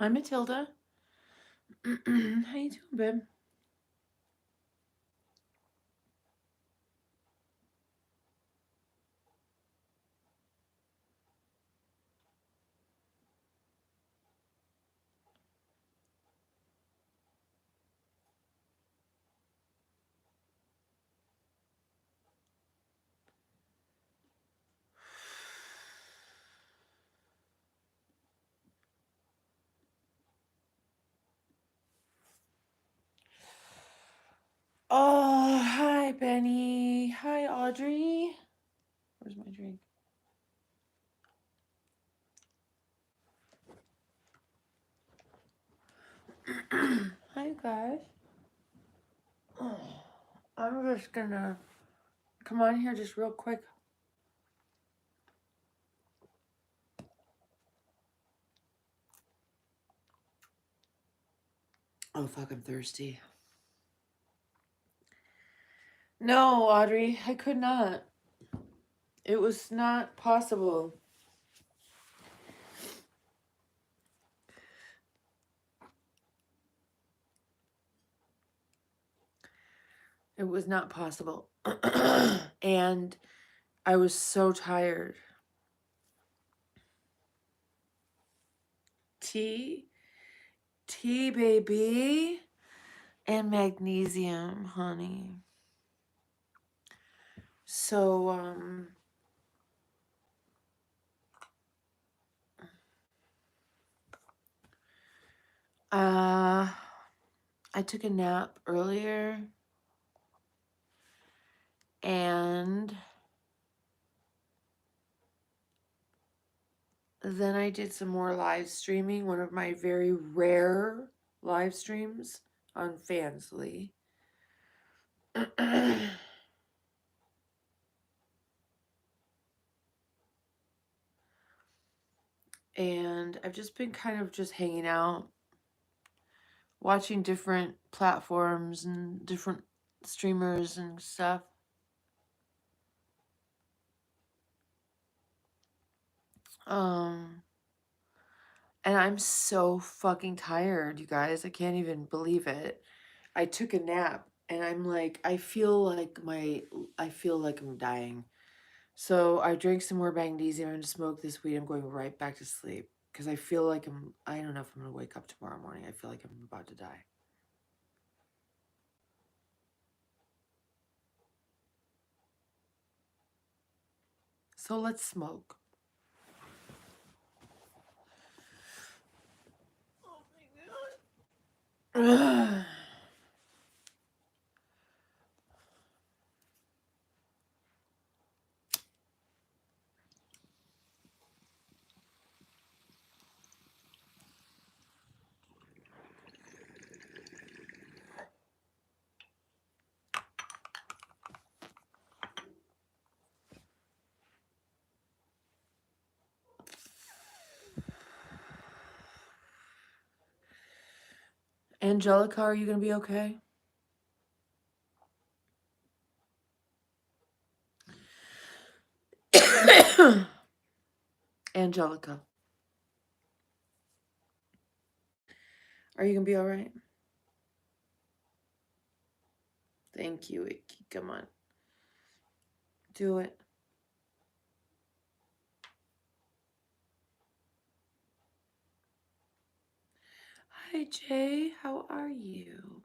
Hi, Matilda. How you doing, babe? Oh, hi, Benny. Hi, Audrey. Where's my drink? Hi, you guys. Oh, I'm just gonna come on here just real quick. Oh, fuck, I'm thirsty. No, Audrey, I could not. It was not possible. It was not possible. And I was so tired. Tea, baby, and magnesium, honey. So, I took a nap earlier, and then I did some more live streaming, one of my very rare live streams on Fansly. And I've just been kind of just hanging out, watching different platforms and different streamers and stuff. And I'm so fucking tired, you guys. I can't even believe it. I took a nap and I'm like, I feel like I'm dying. So I drank some more magnesium and smoked this weed. I'm going right back to sleep because I feel like I don't know if I'm going to wake up tomorrow morning. I feel like I'm about to die. So let's smoke. Oh my God. Angelica, are you going to be okay? Angelica, are you going to be all right? Thank you, Icky. Come on. Do it. Hi, Jay. How are you?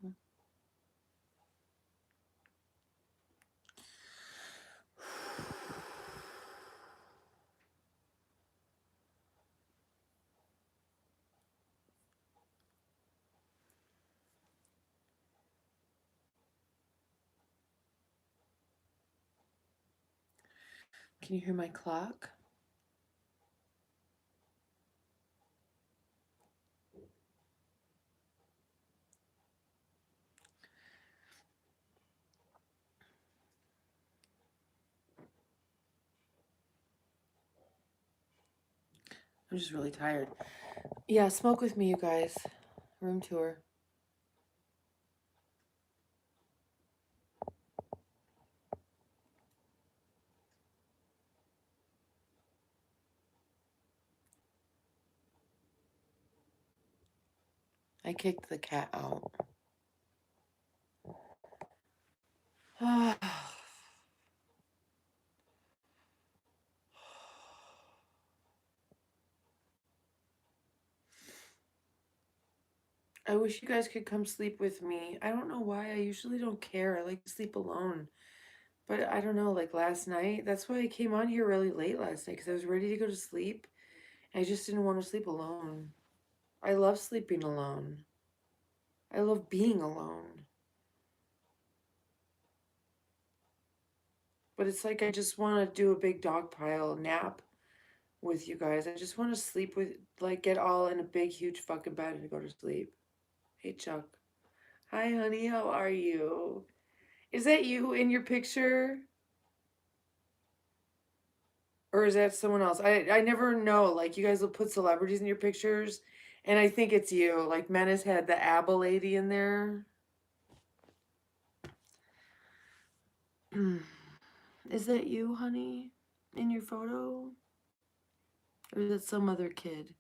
Can you hear my clock? I'm just really tired. Yeah, smoke with me, you guys. Room tour. I kicked the cat out. I wish you guys could come sleep with me. I don't know why. I usually don't care. I like to sleep alone. But I don't know, like last night, that's why I came on here really late last night because I was ready to go to sleep. I just didn't want to sleep alone. I love sleeping alone. I love being alone. But it's like I just want to do a big dog pile nap with you guys. I just want to sleep with, like, get all in a big, huge fucking bed and go to sleep. Hey, Chuck. Hi, honey. How are you? Is that you in your picture? Or is that someone else? I never know. Like, you guys will put celebrities in your pictures, and I think it's you. Like, Menace had the ABBA lady in there. Is that you, honey, in your photo? Or is it some other kid?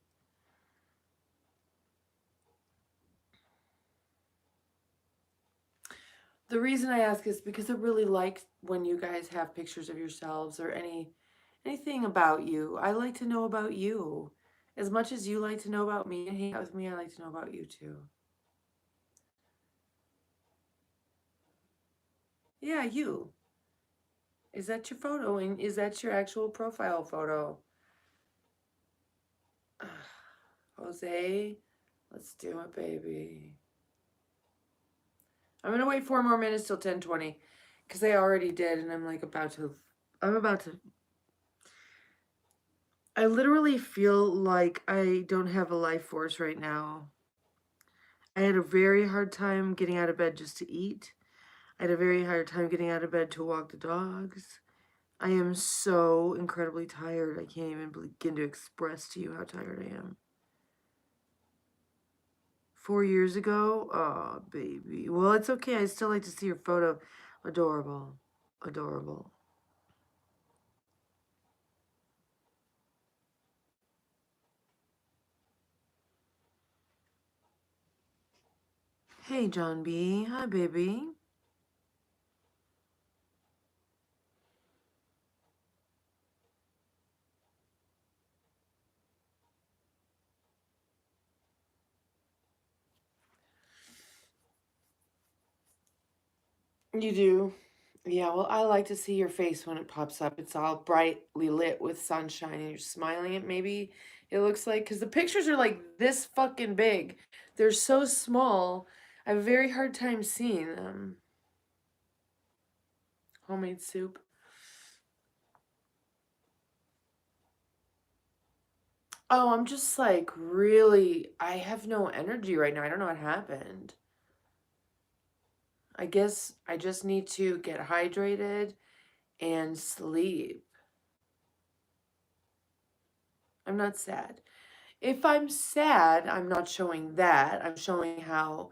The reason I ask is because I really like when you guys have pictures of yourselves or anything about you. I like to know about you. As much as you like to know about me and hang out with me, I like to know about you too. Yeah, you. Is that your photo? And is that your actual profile photo? Jose, let's do it, baby. I'm going to wait 4 more minutes till 10:20 because I already did and I'm about to I literally feel like I don't have a life force right now. I had a very hard time getting out of bed just to eat. I had a very hard time getting out of bed to walk the dogs. I am so incredibly tired. I can't even begin to express to you how tired I am. 4 years ago? Oh, baby. Well, it's okay. I still like to see your photo. Adorable. Adorable. Hey, John B. Hi, baby. You do? Yeah, well, I like to see your face when it pops up. It's all brightly lit with sunshine and you're smiling at maybe it looks like, because the pictures are like this fucking big. They're so small. I have a very hard time seeing them. Homemade soup. Oh, I'm just like really, I have no energy right now. I don't know what happened. I guess I just need to get hydrated and sleep. I'm not sad. If I'm sad, I'm not showing that. I'm showing how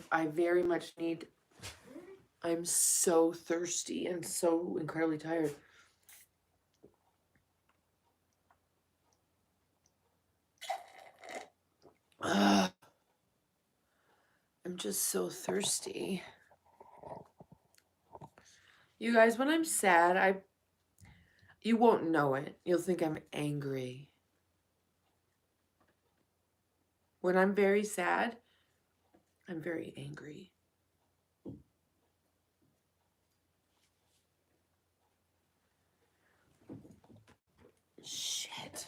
I very much need. I'm so thirsty and so incredibly tired. Ugh, I'm just so thirsty. You guys, when I'm sad, you won't know it. You'll think I'm angry. When I'm very sad, I'm very angry. Shit.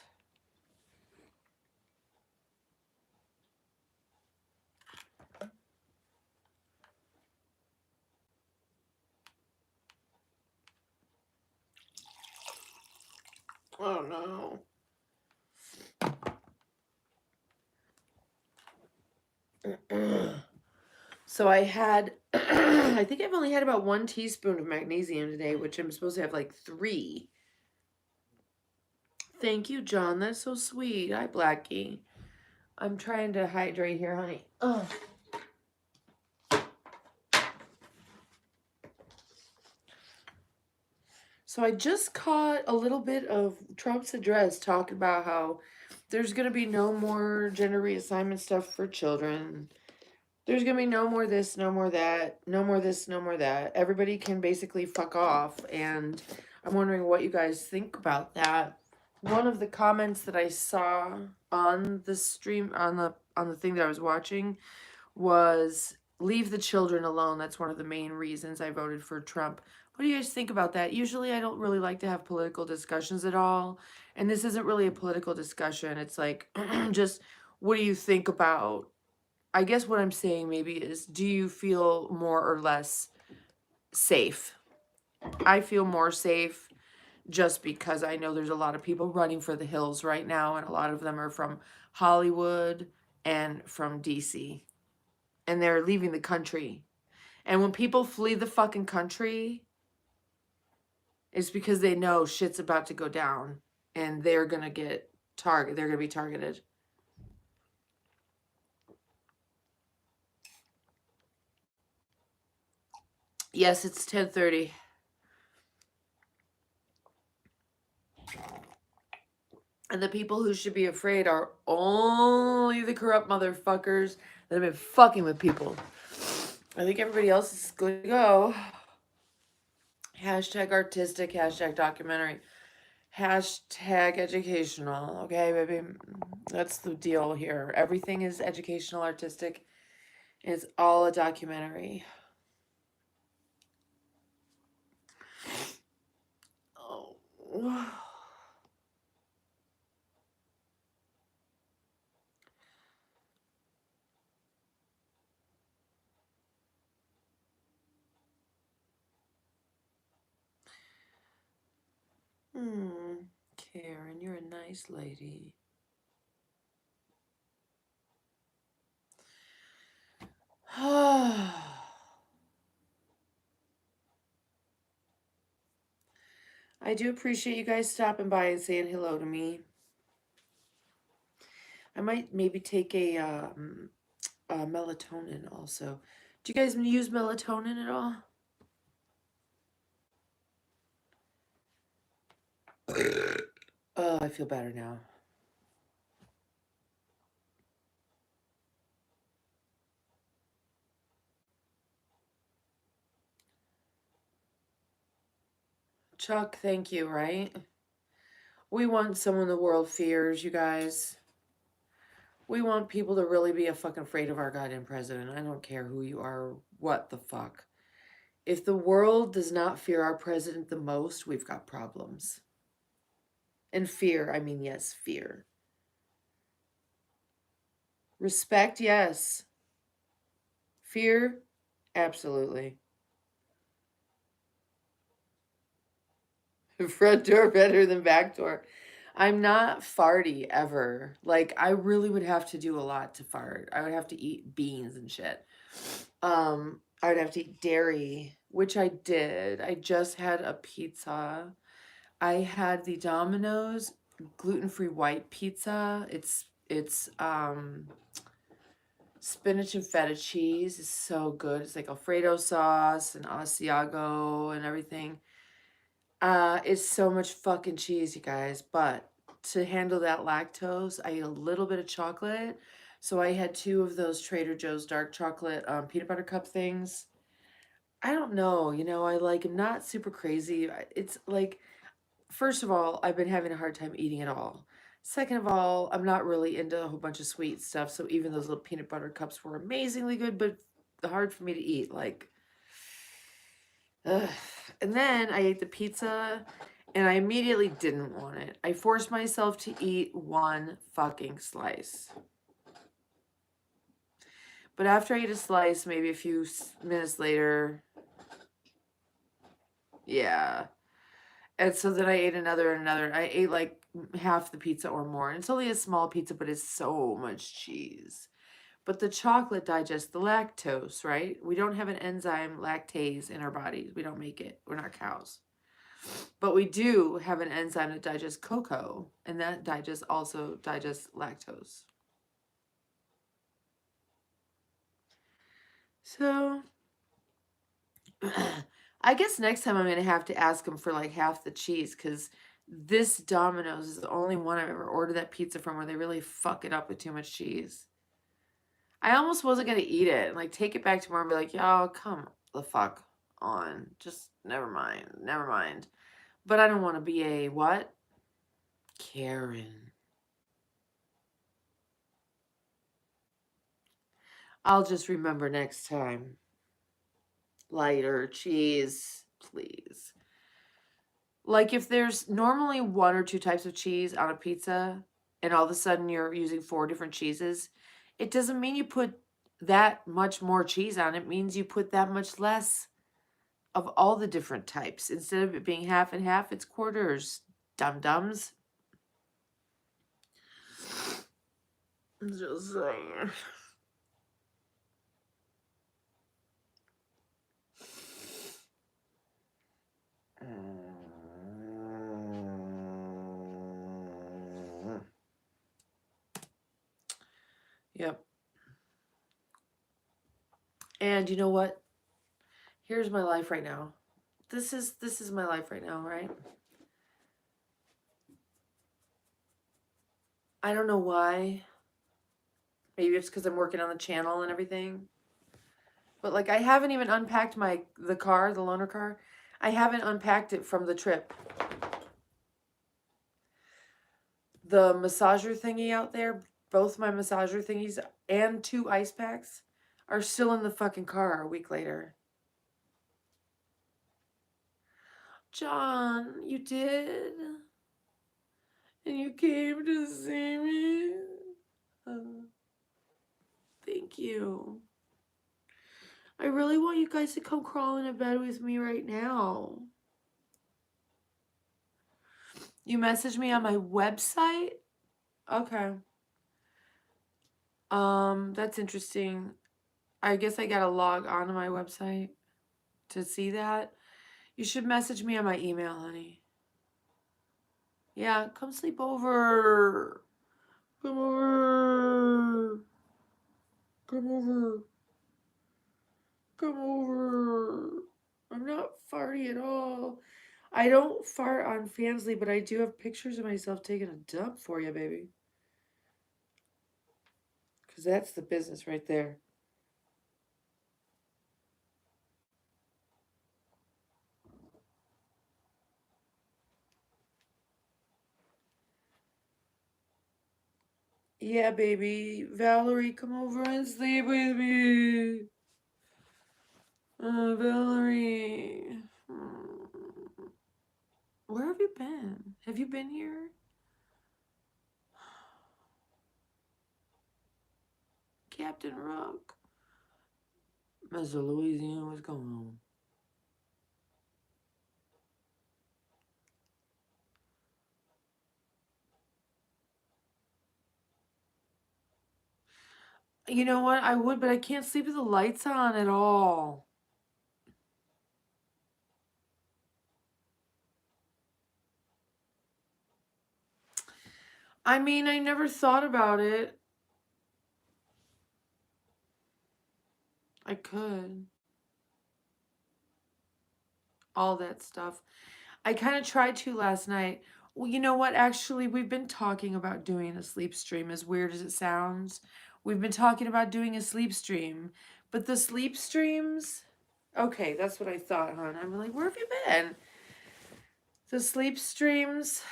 Oh no. So I had, I think I've only had about 1 teaspoon of magnesium today, which I'm supposed to have like 3. Thank you, John. That's so sweet. Hi, Blackie. I'm trying to hydrate here, honey. Ugh. So I just caught a little bit of Trump's address talking about how There's going to be no more gender reassignment stuff for children. There's going to be no more this, no more that, no more this, no more that. Everybody can basically fuck off. And I'm wondering what you guys think about that. One of the comments that I saw on the stream, on the thing that I was watching, was leave the children alone. That's one of the main reasons I voted for Trump. What do you guys think about that? Usually I don't really like to have political discussions at all. And this isn't really a political discussion. It's like, just what do you think about? I guess what I'm saying maybe is, do you feel more or less safe? I feel more safe just because I know there's a lot of people running for the hills right now, and a lot of them are from Hollywood and from DC. And they're leaving the country. And when people flee the fucking country, it's because they know shit's about to go down and they're going to get they're going to be targeted. Yes, it's 10:30. And the people who should be afraid are only the corrupt motherfuckers that have been fucking with people. I think everybody else is good to go. Hashtag artistic, hashtag documentary, hashtag educational. Okay, baby. That's the deal here. Everything is educational, artistic. It's all a documentary. Oh. Karen, you're a nice lady. I do appreciate you guys stopping by and saying hello to me. I might maybe take a melatonin also. Do you guys use melatonin at all? Oh, I feel better now. Chuck, thank you, right? We want someone the world fears, you guys. We want people to really be fucking afraid of our goddamn president. I don't care who you are, what the fuck. If the world does not fear our president the most, we've got problems. And fear, I mean, yes, fear. Respect, yes. Fear, absolutely. Front door better than back door. I'm not farty ever. Like, I really would have to do a lot to fart. I would have to eat beans and shit. I would have to eat dairy, which I did. I just had a pizza. I had the Domino's gluten-free white pizza. It's spinach and feta cheese. It's so good. It's like Alfredo sauce and Asiago and everything. It's so much fucking cheese, you guys. But to handle that lactose, I ate a little bit of chocolate. So I had 2 of those Trader Joe's dark chocolate peanut butter cup things. I don't know, I like am not super crazy. It's like, first of all, I've been having a hard time eating it all. Second of all, I'm not really into a whole bunch of sweet stuff. So even those little peanut butter cups were amazingly good, but hard for me to eat. Like, ugh. And then I ate the pizza and I immediately didn't want it. I forced myself to eat 1 fucking slice. But after I ate a slice, maybe a few minutes later, yeah. And so then I ate another and another. I ate like half the pizza or more. And it's only a small pizza, but it's so much cheese. But the chocolate digests the lactose, right? We don't have an enzyme lactase in our bodies. We don't make it. We're not cows. But we do have an enzyme that digests cocoa, and that also digests lactose. So I guess next time I'm going to have to ask them for like half the cheese, because This Domino's is the only one I've ever ordered that pizza from where they really fuck it up with too much cheese. I almost wasn't going to eat it and like take it back tomorrow and be like, y'all, come the fuck on. Just never mind. Never mind. But I don't want to be a what? Karen. I'll just remember next time. Lighter cheese, please. Like if there's normally 1 or 2 types of cheese on a pizza and all of a sudden you're using 4 different cheeses, it doesn't mean you put that much more cheese on. It means you put that much less of all the different types. Instead of it being half and half, it's quarters. Dum-dums. I'm just saying. Yep. And you know what? Here's my life right now. This is my life right now, right? I don't know why. Maybe it's because I'm working on the channel and everything. But like I haven't even unpacked the car, the loaner car. I haven't unpacked it from the trip. The massager thingy out there, both my massager thingies and 2 ice packs are still in the fucking car a week later. John, you did? And you came to see me? Thank you. I really want you guys to come crawl into bed with me right now. You messaged me on my website? Okay. That's interesting. I guess I gotta log on to my website to see that. You should message me on my email, honey. Yeah, come sleep over. Come over. Come over. Come over. I'm not farty at all. I don't fart on Fansly, but I do have pictures of myself taking a dump for you, baby. Because that's the business right there. Yeah, baby. Valerie, come over and sleep with me. Valerie. Where have you been? Have you been here? Captain Rock. Mr. Louisiana, what's going on? You know what? I would, but I can't sleep with the lights on at all. I mean, I never thought about it. I could. All that stuff. I kind of tried to last night. Well, you know what? Actually, we've been talking about doing a sleep stream, as weird as it sounds. We've been talking about doing a sleep stream. But the sleep streams... Okay, that's what I thought, hon. I'm like, where have you been? The sleep streams...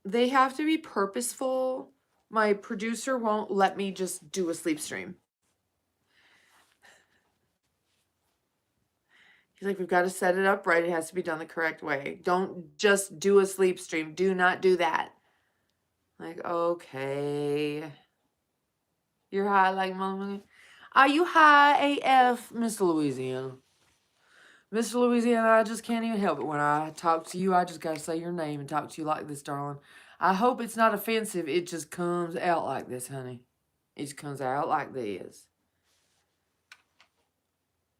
They have to be purposeful. My producer won't let me just do a sleep stream. He's like, we've got to set it up right. It has to be done the correct way. Don't just do a sleep stream. Do not do that. Like, okay. You're high like mama. Are you high AF, Mr. Louisiana? Mr. Louisiana, I just can't even help it. When I talk to you, I just got to say your name and talk to you like this, darling. I hope it's not offensive. It just comes out like this, honey. It just comes out like this.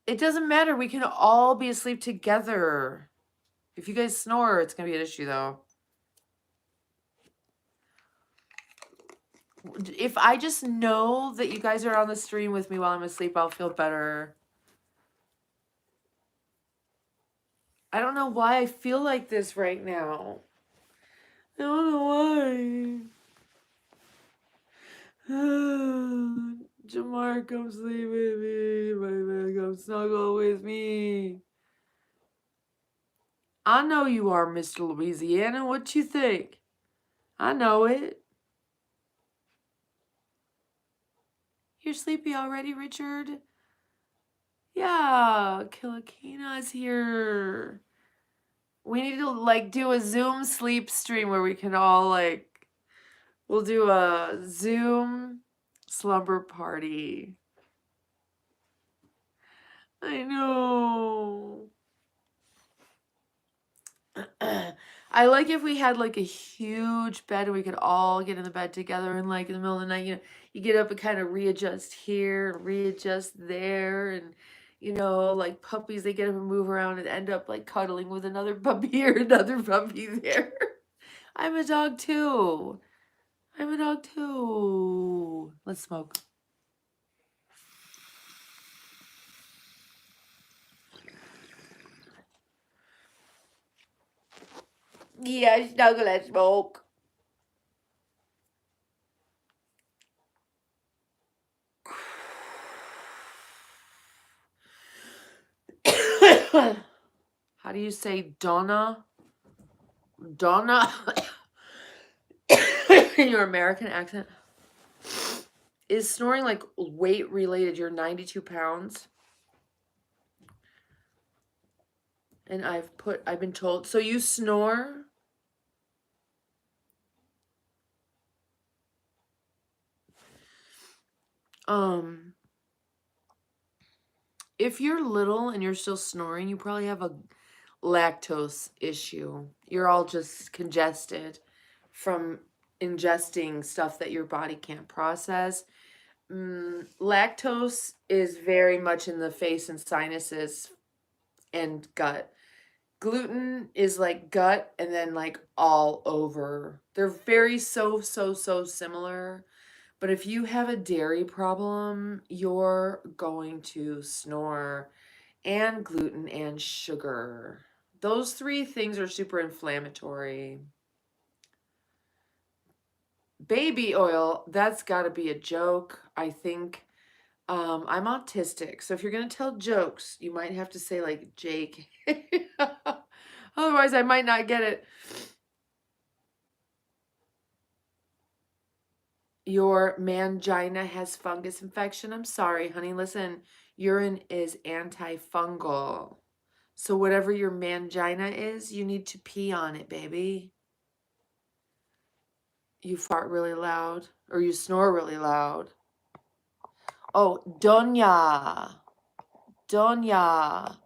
It doesn't matter. We can all be asleep together. If you guys snore, it's going to be an issue, though. If I just know that you guys are on the stream with me while I'm asleep, I'll feel better. I don't know why I feel like this right now. I don't know why. Jamar, come sleep with me. Baby, come snuggle with me. I know you are, Mr. Louisiana. What you think? I know it. You're sleepy already, Richard? Yeah, Kilakina's here. We need to like do a Zoom sleep stream where we can all like, we'll do a Zoom slumber party. I know. I like if we had like a huge bed and we could all get in the bed together and like in the middle of the night, you get up and kind of readjust here, readjust there, and like puppies, they get up and move around and end up like cuddling with another puppy here, another puppy there. I'm a dog too. I'm a dog too. Let's smoke. Yeah, snuggle and smoke. How do you say Donna? Donna? In your American accent? Is snoring like weight related? You're 92 pounds. And I've been told, so you snore? If you're little and you're still snoring, you probably have a lactose issue. You're all just congested from ingesting stuff that your body can't process. Lactose is very much in the face and sinuses and gut. Gluten is like gut and then like all over. They're very so similar. But if you have a dairy problem, you're going to snore, and gluten and sugar. Those three things are super inflammatory. Baby oil, that's got to be a joke, I think. I'm autistic, so if you're going to tell jokes, you might have to say like Jake. Otherwise, I might not get it. Your mangina has fungus infection. I'm sorry, honey. Listen, urine is antifungal. So whatever your mangina is, you need to pee on it, baby. You fart really loud or you snore really loud. Oh, doña. Doña.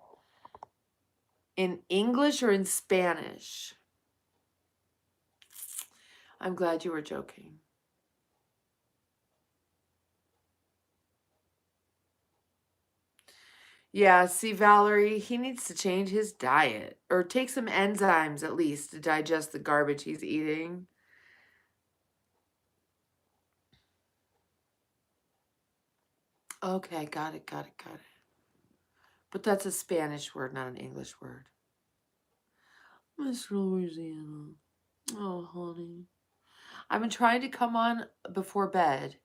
In English or in Spanish? I'm glad you were joking. Yeah, see, Valerie, he needs to change his diet or take some enzymes at least to digest the garbage he's eating. Okay, got it. But that's a Spanish word, not an English word. Miss Louisiana. Oh, honey. I've been trying to come on before bed.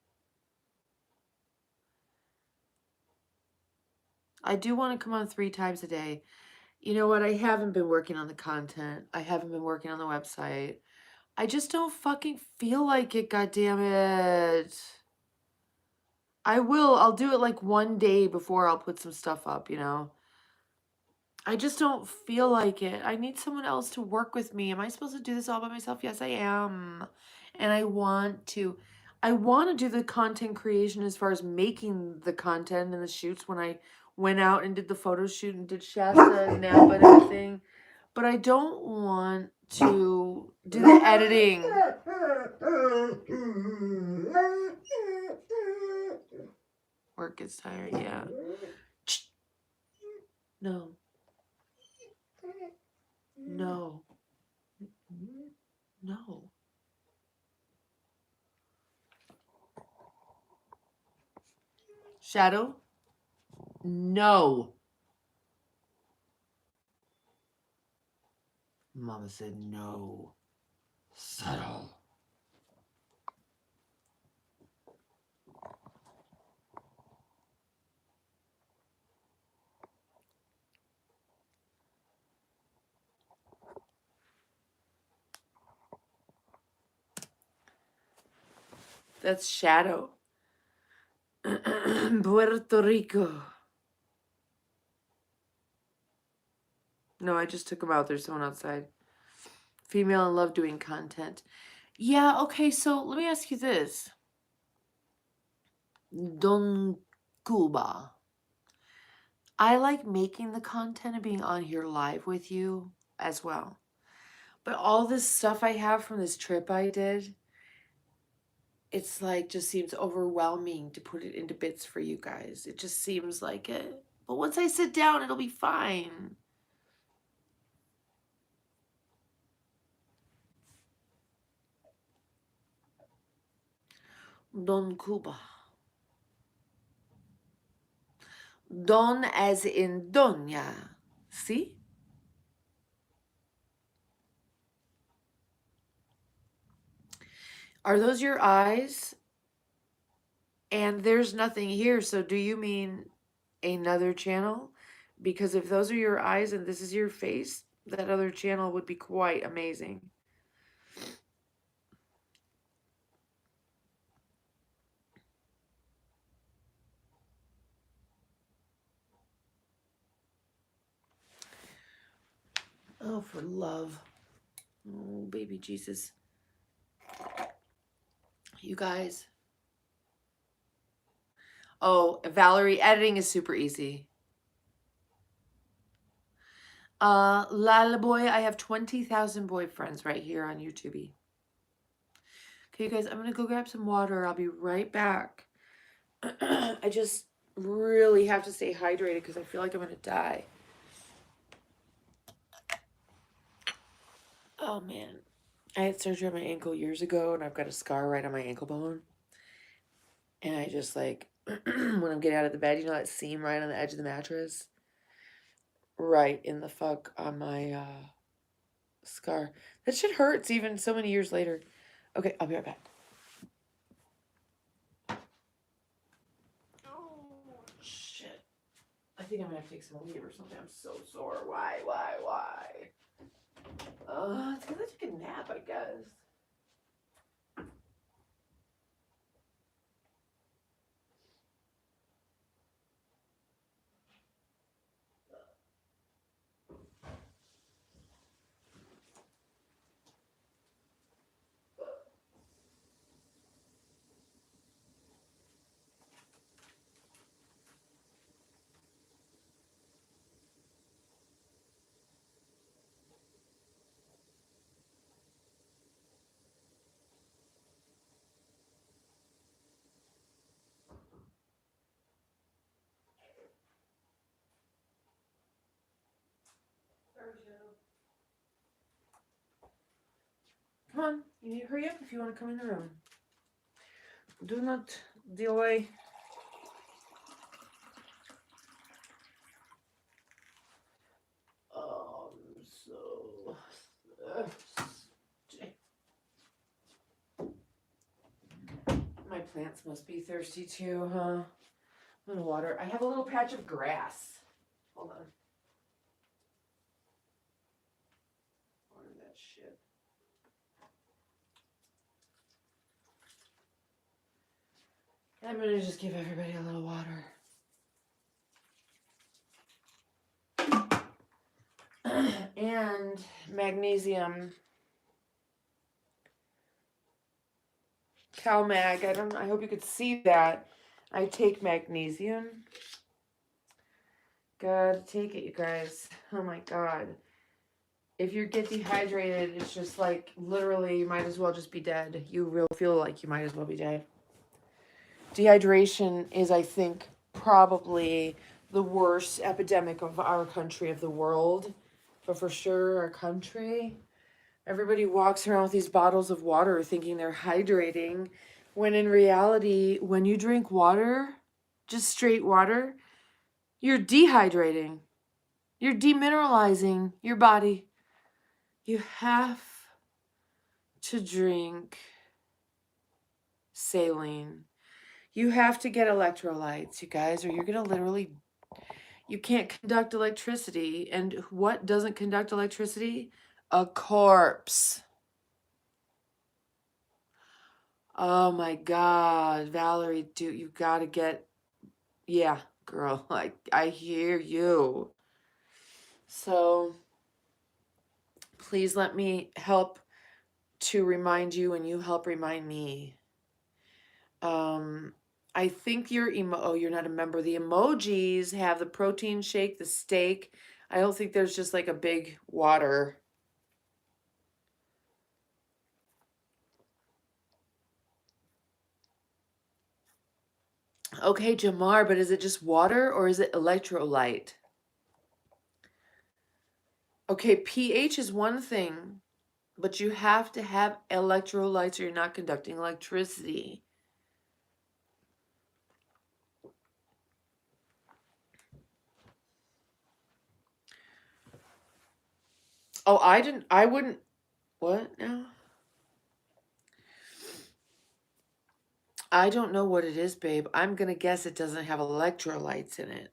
I do want to come on 3 times a day. You know what? I haven't been working on the content. I haven't been working on the website. I just don't fucking feel like it, goddammit. I will. I'll do it like one day before I'll put some stuff up, I just don't feel like it. I need someone else to work with me. Am I supposed to do this all by myself? Yes, I am. And I want to do the content creation as far as making the content and the shoots when I went out and did the photo shoot and did Shasta and Napa and everything. But I don't want to do the editing. Work gets tired, yeah. No. No. No. Shadow? No. Mama said no. Subtle. That's Shadow. Puerto Rico. No, I just took him out. There's someone outside. Female in love doing content. Yeah, okay, so let me ask you this. Don Cuba. I like making the content and being on here live with you as well. But all this stuff I have from this trip I did, it's like just seems overwhelming to put it into bits for you guys. It just seems like it. But once I sit down, it'll be fine. Don Cuba. Don as in Doña. See? Are those your eyes? And there's nothing here, so do you mean another channel? Because if those are your eyes and this is your face, that other channel would be quite amazing. Oh, for love. Oh, baby Jesus. You guys. Oh, Valerie, editing is super easy. Lala boy, I have 20,000 boyfriends right here on YouTube. Okay, you guys, I'm gonna go grab some water. I'll be right back. I just really have to stay hydrated because I feel like I'm gonna die. Oh man, I had surgery on my ankle years ago and I've got a scar right on my ankle bone. And I just like, when I'm getting out of the bed, you know that seam right on the edge of the mattress? Right in the fuck on my scar. That shit hurts even so many years later. Okay, I'll be right back. Oh, shit. I think I'm gonna have to take some leave or something. I'm so sore. Why? It's because I took a nap, I guess. Come on, you need to hurry up if you want to come in the room. Do not delay. My plants must be thirsty too, huh? I'm gonna water. I have a little patch of grass. Hold on. Water that shit. I'm gonna just give everybody a little water. And magnesium. CalMag. I hope you could see that. I take magnesium. Gotta take it, you guys. Oh my god. If you get dehydrated, it's just like literally you might as well just be dead. You really feel like you might as well be dead. Dehydration is, I think, probably the worst epidemic of our country, of the world. But for sure, our country. Everybody walks around with these bottles of water thinking they're hydrating, when in reality, when you drink water, just straight water, you're dehydrating. You're demineralizing your body. You have to drink saline. You have to get electrolytes, you guys, or you're going to literally, you can't conduct electricity. And what doesn't conduct electricity? A corpse. Oh my God, Valerie, you got to get, yeah, girl, I hear you. So please let me help to remind you and you help remind me. I think you're not a member. The emojis have the protein shake, the steak. I don't think there's just like a big water. Okay, Jamar, but is it just water or is it electrolyte? Okay, pH is one thing, but you have to have electrolytes or you're not conducting electricity. Oh, I wouldn't, what now? I don't know what it is, babe. I'm gonna guess it doesn't have electrolytes in it.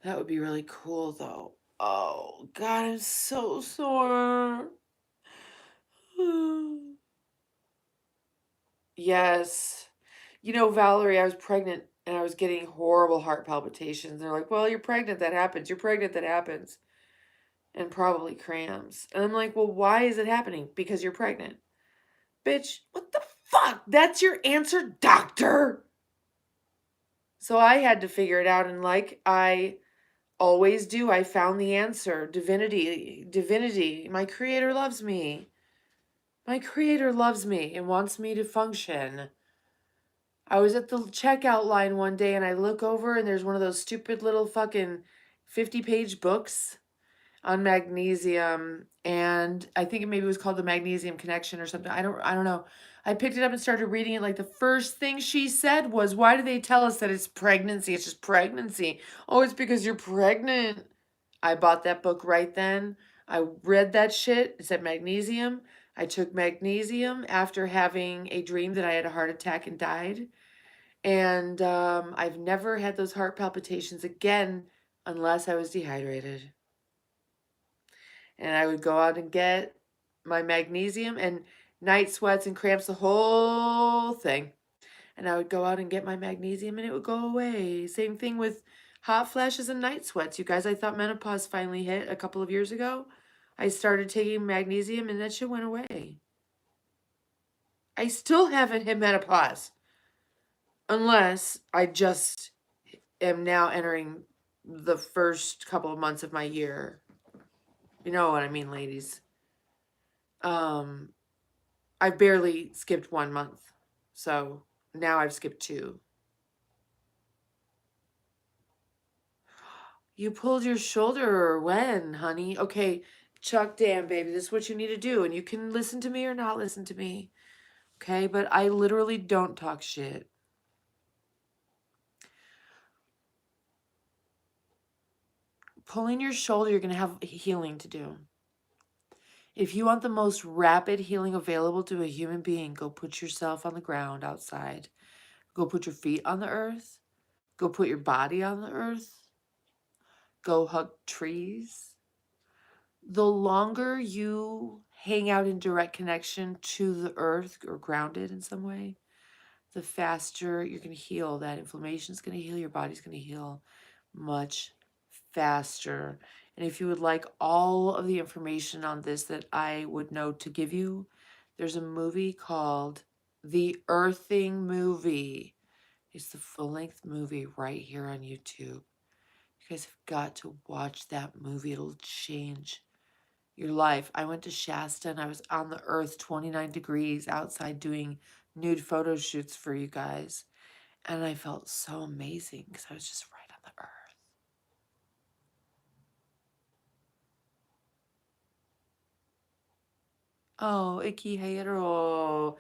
That would be really cool, though. Oh, God, I'm so sore. Yes. You know, Valerie, I was pregnant and I was getting horrible heart palpitations. They're like, well, you're pregnant, that happens. You're pregnant, that happens. And probably cramps. And I'm like, well, why is it happening? Because you're pregnant. Bitch, what the fuck? That's your answer, doctor? So I had to figure it out. And like I always do, I found the answer. Divinity. My creator loves me. My creator loves me and wants me to function. I was at the checkout line one day and I look over and there's one of those stupid little fucking 50-page books on magnesium, and I think it maybe was called The Magnesium Connection or something. I don't know. I picked it up and started reading it. Like the first thing she said was, "Why do they tell us that it's pregnancy? It's just pregnancy. Oh, it's because you're pregnant." I bought that book right then. I read that shit. It said magnesium. I took magnesium after having a dream that I had a heart attack and died. And I've never had those heart palpitations again unless I was dehydrated. And I would go out and get my magnesium and night sweats and cramps, the whole thing. And I would go out and get my magnesium and it would go away. Same thing with hot flashes and night sweats. You guys, I thought menopause finally hit a couple of years ago. I started taking magnesium and that shit went away. I still haven't hit menopause. Unless I just am now entering the first couple of months of my year. You know what I mean, ladies. I've barely skipped 1 month. So now I've skipped 2. You pulled your shoulder when, honey? Okay, Chuck Dan, baby, this is what you need to do. And you can listen to me or not listen to me. Okay, but I literally don't talk shit. Pulling your shoulder, you're going to have healing to do. If you want the most rapid healing available to a human being, go put yourself on the ground outside. Go put your feet on the earth. Go put your body on the earth. Go hug trees. The longer you hang out in direct connection to the earth or grounded in some way, the faster you're going to heal. That inflammation is going to heal. Your body's going to heal much faster. And if you would like all of the information on this that I would know to give you, there's a movie called The Earthing Movie. It's the full-length movie right here on YouTube. You guys have got to watch that movie. It'll change your life. I went to Shasta and I was on the earth 29 degrees outside doing nude photo shoots for you guys. And I felt so amazing because I was just right on the earth. Oh, icky hetero.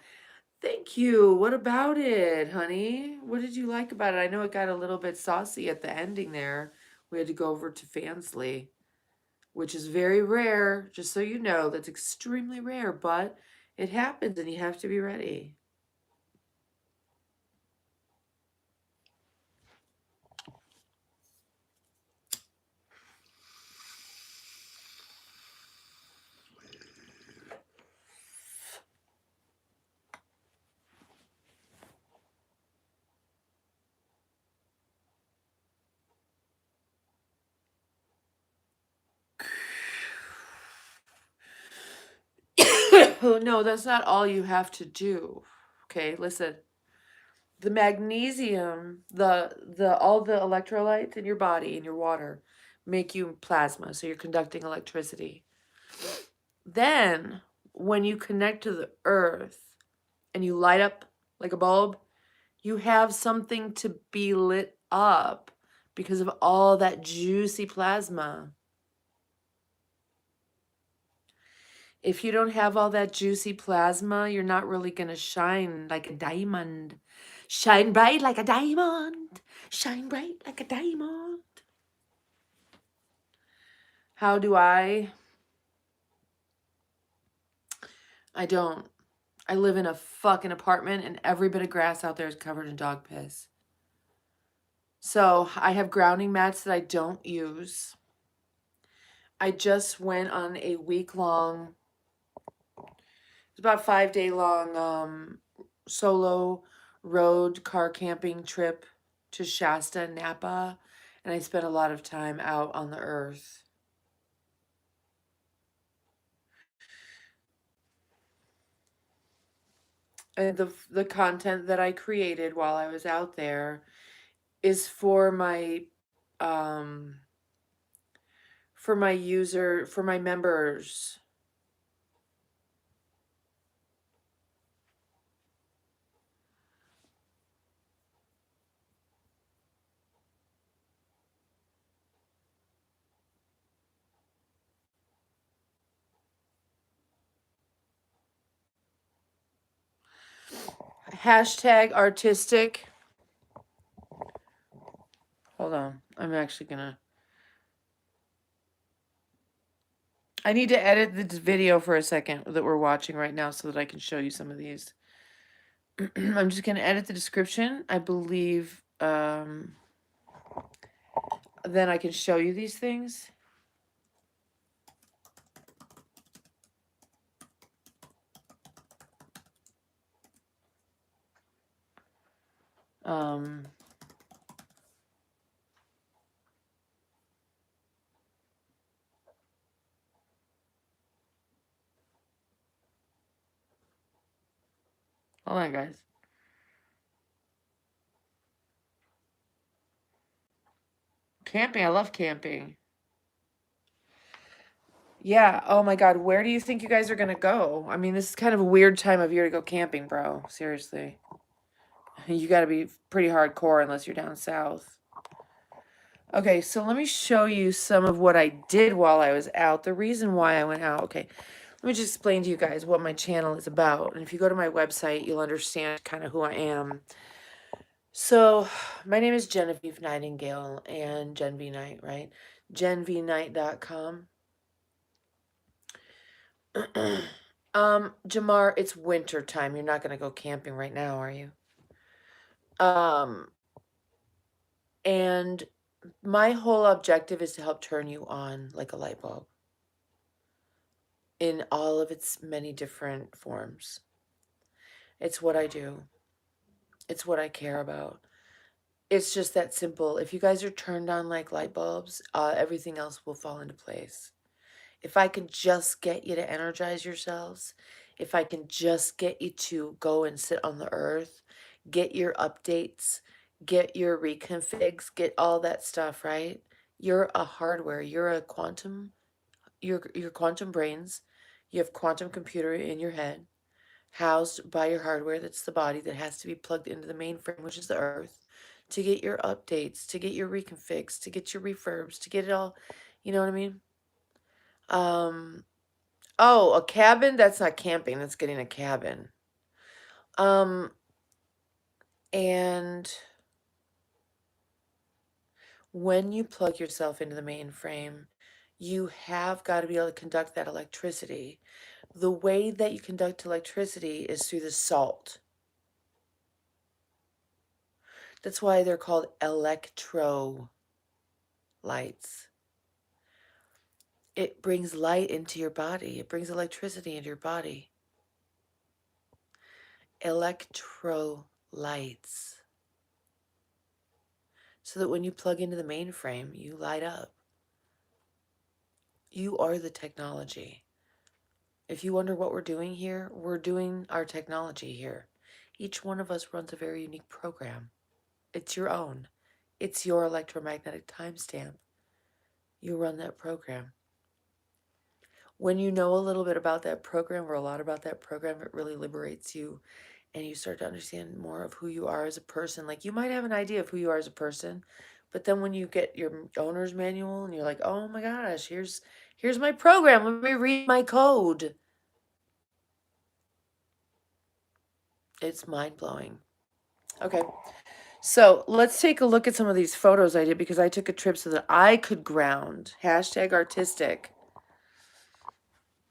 Thank you. What about it, honey? What did you like about it? I know it got a little bit saucy at the ending there. We had to go over to Fansly. which is very rare, just so you know. That's extremely rare, but it happens and you have to be ready. No, that's not all you have to do. Okay, listen. The magnesium, the all the electrolytes in your body, in your water, make you plasma, so you're conducting electricity. Then, when you connect to the earth and you light up like a bulb, you have something to be lit up because of all that juicy plasma. If you don't have all that juicy plasma, you're not really going to shine like a diamond. Shine bright like a diamond. Shine bright like a diamond. How do I? I don't. I live in a fucking apartment and every bit of grass out there is covered in dog piss. So I have grounding mats that I don't use. I just went on a week-long, it's about 5-day long solo road car camping trip to Shasta and Napa, and I spent a lot of time out on the earth. And the content that I created while I was out there is for um my members. Hashtag artistic. Hold on. I'm actually gonna. I need to edit this video for a second that we're watching right now so that I can show you some of these. I'm just gonna edit the description. I believe then I can show you these things. Hold on, guys. Camping. I love camping. Yeah. Oh my God. Where do you think you guys are gonna go? I mean, this is kind of a weird time of year to go camping, bro. Seriously. You gotta be pretty hardcore unless you're down south. Okay, so let me show you some of what I did while I was out. The reason why I went out. Okay, let me just explain to you guys what my channel is about. And if you go to my website, you'll understand kind of who I am. So, my name is Genevieve Nightingale and Gen V Night, right? GenVnight.com. Jamar, it's winter time. You're not going to go camping right now, are you? And my whole objective is to help turn you on like a light bulb in all of its many different forms. It's what I do. It's what I care about. It's just that simple. If you guys are turned on like light bulbs, everything else will fall into place. If I can just get you to energize yourselves, if I can just get you to go and sit on the earth, get your updates, get your reconfigs, get all that stuff, right? You're a hardware, you're a quantum, you're quantum brains, you have quantum computer in your head, housed by your hardware, that's the body that has to be plugged into the mainframe, which is the earth, to get your updates, to get your reconfigs, to get your refurbs, to get it all, you know what I mean? Um, oh, a cabin? That's not camping, that's getting a cabin. Um, and when you plug yourself into the mainframe, you have got to be able to conduct that electricity. The way that you conduct electricity is through the salt. That's why they're called electrolytes. It brings light into your body. It brings electricity into your body. Electrolytes. So that when you plug into the mainframe, you light up. You are the technology. If you wonder what we're doing here, we're doing our technology here. Each one of us runs a very unique program. It's your own. It's your electromagnetic timestamp. You run that program. When you know a little bit about that program or a lot about that program, it really liberates you and you start to understand more of who you are as a person. Like, you might have an idea of who you are as a person, but then when you get your owner's manual and you're like, oh my gosh, here's my program. Let me read my code. It's mind-blowing. Okay. So let's take a look at some of these photos I did because I took a trip so that I could ground. #artistic.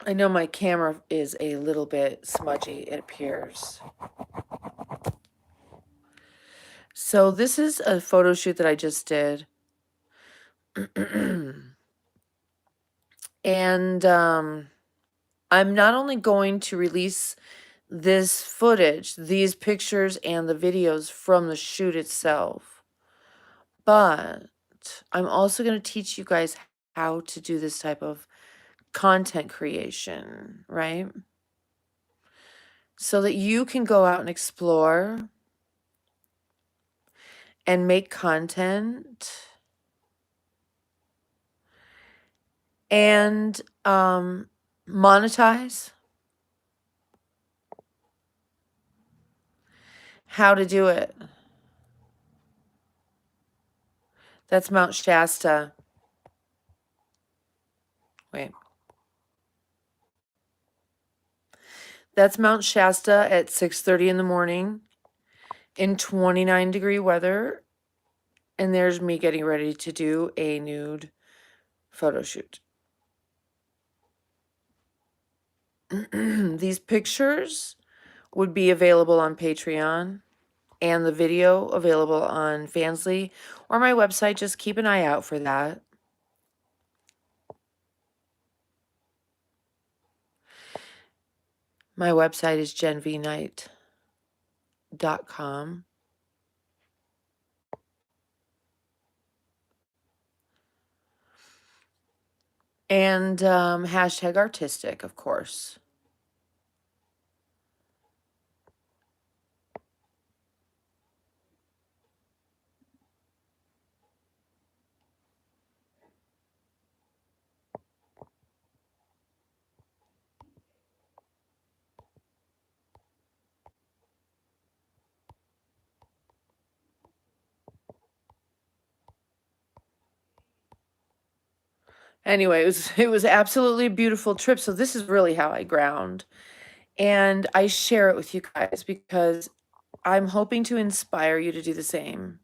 I know my camera is a little bit smudgy, it appears. So this is a photo shoot that I just did. And I'm not only going to release this footage, these pictures and the videos from the shoot itself, but I'm also going to teach you guys how to do this type of content creation, right? So that you can go out and explore and make content and monetize. How to do it. That's Mount Shasta. Wait. That's Mount Shasta at 6:30 in the morning in 29-degree weather. And there's me getting ready to do a nude photo shoot. These pictures would be available on Patreon and the video available on Fansly or my website. Just keep an eye out for that. My website is jenvknight.com. And #artistic, of course. Anyway, it was absolutely a beautiful trip. So this is really how I ground. And I share it with you guys because I'm hoping to inspire you to do the same.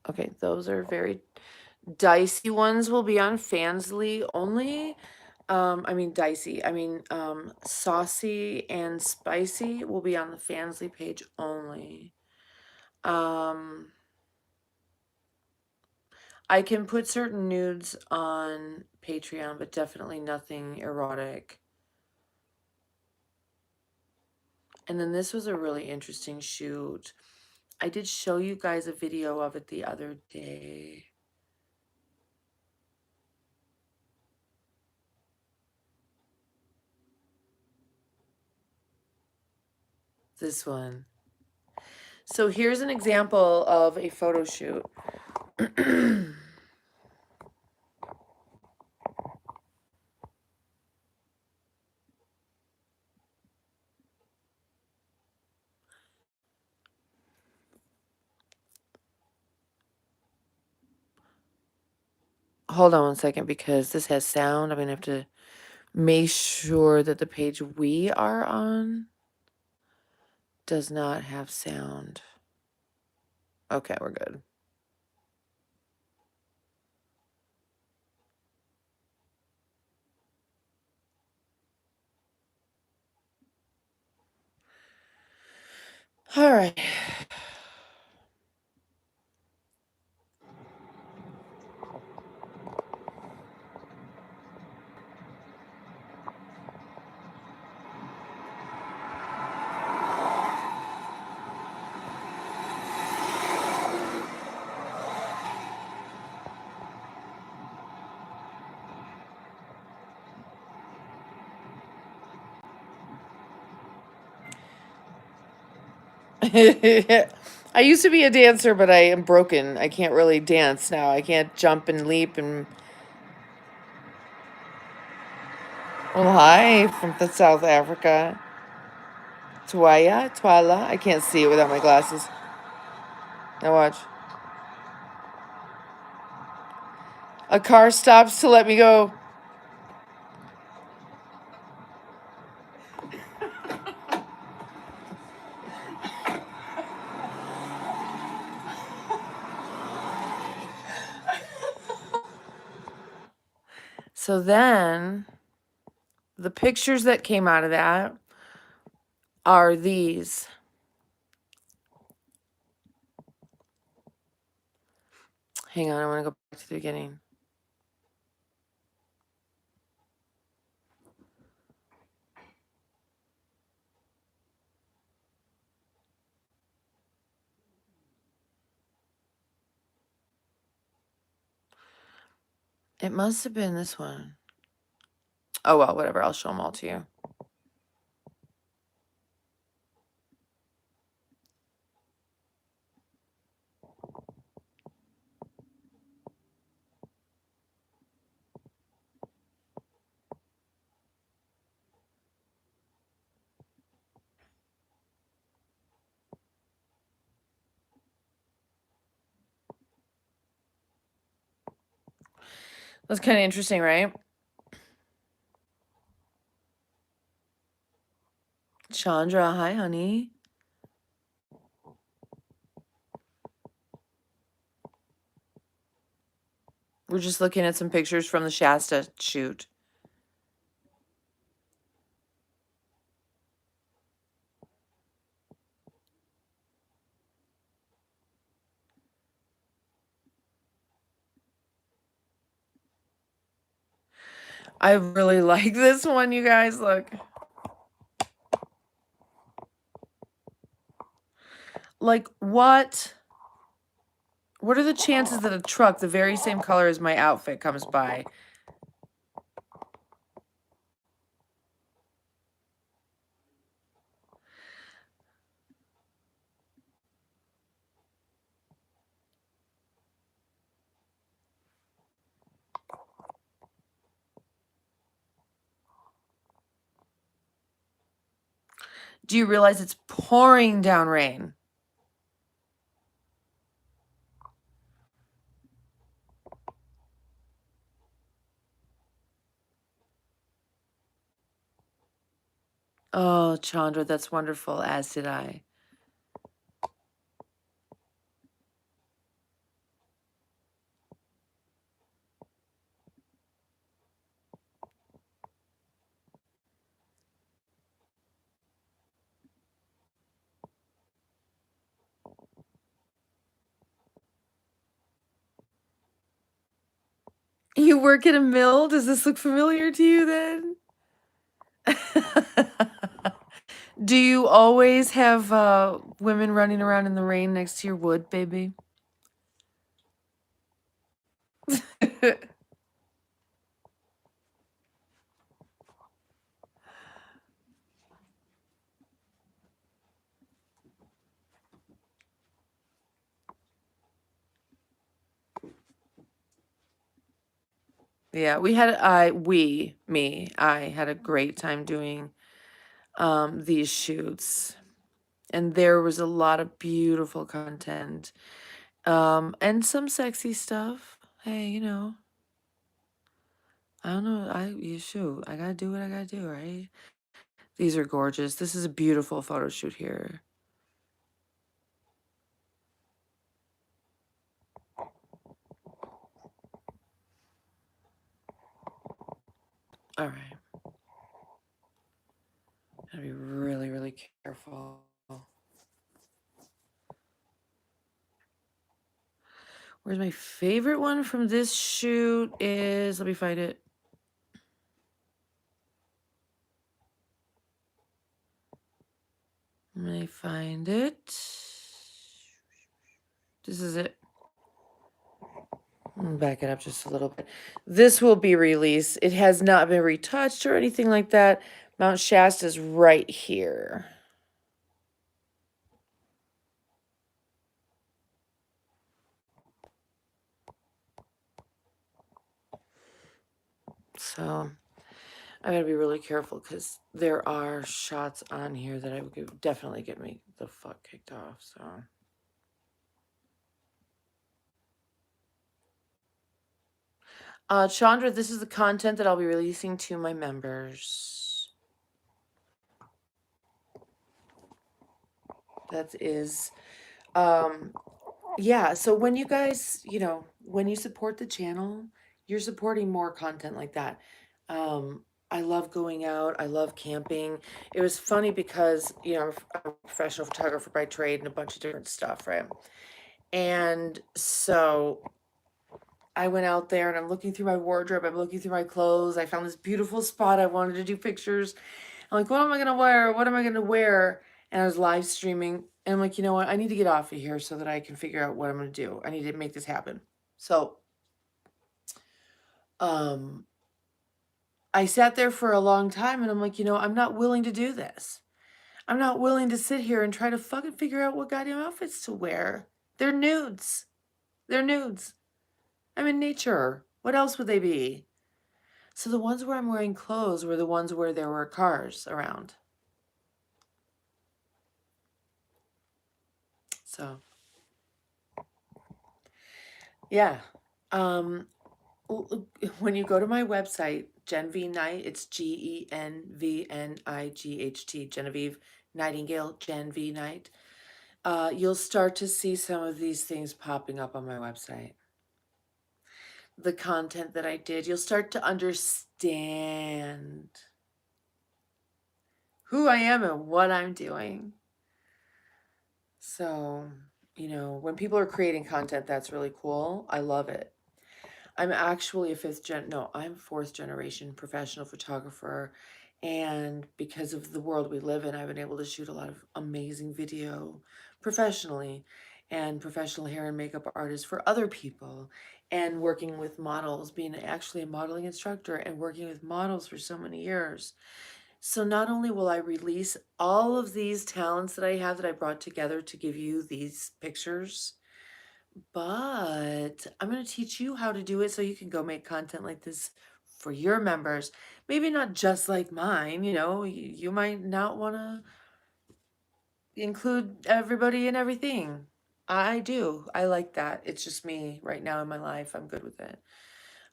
Okay, those are very dicey ones will be on Fansly only. I mean dicey. I mean saucy and spicy will be on the Fansly page only. I can put certain nudes on Patreon, but definitely nothing erotic. And then this was a really interesting shoot. I did show you guys a video of it the other day. This one. So here's an example of a photo shoot. Hold on one second because this has sound. I'm going to have to make sure that the page we are on does not have sound. Okay, we're good. All right. I used to be a dancer, but I am broken. I can't really dance now. I can't jump and leap and... Well, hi from the South Africa. Twala. I can't see it without my glasses. Now watch. A car stops to let me go. So then, the pictures that came out of that are these. Hang on, I want to go back to the beginning. It must have been this one. Oh, well, whatever. I'll show them all to you. That's kind of interesting, right? Chandra, hi, honey. We're just looking at some pictures from the Shasta shoot. I really like this one, you guys. Look. Like, what? What are the chances that a truck the very same color as my outfit comes by? Do you realize it's pouring down rain? Oh, Chandra, that's wonderful, as did I. You work at a mill? Does this look familiar to you then? Do you always have women running around in the rain next to your wood, baby? Yeah, I had a great time doing these shoots. And there was a lot of beautiful content. And some sexy stuff. Hey, you know. I don't know. Shoot. I gotta do what I gotta do, right? These are gorgeous. This is a beautiful photo shoot here. All right. Gotta be really, really careful. Where's my favorite one from this shoot is, let me find it. Let me find it. This is it. Back it up just a little bit. This will be released. It has not been retouched or anything like that. Mount Shasta is right here. So I gotta be really careful because there are shots on here that I would definitely get me the fuck kicked off. So Chandra, this is the content that I'll be releasing to my members. That is yeah, so when you guys, you know, when you support the channel, you're supporting more content like that. I love going out. I love camping. It was funny because, you know, I'm a professional photographer by trade and a bunch of different stuff, right? And so I went out there and I'm looking through my wardrobe. I'm looking through my clothes. I found this beautiful spot. I wanted to do pictures. I'm like, what am I going to wear? What am I going to wear? And I was live streaming. And I'm like, you know what? I need to get off of here so that I can figure out what I'm going to do. I need to make this happen. So, I sat there for a long time and I'm like, you know, I'm not willing to do this. I'm not willing to sit here and try to fucking figure out what goddamn outfits to wear. They're nudes. They're nudes. I'm in nature. What else would they be? So the ones where I'm wearing clothes were the ones where there were cars around. So, yeah. When you go to my website, Genv Night, it's GENVNIGHT, Genevieve Nightingale, Genv Night. You'll start to see some of these things popping up on my website. The content that I did, you'll start to understand who I am and what I'm doing. So, you know, when people are creating content, that's really cool. I love it. I'm actually I'm fourth generation professional photographer. And because of the world we live in, I've been able to shoot a lot of amazing video professionally and professional hair and makeup artist for other people and working with models, being actually a modeling instructor and working with models for so many years. So not only will I release all of these talents that I have that I brought together to give you these pictures, but I'm going to teach you how to do it so you can go make content like this for your members. Maybe not just like mine, you know, you might not want to include everybody and everything. I do. I like that. It's just me right now in my life. I'm good with it.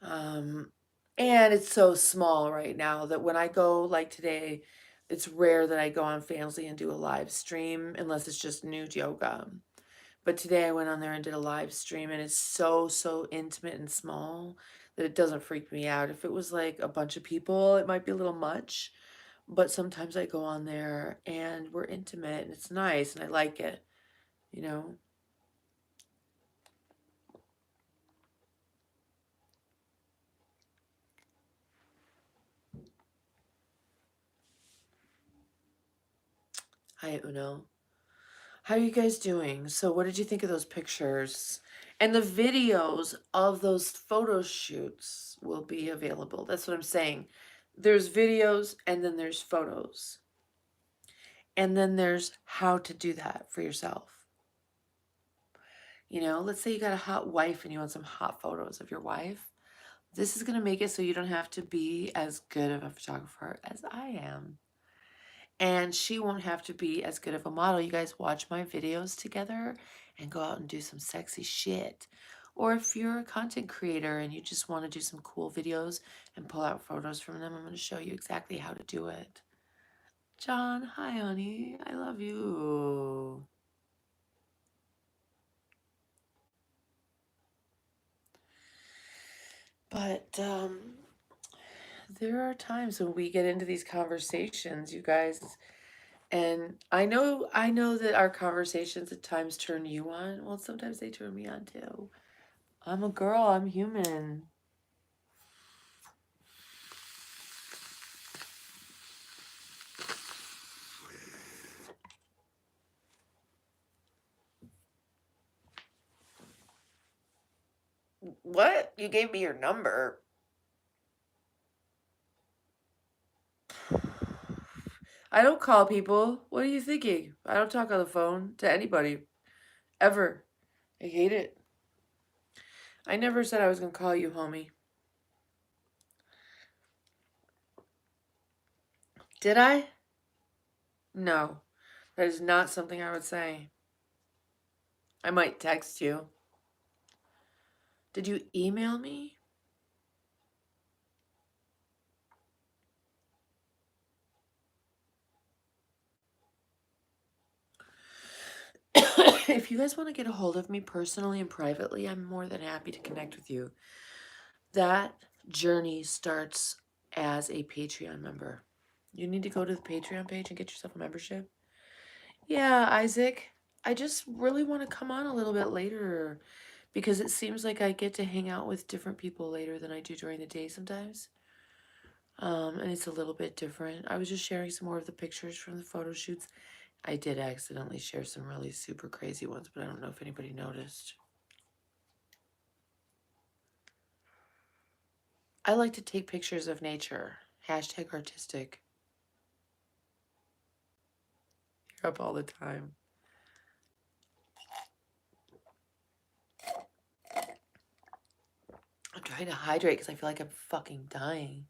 And it's so small right now that when I go like today, it's rare that I go on Fansly and do a live stream unless it's just nude yoga. But today I went on there and did a live stream and it's so, so intimate and small that it doesn't freak me out. If it was like a bunch of people, it might be a little much. But sometimes I go on there and we're intimate and it's nice and I like it, you know? Hi, Uno. How are you guys doing? So what did you think of those pictures? And the videos of those photo shoots will be available. That's what I'm saying. There's videos and then there's photos. And then there's how to do that for yourself. You know, let's say you got a hot wife and you want some hot photos of your wife. This is going to make it so you don't have to be as good of a photographer as I am. And she won't have to be as good of a model. You guys watch my videos together and go out and do some sexy shit. Or if you're a content creator and you just want to do some cool videos and pull out photos from them, I'm going to show you exactly how to do it. John, hi, honey. I love you. But there are times when we get into these conversations, you guys, and I know that our conversations at times turn you on. Well, sometimes they turn me on too. I'm a girl. I'm human. What? You gave me your number. I don't call people. What are you thinking? I don't talk on the phone to anybody. Ever. I hate it. I never said I was going to call you, homie. Did I? No. That is not something I would say. I might text you. Did you email me? If you guys want to get a hold of me personally and privately, I'm more than happy to connect with you. That journey starts as a Patreon member. You need to go to the Patreon page and get yourself a membership. Yeah, Isaac, I just really want to come on a little bit later because it seems like I get to hang out with different people later than I do during the day sometimes. And it's a little bit different. I was just sharing some more of the pictures from the photo shoots. I did accidentally share some really super crazy ones, but I don't know if anybody noticed. I like to take pictures of nature. Hashtag artistic. You're up all the time. I'm trying to hydrate because I feel like I'm fucking dying.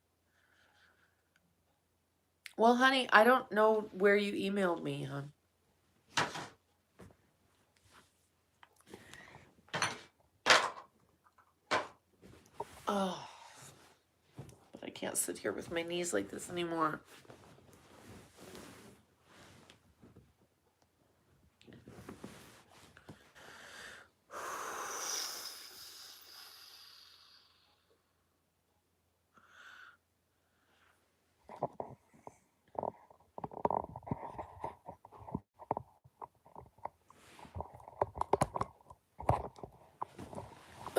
Well, honey, I don't know where you emailed me, hon. Oh, but I can't sit here with my knees like this anymore.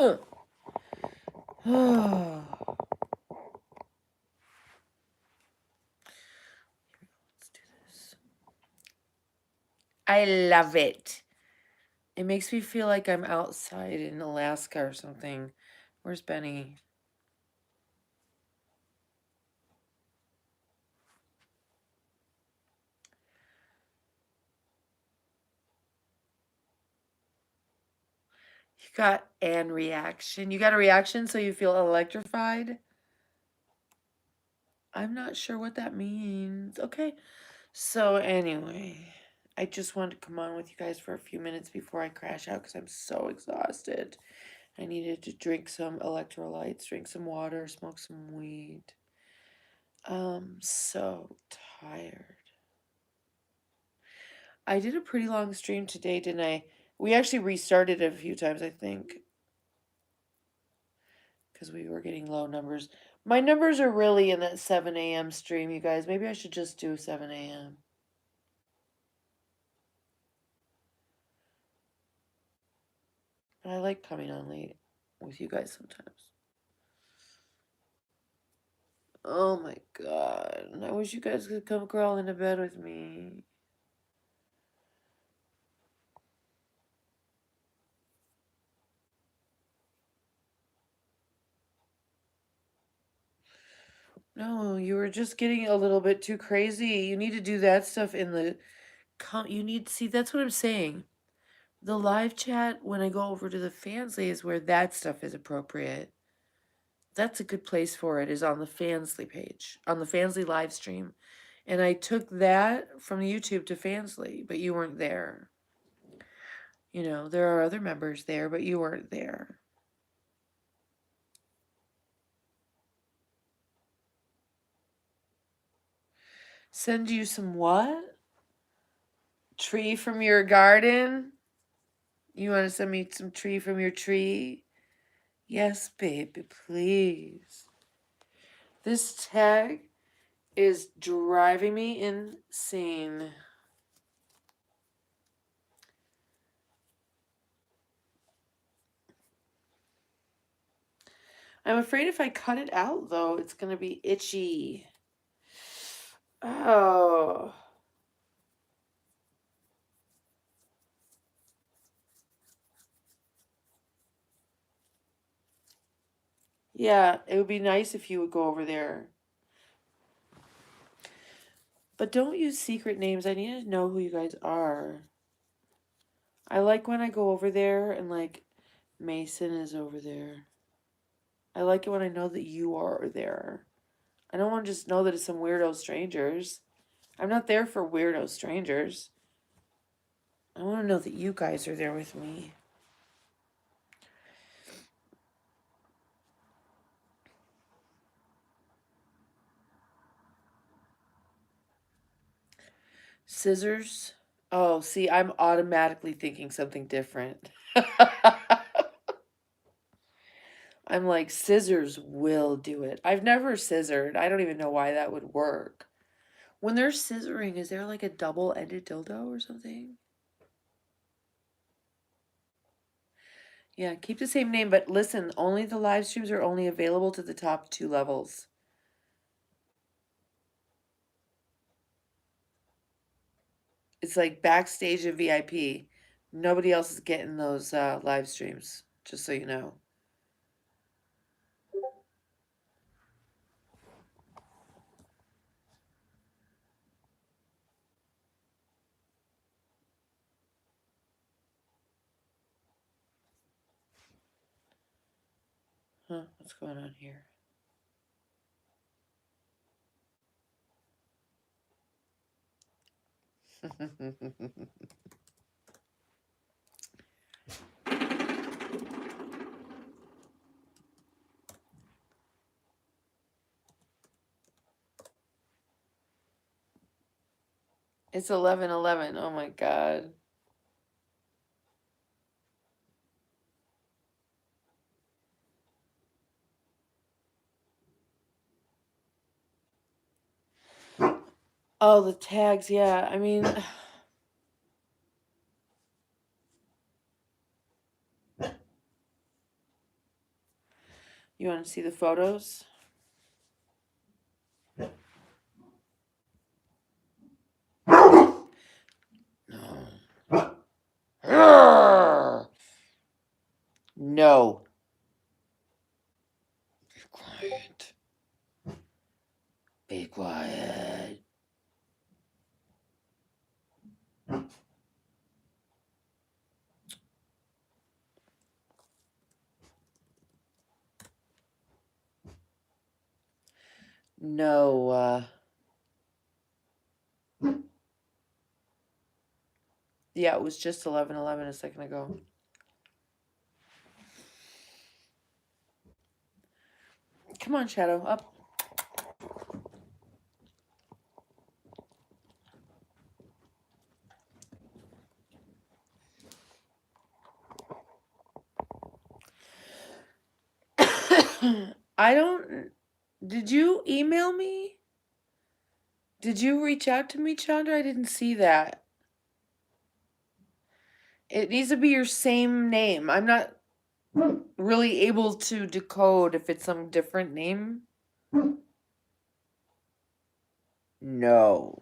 Let's do this. I love it. It makes me feel like I'm outside in Alaska or something. Where's Benny? You got an reaction. You got a reaction so you feel electrified? I'm not sure what that means. Okay. So anyway, I just wanted to come on with you guys for a few minutes before I crash out because I'm so exhausted. I needed to drink some electrolytes, drink some water, smoke some weed. I'm so tired. I did a pretty long stream today, didn't I? We actually restarted it a few times, I think, because we were getting low numbers. My numbers are really in that 7 a.m. stream, you guys. Maybe I should just do 7 a.m. But I like coming on late with you guys sometimes. Oh my god. I wish you guys could come crawl into bed with me. No, you were just getting a little bit too crazy. You need to do that stuff in the... You need... See, that's what I'm saying. The live chat, when I go over to the Fansly, is where that stuff is appropriate. That's a good place for it, is on the Fansly page, on the Fansly live stream. And I took that from YouTube to Fansly, but you weren't there. You know, there are other members there, but you weren't there. Send you some what? Tree from your garden? You want to send me some tree from your tree? Yes, baby, please. This tag is driving me insane. I'm afraid if I cut it out, though, it's going to be itchy. Oh. Yeah, it would be nice if you would go over there. But don't use secret names. I need to know who you guys are. I like when I go over there and, like, Mason is over there. I like it when I know that you are there. I don't want to just know that it's some weirdo strangers. I'm not there for weirdo strangers. I want to know that you guys are there with me. Scissors? Oh, see, I'm automatically thinking something different. I'm like, scissors will do it. I've never scissored. I don't even know why that would work. When they're scissoring, is there like a double-ended dildo or something? Yeah, keep the same name, but listen, only the live streams are only available to the top 2 levels. It's like backstage and VIP. Nobody else is getting those live streams, just so you know. Huh, what's going on here? It's 11:11. Oh my god. Oh, the tags, yeah. I mean, you want to see the photos? No. No. Be quiet. Be quiet. No. Yeah, it was just 11:11 a second ago. Come on, Shadow, up. I don't. Did you email me? Did you reach out to me, Chandra? I didn't see that. It needs to be your same name. I'm not really able to decode if it's some different name. No.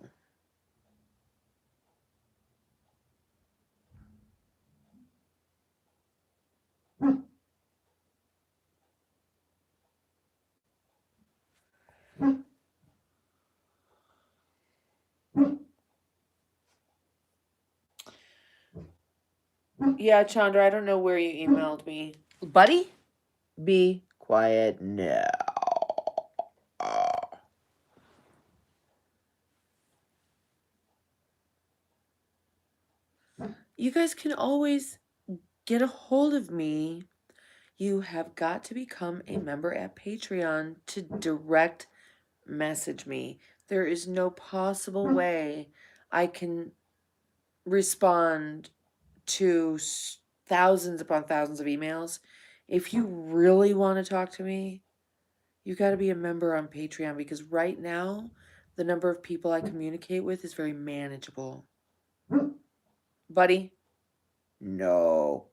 Yeah, Chandra, I don't know where you emailed me. Buddy? Be quiet now. You guys can always get a hold of me. You have got to become a member at Patreon to direct message me. There is no possible way I can respond to thousands upon thousands of emails. If you really want to talk to me, you got to be a member on Patreon, because right now the number of people I communicate with is very manageable. Buddy? No.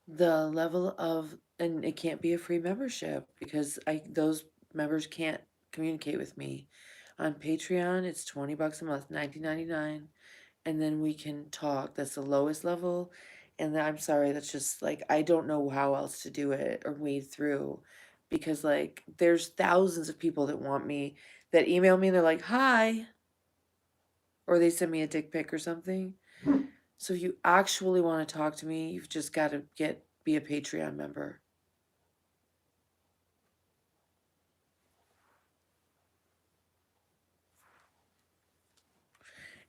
The level of, and it can't be a free membership because those members can't communicate with me. On Patreon, it's $20 a month, 19.99, and then we can talk. That's the lowest level. And I'm sorry, that's just like, I don't know how else to do it or wade through, because like there's thousands of people that want me, that email me and they're like, hi, or they send me a dick pic or something. So if you actually want to talk to me, you've just got to be a Patreon member.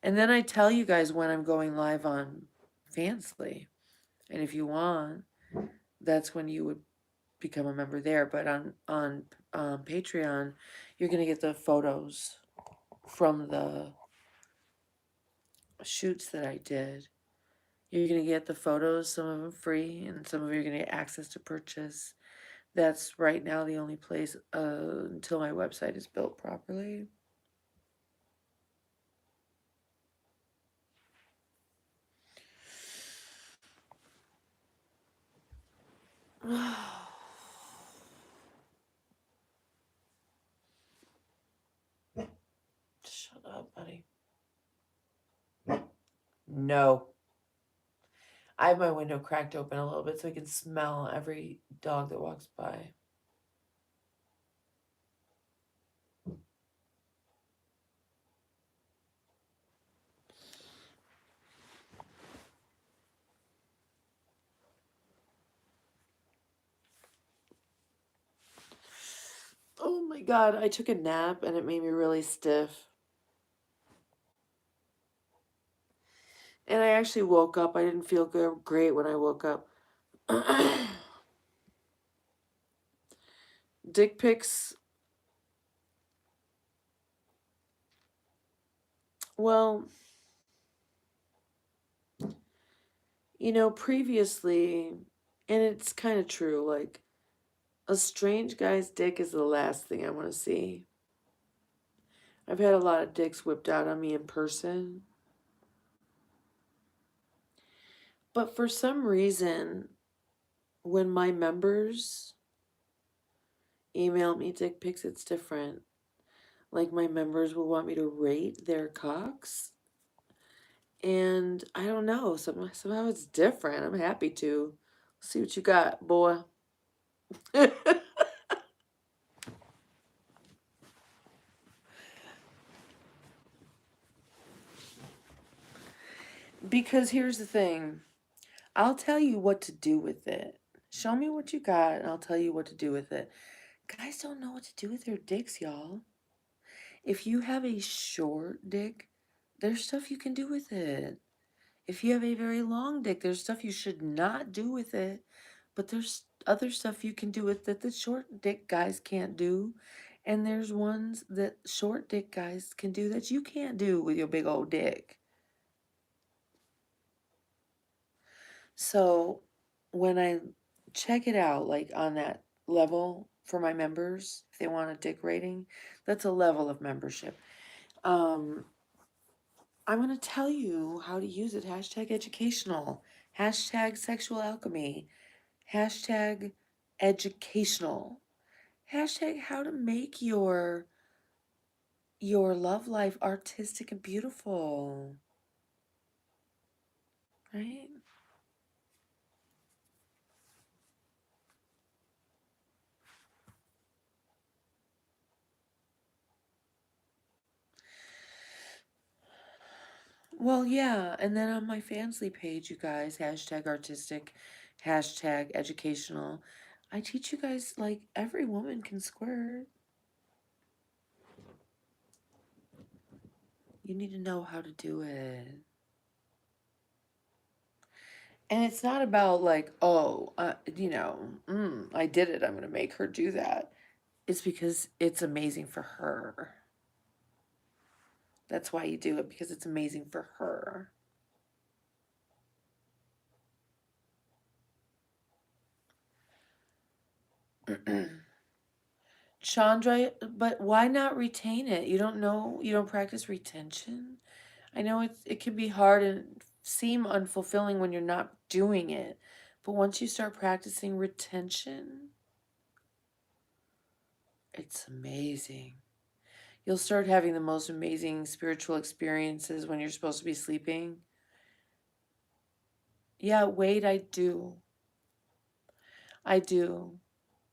And then I tell you guys when I'm going live on Fansly. And if you want, that's when you would become a member there. But on Patreon, you're going to get the photos from the shoots that I did. You're going to get the photos, some of them free, and some of you are going to get access to purchase. That's right now the only place until my website is built properly. Shut up, buddy. No. I have my window cracked open a little bit so I can smell every dog that walks by. Oh my God, I took a nap and it made me really stiff. And I actually woke up. I didn't feel great when I woke up. Dick pics, well, previously, and it's kind of true, like, a strange guy's dick is the last thing I want to see. I've had a lot of dicks whipped out on me in person. But for some reason, when my members email me dick pics, it's different. Like, my members will want me to rate their cocks. And I don't know, somehow it's different. I'm happy to. See what you got, boy. Because here's the thing. I'll tell you what to do with it. Show me what you got, and I'll tell you what to do with it. Guys don't know what to do with their dicks, y'all. If you have a short dick, there's stuff you can do with it. If you have a very long dick, there's stuff you should not do with it. But there's other stuff you can do with it that short dick guys can't do. And there's ones that short dick guys can do that you can't do with your big old dick. So when I check it out, like on that level for my members, if they want a dick rating, that's a level of membership. I'm going to tell you how to use it. Hashtag educational. Hashtag sexual alchemy. Hashtag educational. Hashtag how to make your love life artistic and beautiful. Right? Well, yeah, and then on my Fansly page, you guys, hashtag artistic, hashtag educational, I teach you guys, like, every woman can squirt. You need to know how to do it. And it's not about, like, oh, I did it, I'm going to make her do that. It's because it's amazing for her. That's why you do it, because it's amazing for her. Chandra, but why not retain it? You don't know, you don't practice retention? I know it can be hard and seem unfulfilling when you're not doing it, But once you start practicing retention, it's amazing. You'll start having the most amazing spiritual experiences when you're supposed to be sleeping. Yeah, wait, I do. I do.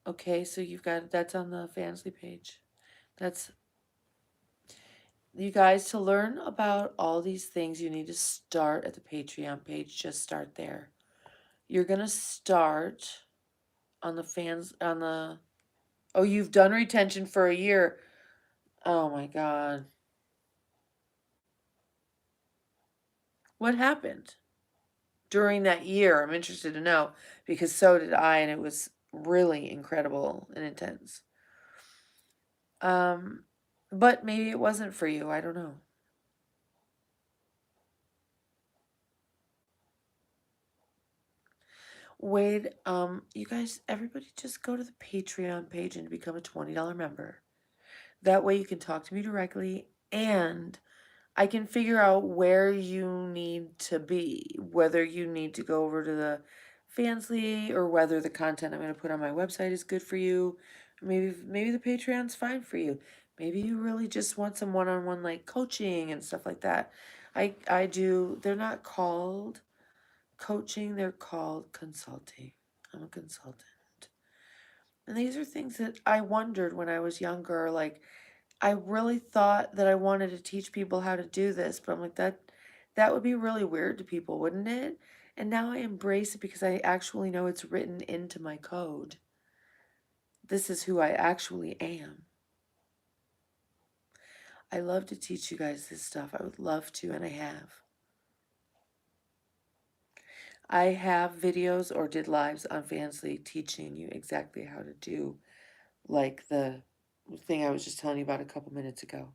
Okay, so you've got, that's on the Fansly page. That's, you guys, to learn about all these things, you need to start at the Patreon page. Just start there. You're going to start on the oh, you've done retention for a year. Oh my God. What happened during that year? I'm interested to know, because so did I, and it was really incredible and intense. But maybe it wasn't for you. I don't know. Wade, you guys, everybody just go to the Patreon page and become a $20 member. That way you can talk to me directly, and I can figure out where you need to be, whether you need to go over to the Fansly or whether the content I'm going to put on my website is good for you. Maybe the Patreon's fine for you. Maybe you really just want some one-on-one like coaching and stuff like that. I do, they're not called coaching, they're called consulting. I'm a consultant. And these are things that I wondered when I was younger, like I really thought that I wanted to teach people how to do this, but I'm like, that would be really weird to people, wouldn't it? And now I embrace it because I actually know it's written into my code. This is who I actually am. I love to teach you guys this stuff. I would love to, and I have. I have videos or did lives on Fansly teaching you exactly how to do like the thing I was just telling you about a couple minutes ago.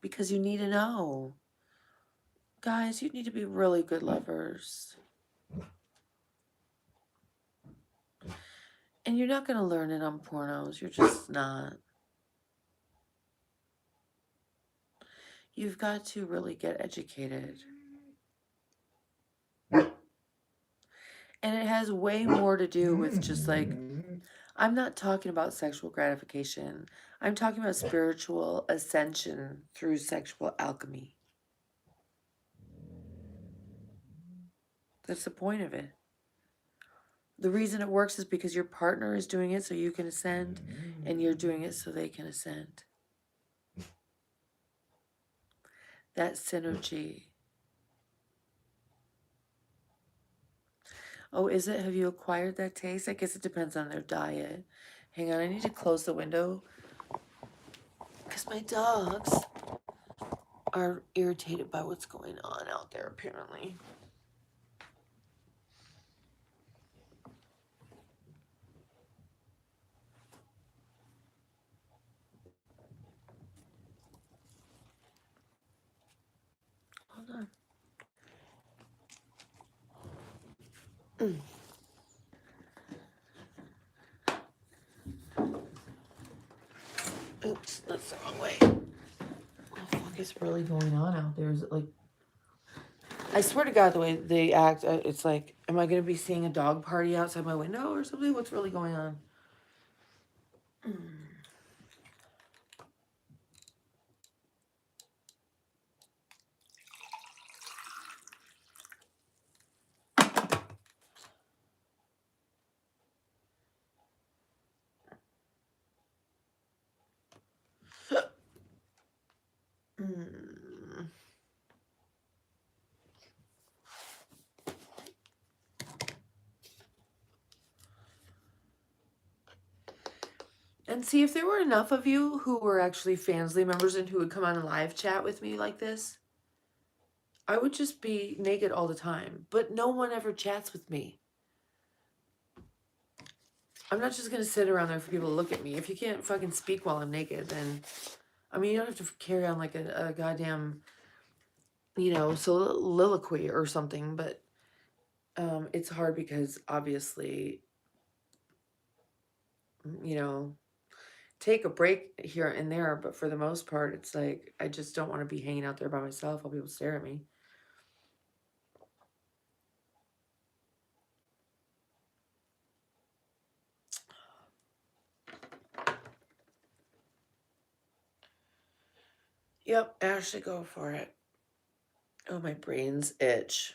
Because you need to know. Guys, you need to be really good lovers. And you're not going to learn it on pornos. You're just not. You've got to really get educated. And it has way more to do with just like, I'm not talking about sexual gratification. I'm talking about spiritual ascension through sexual alchemy. That's the point of it. The reason it works is because your partner is doing it so you can ascend, and you're doing it so they can ascend. That synergy. Oh, is it? Have you acquired that taste? I guess it depends on their diet. Hang on, I need to close the window because my dogs are irritated by what's going on out there, apparently. Hold on. Oops, that's the wrong way. What the fuck is really going on out there? Is it like... I swear to God, the way they act, it's like, am I going to be seeing a dog party outside my window or something? What's really going on? And see, if there were enough of you who were actually Fansly members and who would come on and live chat with me like this, I would just be naked all the time. But no one ever chats with me. I'm not just going to sit around there for people to look at me. If you can't fucking speak while I'm naked, then... I mean, you don't have to carry on like a goddamn, you know, soliloquy or something, but it's hard because obviously, you know, take a break here and there, but for the most part, it's like, I just don't want to be hanging out there by myself while people stare at me. Yep, Ashley, go for it. Oh, my brains itch.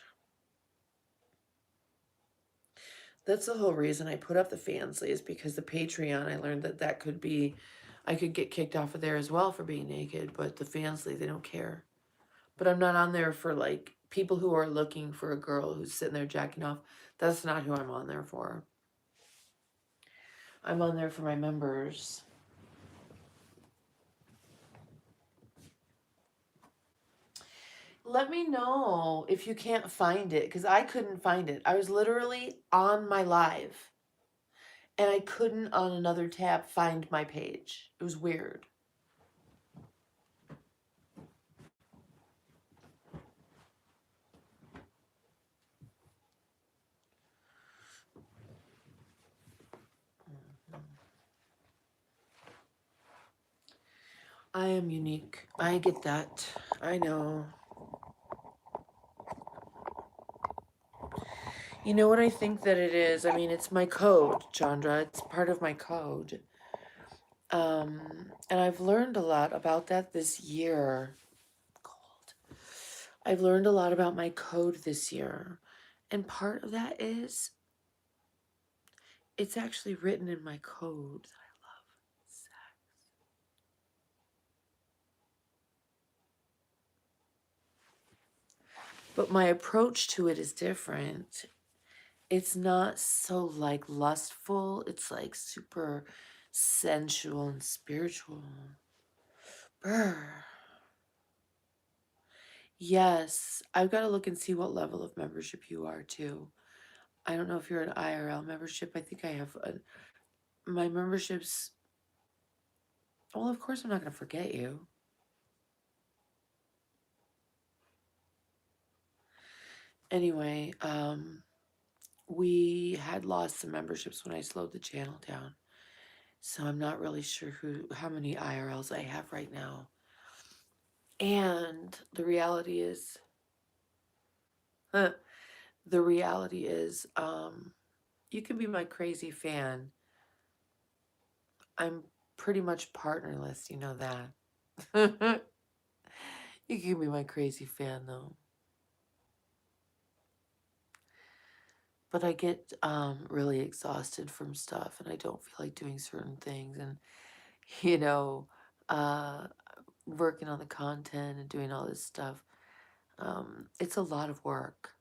That's the whole reason I put up the Fansly, is because the Patreon, I learned that that could be, I could get kicked off of there as well for being naked, but the Fansly, they don't care. But I'm not on there for like people who are looking for a girl who's sitting there jacking off. That's not who I'm on there for. I'm on there for my members. Let me know if you can't find it, because I couldn't find it. I was literally on my live and I couldn't on another tab find my page. It was weird. I am unique. I get that. I know. You know what I think that it is? I mean, it's my code, Chandra. It's part of my code. And I've learned a lot about that this year. Cold. I've learned a lot about my code this year. And part of that is, it's actually written in my code that I love sex. But my approach to it is different. It's not so like lustful. It's like super sensual and spiritual. Brr. Yes, I've got to look and see what level of membership you are too. I don't know if you're an IRL membership. I think I have my memberships. Well, of course I'm not going to forget you. Anyway, we had lost some memberships when I slowed the channel down. So I'm not really sure how many IRLs I have right now. And the reality is, you can be my crazy fan. I'm pretty much partnerless, you know that. You can be my crazy fan though. But I get really exhausted from stuff and I don't feel like doing certain things, and you know, uh, working on the content and doing all this stuff. It's a lot of work.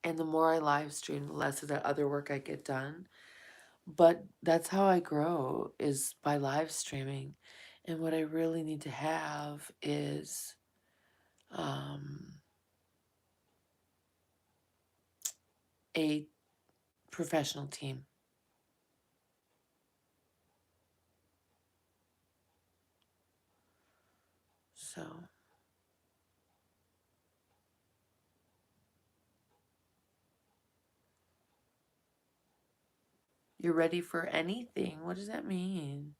And the more I live stream, the less of that other work I get done. But that's how I grow, is by live streaming. And what I really need to have is a professional team. So you're ready for anything? What does that mean?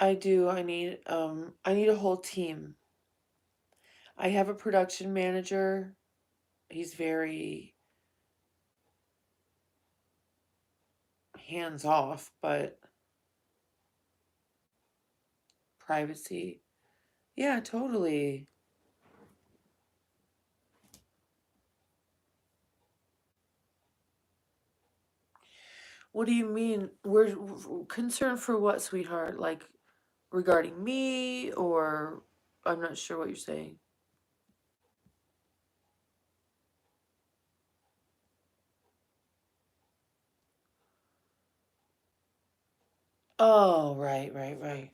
I do. I need a whole team. I have a production manager. He's very hands off, but privacy. Yeah, totally. What do you mean? We're concerned for what, sweetheart? Like regarding me, or I'm not sure what you're saying. Oh, right.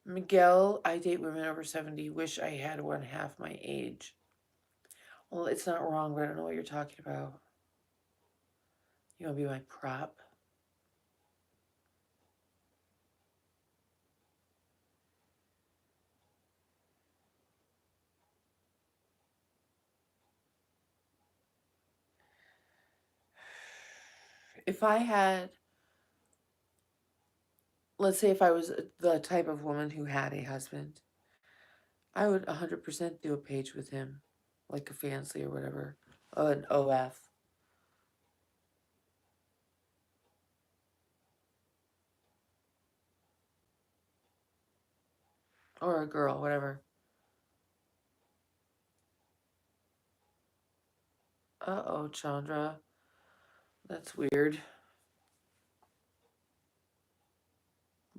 Miguel, I date women over 70. Wish I had one half my age. Well, it's not wrong, but I don't know what you're talking about. You want to be my prop? If I had, let's say if I was the type of woman who had a husband, I would 100% do a page with him, like a fancy or whatever, an OF, or a girl, whatever. Uh-oh, Chandra. That's weird.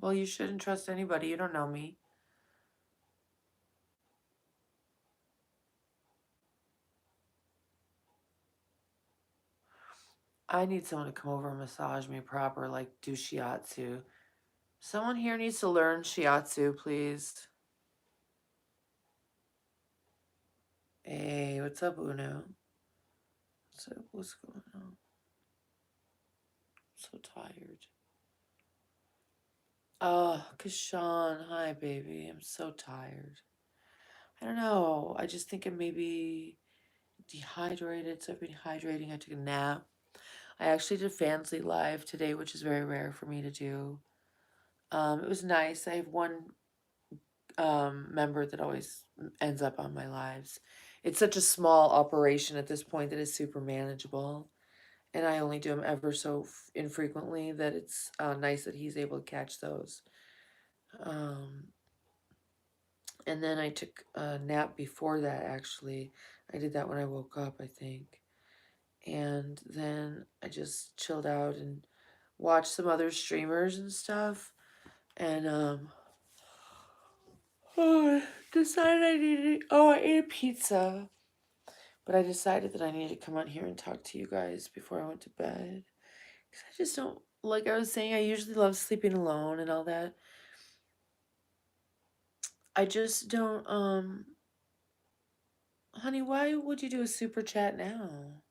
Well, you shouldn't trust anybody. You don't know me. I need someone to come over and massage me proper, like do shiatsu. Someone here needs to learn shiatsu, please. Hey, what's up, Uno? What's up? What's going on? I'm so tired. Oh, Kashawn, hi, baby. I'm so tired. I don't know. I just think I may be dehydrated, so I've been hydrating. I took a nap. I actually did Fansly Live today, which is very rare for me to do. It was nice. I have one member that always ends up on my lives. It's such a small operation at this point that it's super manageable. And I only do them ever so infrequently that it's nice that he's able to catch those. And then I took a nap before that, actually. I did that when I woke up, I think. And then I just chilled out and watched some other streamers and stuff. And oh, decided I needed. Oh, I ate a pizza, but I decided that I needed to come on here and talk to you guys before I went to bed. Cause I just don't, like I was saying, I usually love sleeping alone and all that. I just don't. Honey, why would you do a super chat now?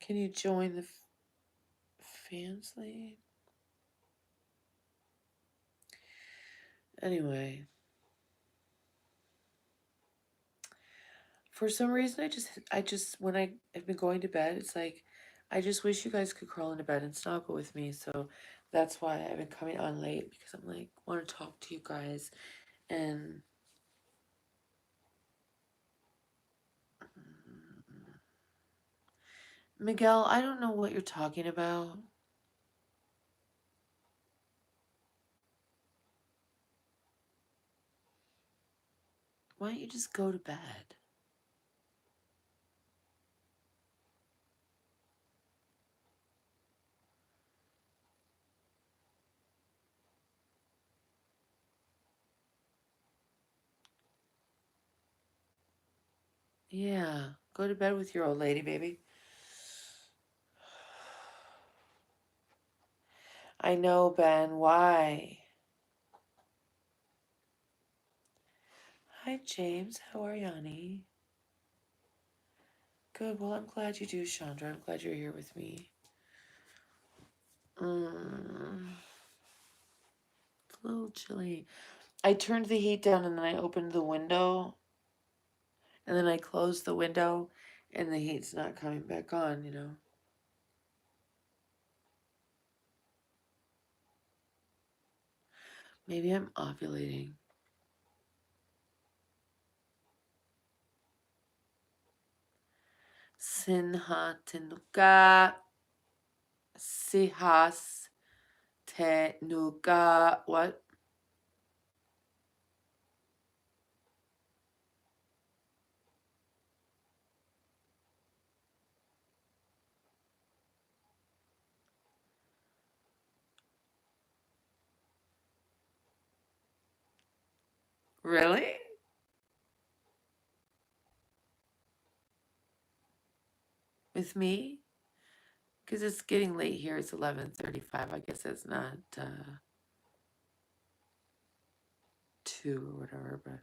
Can you join the fans league? Anyway, for some reason, I just, when I have been going to bed, it's like, I just wish you guys could crawl into bed and snuggle with me. So that's why I've been coming on late, because I'm like, want to talk to you guys. And Miguel, I don't know what you're talking about. Why don't you just go to bed? Yeah, go to bed with your old lady, baby. I know, Ben. Why? Hi, James. How are you, honey? Good. Well, I'm glad you do, Chandra. I'm glad you're here with me. It's a little chilly. I turned the heat down and then I opened the window and then I closed the window and the heat's not coming back on, you know. Maybe I'm ovulating. Sinha tenuka. Sihas tenuka. What? Really? With me? Because it's getting late here. It's 11:35. I guess it's not 2 or whatever, but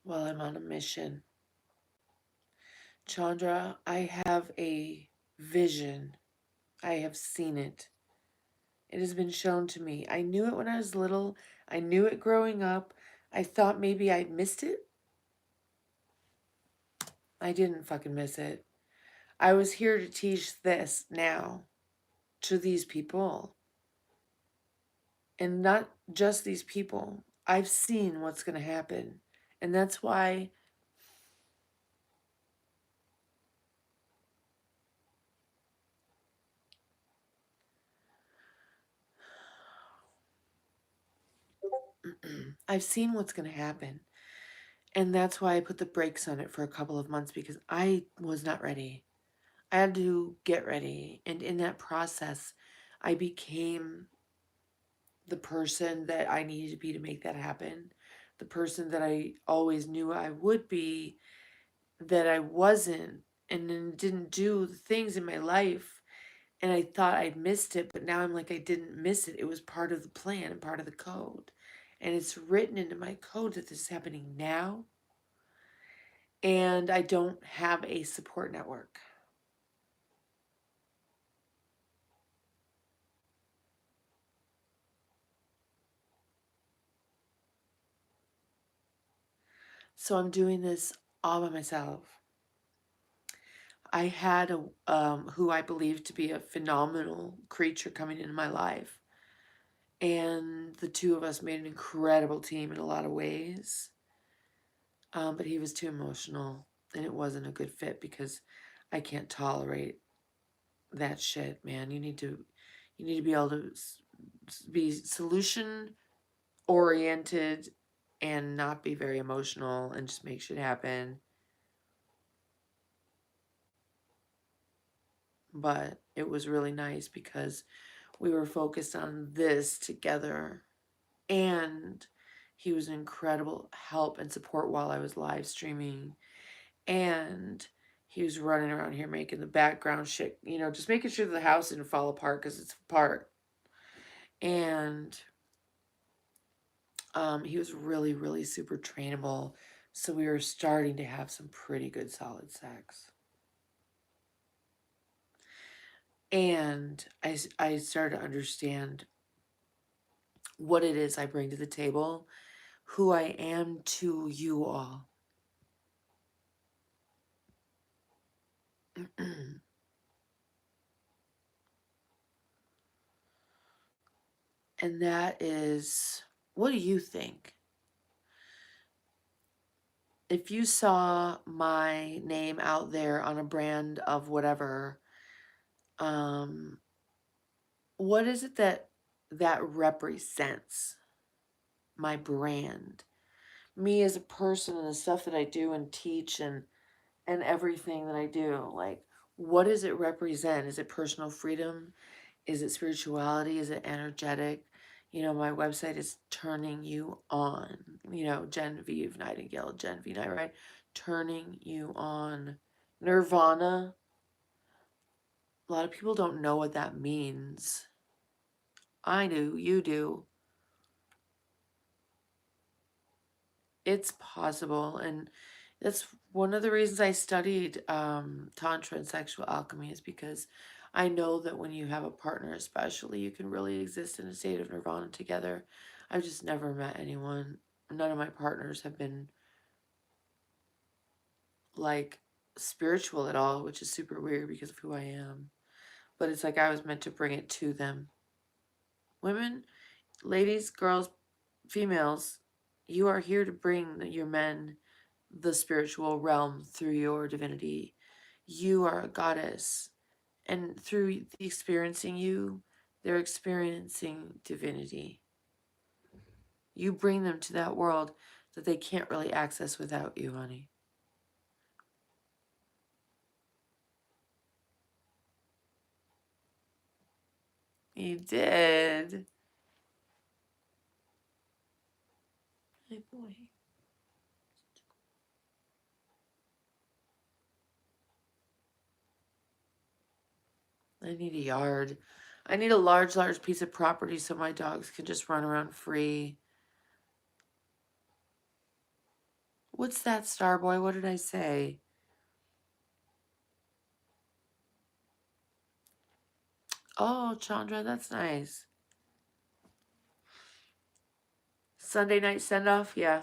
while I'm on a mission. Chandra, I have a vision. I have seen it. It has been shown to me. I knew it when I was little. I knew it growing up. I thought maybe I missed it. I didn't fucking miss it. I was here to teach this now to these people. And not just these people. I've seen what's going to happen. And that's why I've seen what's going to happen. And that's why I put the brakes on it for a couple of months, because I was not ready. I had to get ready. And in that process, I became the person that I needed to be to make that happen. The person that I always knew I would be, that I wasn't, and then didn't do the things in my life. And I thought I'd missed it, but now I'm like, I didn't miss it. It was part of the plan and part of the code. And it's written into my code that this is happening now. And I don't have a support network. So I'm doing this all by myself. I had a who I believe to be a phenomenal creature coming into my life. And the two of us made an incredible team in a lot of ways. But he was too emotional, and it wasn't a good fit because I can't tolerate that shit, man. You need to be able to be solution oriented and not be very emotional and just make shit happen. But it was really nice because we were focused on this together, and he was an incredible help and support while I was live streaming, and he was running around here making the background shit, just making sure the house didn't fall apart because it's apart. And he was really, really super trainable. So we were starting to have some pretty good solid sex. And I started to understand what it is I bring to the table, who I am to you all. And that is, what do you think? If you saw my name out there on a brand of whatever, what is it that represents my brand? Me as a person and the stuff that I do and teach and everything that I do. Like, what does it represent? Is it personal freedom? Is it spirituality? Is it energetic? My website is turning you on. Genevieve Nightingale, Genevieve Night, right? Turning you on. Nirvana. A lot of people don't know what that means. I do. You do. It's possible. And that's one of the reasons I studied Tantra and sexual alchemy, is because I know that when you have a partner, especially, you can really exist in a state of nirvana together. I've just never met anyone. None of my partners have been like spiritual at all, which is super weird because of who I am. But it's like I was meant to bring it to them. Women, ladies, girls, females, you are here to bring your men the spiritual realm through your divinity. You are a goddess, and through the experiencing you, they're experiencing divinity. You bring them to that world that they can't really access without you, honey. You did. My boy. I need a yard. I need a large piece of property so my dogs can just run around free. What's that, Starboy? What did I say? Oh, Chandra, that's nice. Sunday night send-off? Yeah.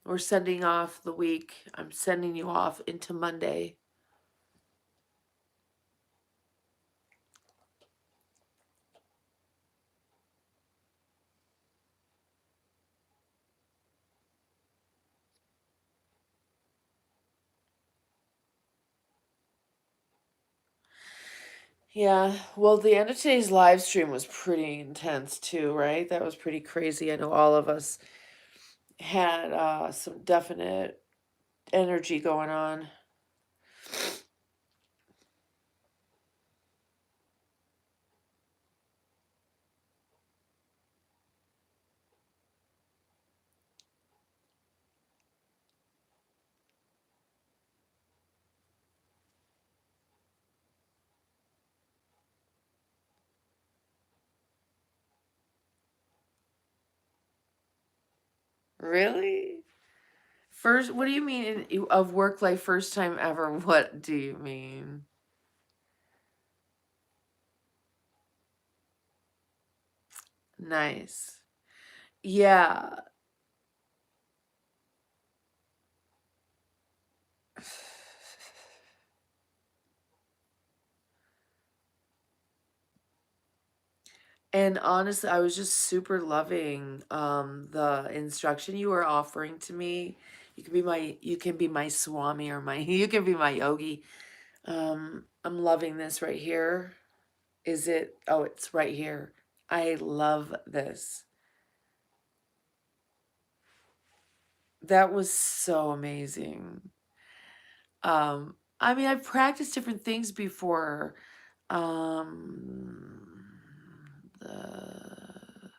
We're sending off the week. I'm sending you off into Monday. Yeah, well, the end of today's live stream was pretty intense too, right? That was pretty crazy. I know all of us had some definite energy going on. Really? First, what do you mean of work life first time ever? What do you mean? Nice. Yeah. And honestly, I was just super loving the instruction you were offering to me. You can be my swami or my you can be my yogi. I'm loving this right here. Is it? Oh, it's right here. I love this. That was so amazing. I mean, I've practiced different things before. Um, the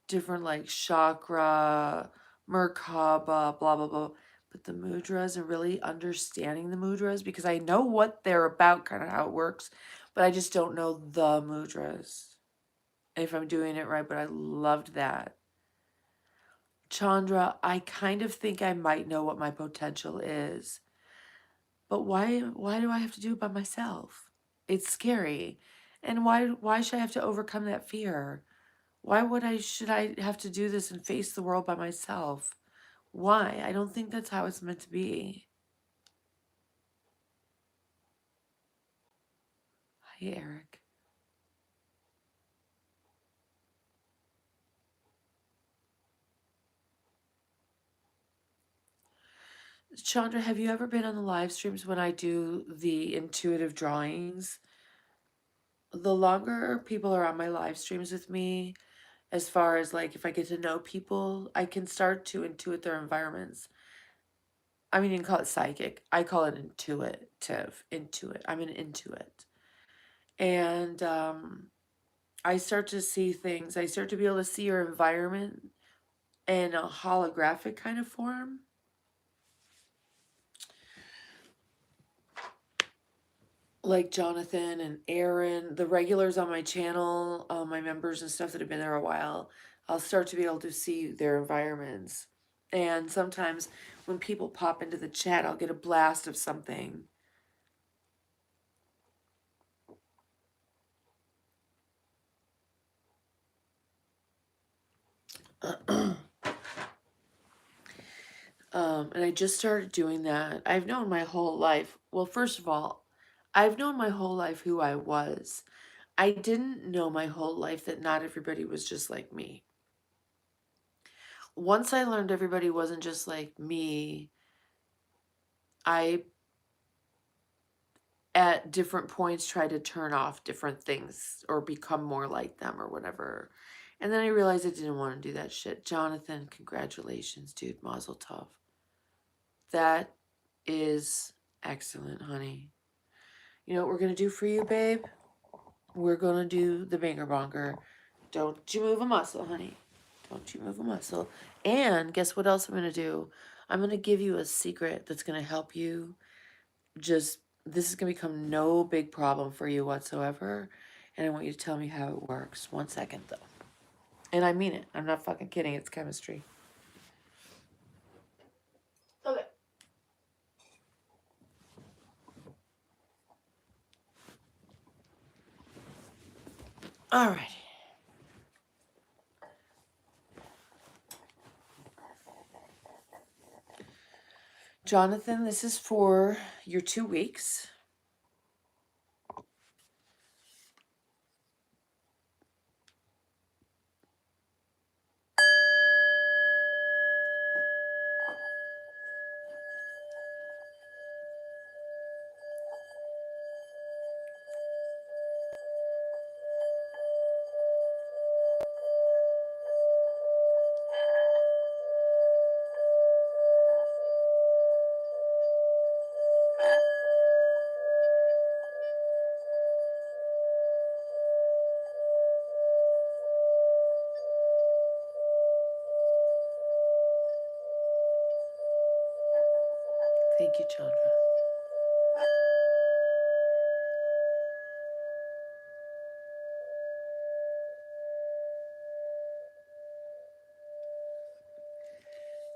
different like chakra, Merkaba, blah blah blah. But the mudras and really understanding the mudras because I know what they're about, kind of how it works, but I just don't know the mudras. If I'm doing it right, but I loved that. Chandra, I kind of think I might know what my potential is. But why do I have to do it by myself? It's scary. And why should I have to overcome that fear? Should I have to do this and face the world by myself? Why? I don't think that's how it's meant to be. Hi, Eric. Chandra, have you ever been on the live streams when I do the intuitive drawings? The longer people are on my live streams with me, as far as like if I get to know people, I can start to intuit their environments. I mean, you can call it psychic. I call it intuitive. Intuit. I'm an intuit. And I start to see things. I start to be able to see your environment in a holographic kind of form. Like Jonathan and Aaron, the regulars on my channel, my members and stuff that have been there a while, I'll start to be able to see their environments. And sometimes when people pop into the chat, I'll get a blast of something. And I just started doing that. I've known my whole life. Well, first of all, I've known my whole life who I was. I didn't know my whole life that not everybody was just like me. Once I learned everybody wasn't just like me, I, at different points, tried to turn off different things or become more like them or whatever. And then I realized I didn't want to do that shit. Jonathan, congratulations, dude. Mazel tov. That is excellent, honey. You know what we're going to do for you, babe? We're going to do the banger bonker. Don't you move a muscle, honey. Don't you move a muscle. And guess what else I'm going to do? I'm going to give you a secret that's going to help you just this is going to become no big problem for you whatsoever. And I want you to tell me how it works. 1 second, though. And I mean it. I'm not fucking kidding. It's chemistry. Okay. All right. Jonathan, this is for your 2 weeks. Thank you, Chandra.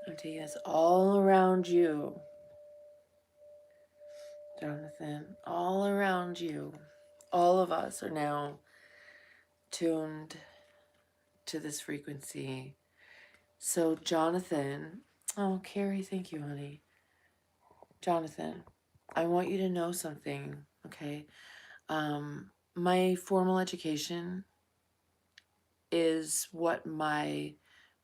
I'm taking this all around you, Jonathan. All around you. All of us are now tuned to this frequency. So, Jonathan, oh, Carrie, thank you, honey. Jonathan, I want you to know something, okay? My formal education is what my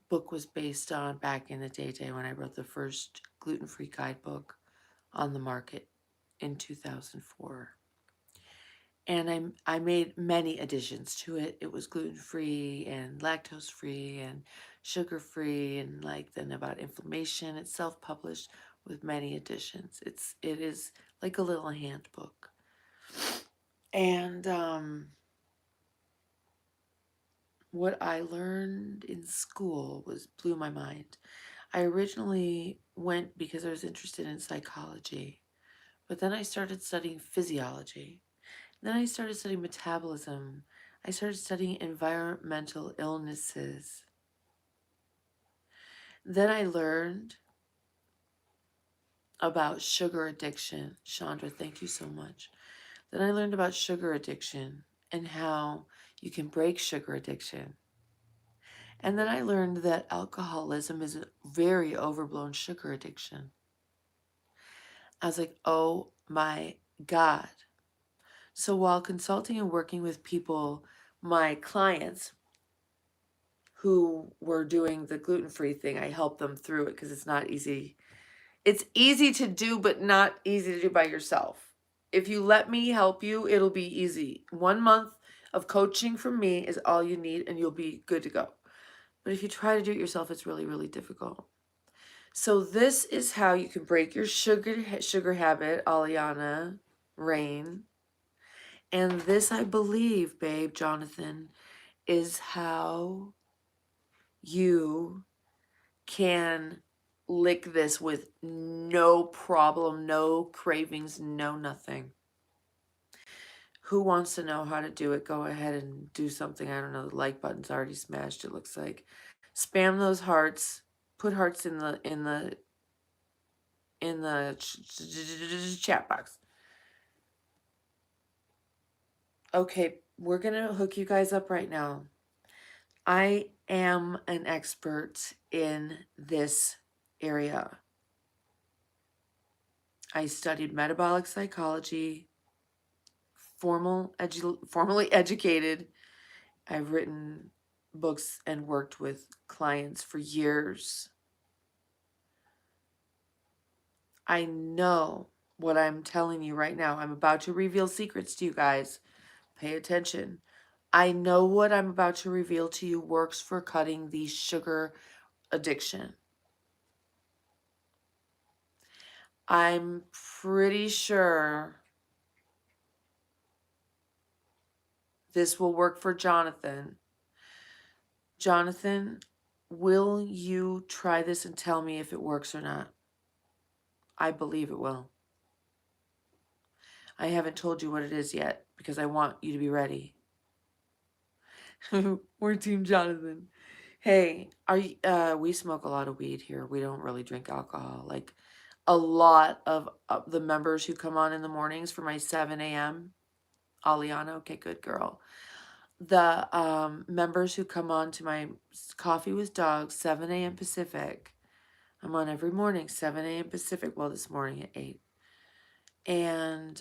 book was based on back in the day when I wrote the first gluten-free guidebook on the market in 2004. And I made many additions to it. It was gluten-free and lactose-free and sugar-free, and like then about inflammation. It's self-published with many additions. It is like a little handbook. And what I learned in school blew my mind. I originally went because I was interested in psychology, but then I started studying physiology. Then I started studying metabolism. I started studying environmental illnesses. Then I learned about sugar addiction. Chandra, thank you so much. Then I learned about sugar addiction and how you can break sugar addiction. And then I learned that alcoholism is a very overblown sugar addiction. I was like, oh my God. So while consulting and working with people, my clients who were doing the gluten-free thing, I helped them through it because it's not easy. It's easy to do, but not easy to do by yourself. If you let me help you, it'll be easy. 1 month of coaching from me is all you need and you'll be good to go. But if you try to do it yourself, it's really, really difficult. So this is how you can break your sugar habit, Aliana, Rain. And this, I believe, babe, Jonathan, is how you can lick this with no problem, no cravings, no nothing. Who wants to know how to do it? Go ahead and do something. I don't know. The like button's already smashed, it looks like. Spam those hearts. Put hearts in the chat box. Okay, we're gonna hook you guys up right now. I am an expert in this area. I studied metabolic psychology, formally educated. I've written books and worked with clients for years. I know what I'm telling you right now. I'm about to reveal secrets to you guys. Pay attention. I know what I'm about to reveal to you works for cutting the sugar addiction. I'm pretty sure this will work for Jonathan. Jonathan, will you try this and tell me if it works or not? I believe it will. I haven't told you what it is yet because I want you to be ready. We're Team Jonathan. Hey, we smoke a lot of weed here. We don't really drink alcohol. Like a lot of the members who come on in the mornings for my 7 a.m. Aliana, okay, good girl. The members who come on to my Coffee with Dogs, 7 a.m. Pacific. I'm on every morning, 7 a.m. Pacific. Well, this morning at 8. And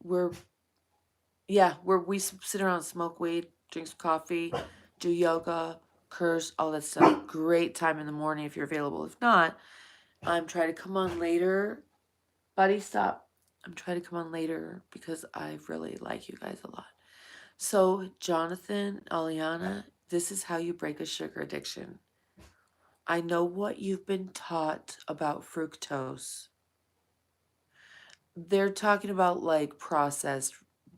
we sit around and smoke weed, drink some coffee, do yoga, curse, all that stuff. Great time in the morning if you're available. If not, I'm trying to come on later. Buddy, stop. I'm trying to come on later because I really like you guys a lot. So, Jonathan, Aliana, this is how you break a sugar addiction. I know what you've been taught about fructose. They're talking about like processed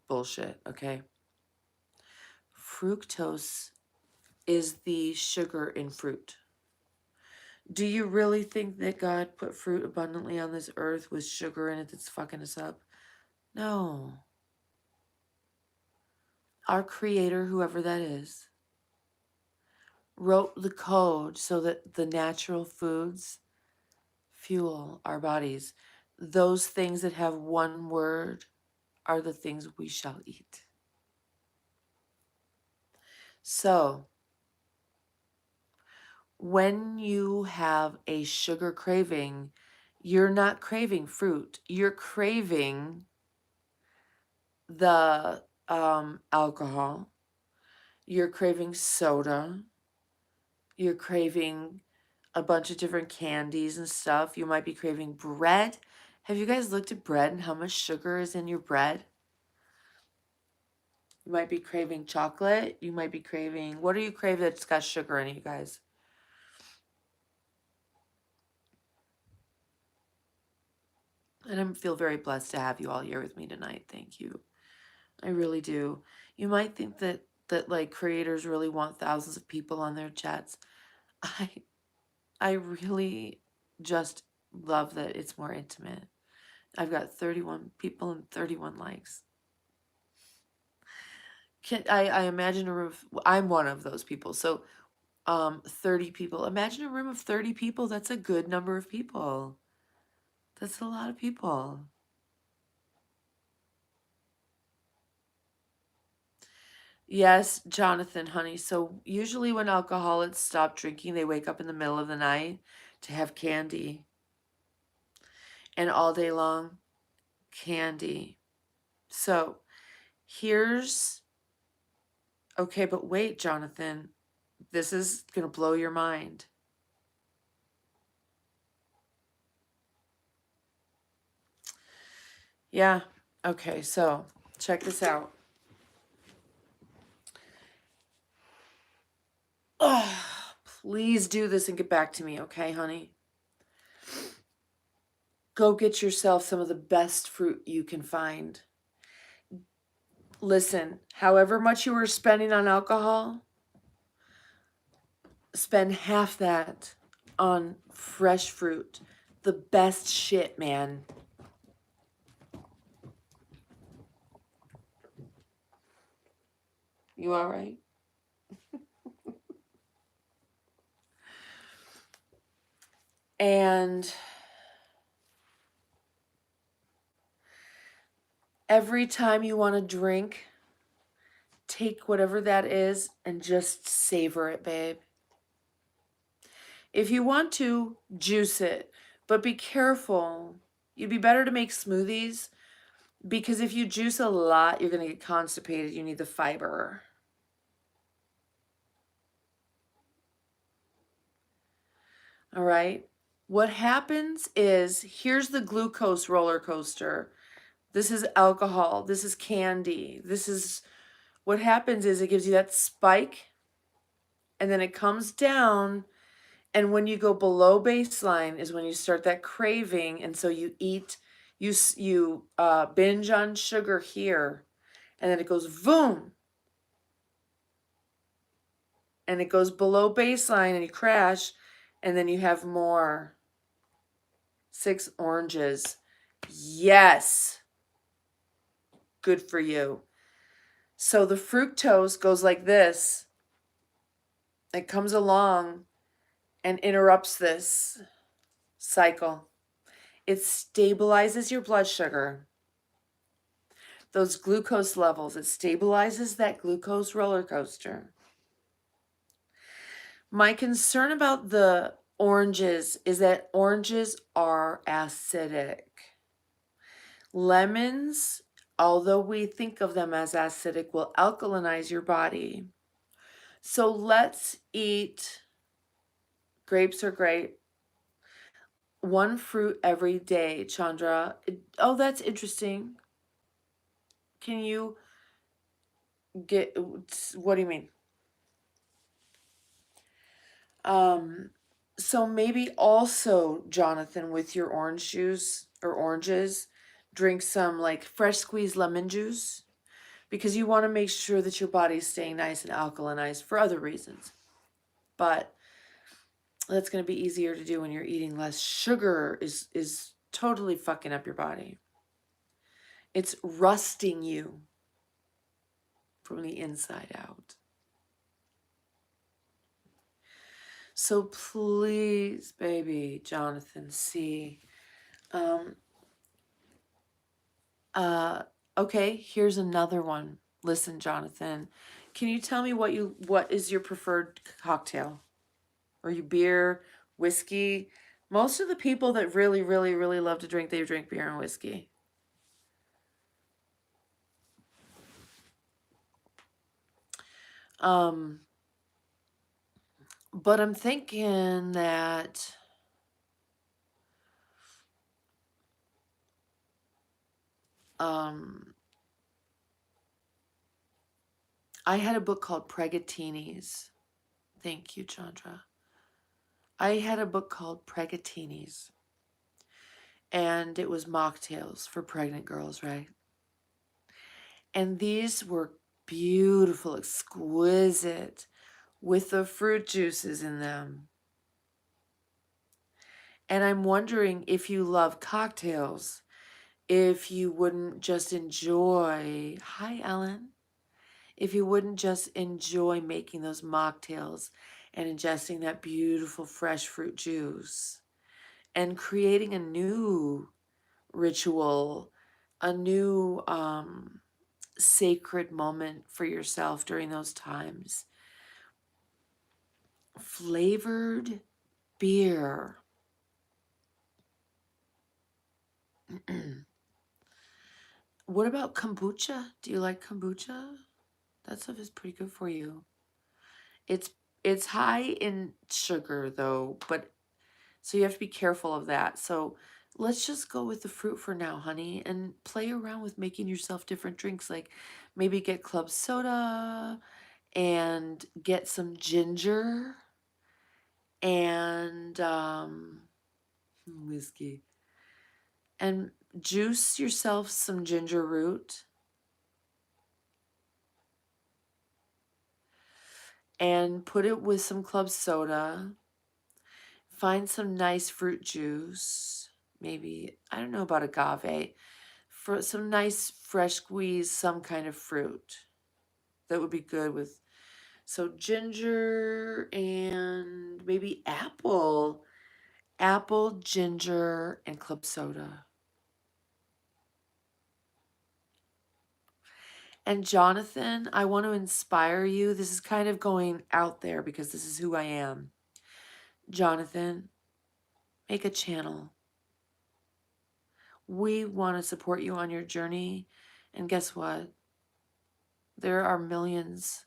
bullshit, okay? Fructose is the sugar in fruit. Do you really think that God put fruit abundantly on this earth with sugar in it that's fucking us up? No. Our creator, whoever that is, wrote the code so that the natural foods fuel our bodies. Those things that have one word are the things we shall eat. So, when you have a sugar craving, you're not craving fruit. You're craving the alcohol. You're craving soda. You're craving a bunch of different candies and stuff. You might be craving bread. Have you guys looked at bread and how much sugar is in your bread? You might be craving chocolate. You might be craving... What do you crave that's got sugar in it, you guys? And I feel very blessed to have you all here with me tonight. Thank you. I really do. You might think that like creators really want thousands of people on their chats. I really just love that it's more intimate. I've got 31 people and 31 likes. I imagine a room of, I'm one of those people. So 30 people. Imagine a room of 30 people. That's a good number of people. That's a lot of people. Yes, Jonathan, honey. So usually when alcoholics stop drinking, they wake up in the middle of the night to have candy. And all day long, candy. So here's... Okay, but wait, Jonathan. This is going to blow your mind. Yeah. Okay, so check this out. Oh, please do this and get back to me, okay, honey? Go get yourself some of the best fruit you can find. Listen, however much you were spending on alcohol, spend half that on fresh fruit. The best shit, man. You all right? And every time you want to drink, take whatever that is and just savor it, babe. If you want to, juice it, but be careful. You'd be better to make smoothies because if you juice a lot, you're going to get constipated. You need the fiber. All right. What happens is, here's the glucose roller coaster. This is alcohol. This is candy. This is... What happens is it gives you that spike and then it comes down. And when you go below baseline is when you start that craving. And so you eat, you binge on sugar here, and then it goes boom. And it goes below baseline and you crash, and then you have more. 6 oranges. Yes. good for you. So the fructose goes like this. It comes along and interrupts this cycle. It stabilizes your blood sugar, those glucose levels. It stabilizes that glucose roller coaster. My concern about the oranges is that oranges are acidic. Lemons, although we think of them as acidic, will alkalinize your body. So let's eat, grapes are great, one fruit every day, Chandra. Oh, that's interesting. Can you get, what do you mean? So maybe also, Jonathan, with your orange juice or oranges, drink some like fresh squeezed lemon juice, because you want to make sure that your body is staying nice and alkalinized for other reasons. But that's going to be easier to do when you're eating less. Sugar is totally fucking up your body. It's rusting you from the inside out. So please, baby, Jonathan, see. Okay, here's another one. Listen, Jonathan, can you tell me what is your preferred cocktail? Or your beer, whiskey? Most of the people that really, really, really love to drink, they drink beer and whiskey. But I'm thinking that I had a book called Pregatinis. Thank you, Chandra. I had a book called Pregatinis. And it was mocktails for pregnant girls, right? And these were beautiful, exquisite, with the fruit juices in them. And I'm wondering if you love cocktails, if you wouldn't just enjoy, hi Ellen, if you wouldn't just enjoy making those mocktails and ingesting that beautiful fresh fruit juice and creating a new ritual, a new sacred moment for yourself during those times. Flavored beer. What about kombucha? Do you like kombucha? That stuff is pretty good for you. It's high in sugar though, but so you have to be careful of that. So let's just go with the fruit for now, honey, and play around with making yourself different drinks. Like maybe get club soda and get some ginger and whiskey. And juice yourself some ginger root and put it with some club soda. Find some nice fruit juice. Maybe, I don't know about agave. For some nice fresh squeeze, some kind of fruit that would be good with. So ginger and maybe apple. Apple, ginger, and club soda. And Jonathan, I want to inspire you. This is kind of going out there because this is who I am. Jonathan, make a channel. We want to support you on your journey. And guess what? There are millions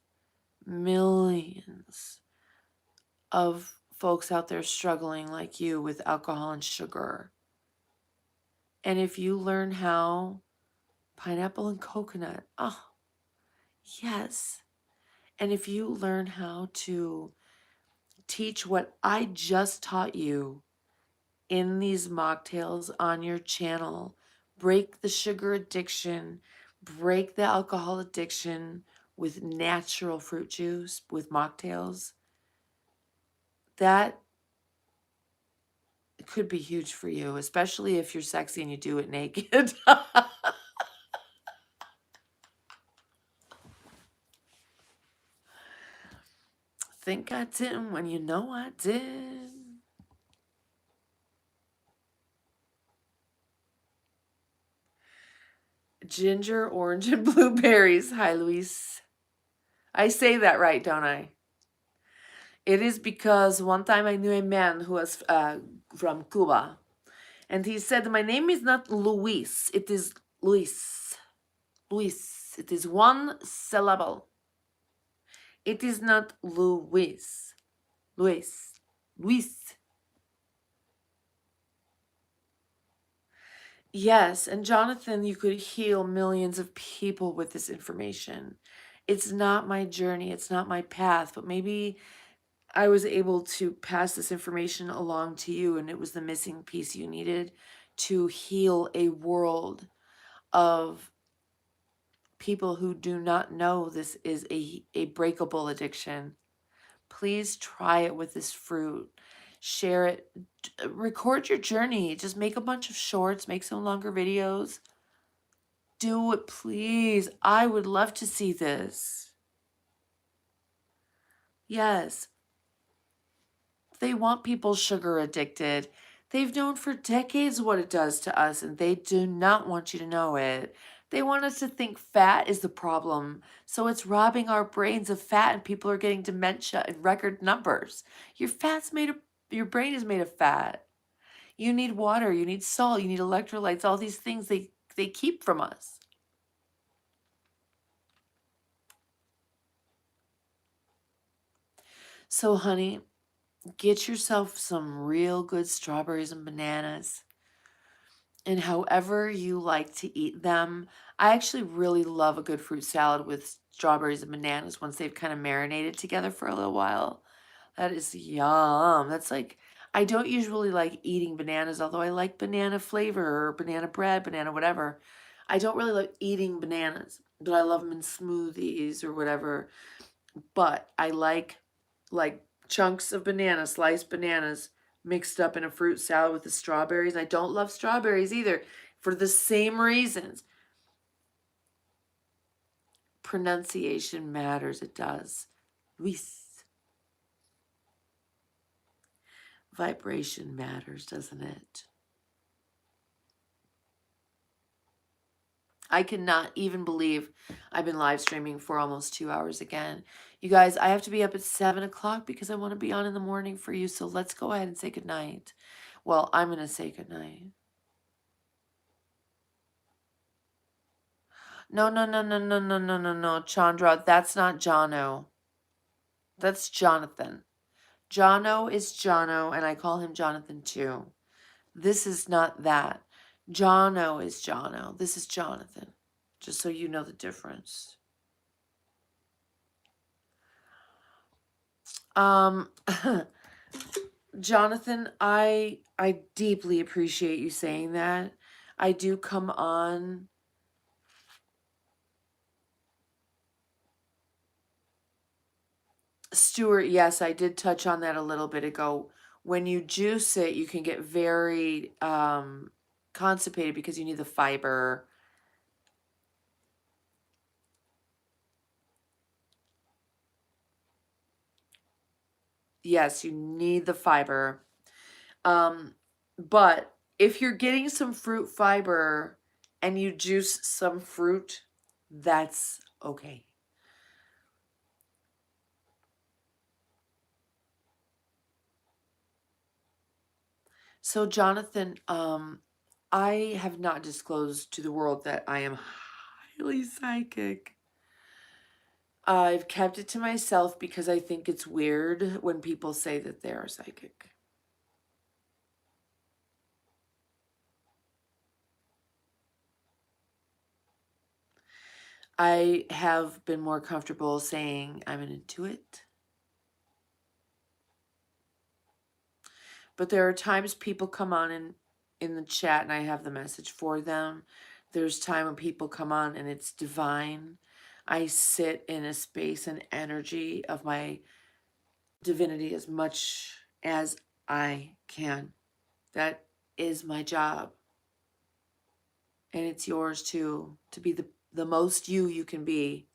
of folks out there struggling like you with alcohol and sugar. And if you learn how, pineapple and coconut, oh, yes. And if you learn how to teach what I just taught you in these mocktails on your channel, break the sugar addiction, break the alcohol addiction with natural fruit juice, with mocktails, that could be huge for you, especially if you're sexy and you do it naked. think I didn't when you know I did. Ginger, orange, and blueberries. Hi, Luis. I say that right, don't I? It is because one time I knew a man who was from Cuba. And he said, my name is not Luis. It is Luis. Luis. It is one syllable. It is not Luis. Luis. Luis. Yes, and Jonathan, you could heal millions of people with this information. It's not my journey, it's not my path, but maybe I was able to pass this information along to you, and it was the missing piece you needed to heal a world of people who do not know this is a breakable addiction. Please try it with this fruit. Share it. Record your journey. Just make a bunch of shorts, make some longer videos. Do it, please. I would love to see this. Yes. They want people sugar addicted. They've known for decades what it does to us, and they do not want you to know it. They want us to think fat is the problem. So it's robbing our brains of fat, and people are getting dementia in record numbers. Your brain is made of fat. You need water, you need salt, you need electrolytes, all these things they keep from us. So, honey, get yourself some real good strawberries and bananas. And however you like to eat them, I actually really love a good fruit salad with strawberries and bananas once they've kind of marinated together for a little while. That is yum. That's like, I don't usually like eating bananas, although I like banana flavor or banana bread, banana whatever. I don't really like eating bananas, but I love them in smoothies or whatever. But I like chunks of banana, sliced bananas mixed up in a fruit salad with the strawberries. I don't love strawberries either for the same reasons. Pronunciation matters. It does. Luis. Vibration matters, doesn't it? I cannot even believe I've been live streaming for almost 2 hours again. You guys, I have to be up at 7 o'clock because I want to be on in the morning for you. So let's go ahead and say goodnight. Well, I'm going to say goodnight. No, no, no, no, no, no, no, no, no, Chandra. That's not Jono. That's Jonathan. Jono is Jono, and I call him Jonathan too. This is not that. Jono is Jono. This is Jonathan. Just so you know the difference. Jonathan, I deeply appreciate you saying that. I do come on. Stuart, yes, I did touch on that a little bit ago. When you juice it, you can get very constipated because you need the fiber. Yes, you need the fiber. But if you're getting some fruit fiber and you juice some fruit, that's okay. So, Jonathan, I have not disclosed to the world that I am highly psychic. I've kept it to myself because I think it's weird when people say that they are psychic. I have been more comfortable saying I'm an intuit. But there are times people come on in the chat and I have the message for them. There's time when people come on and it's divine. I sit in a space and energy of my divinity as much as I can. That is my job. And it's yours too, to be the most you can be.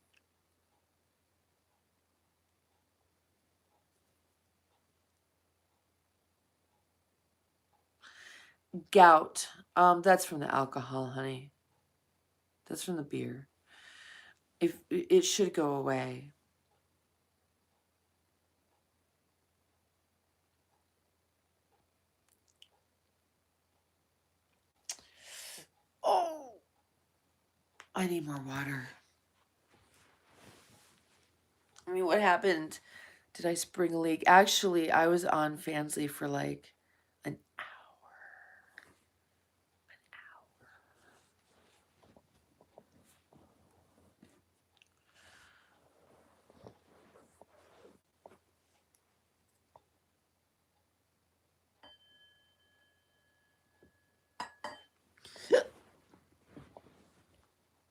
Gout. That's from the alcohol, honey. That's from the beer. If it should go away. Oh, I need more water. I mean, what happened? Did I spring a leak? Actually, I was on Fansly for like an hour.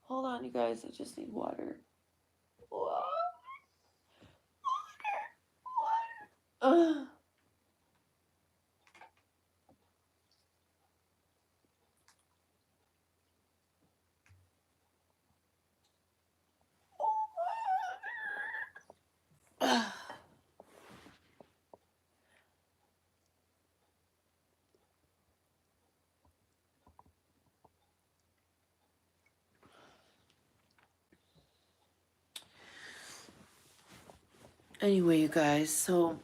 Hold on, you guys. I just need water. Water. Water. Ugh. Anyway, you guys, so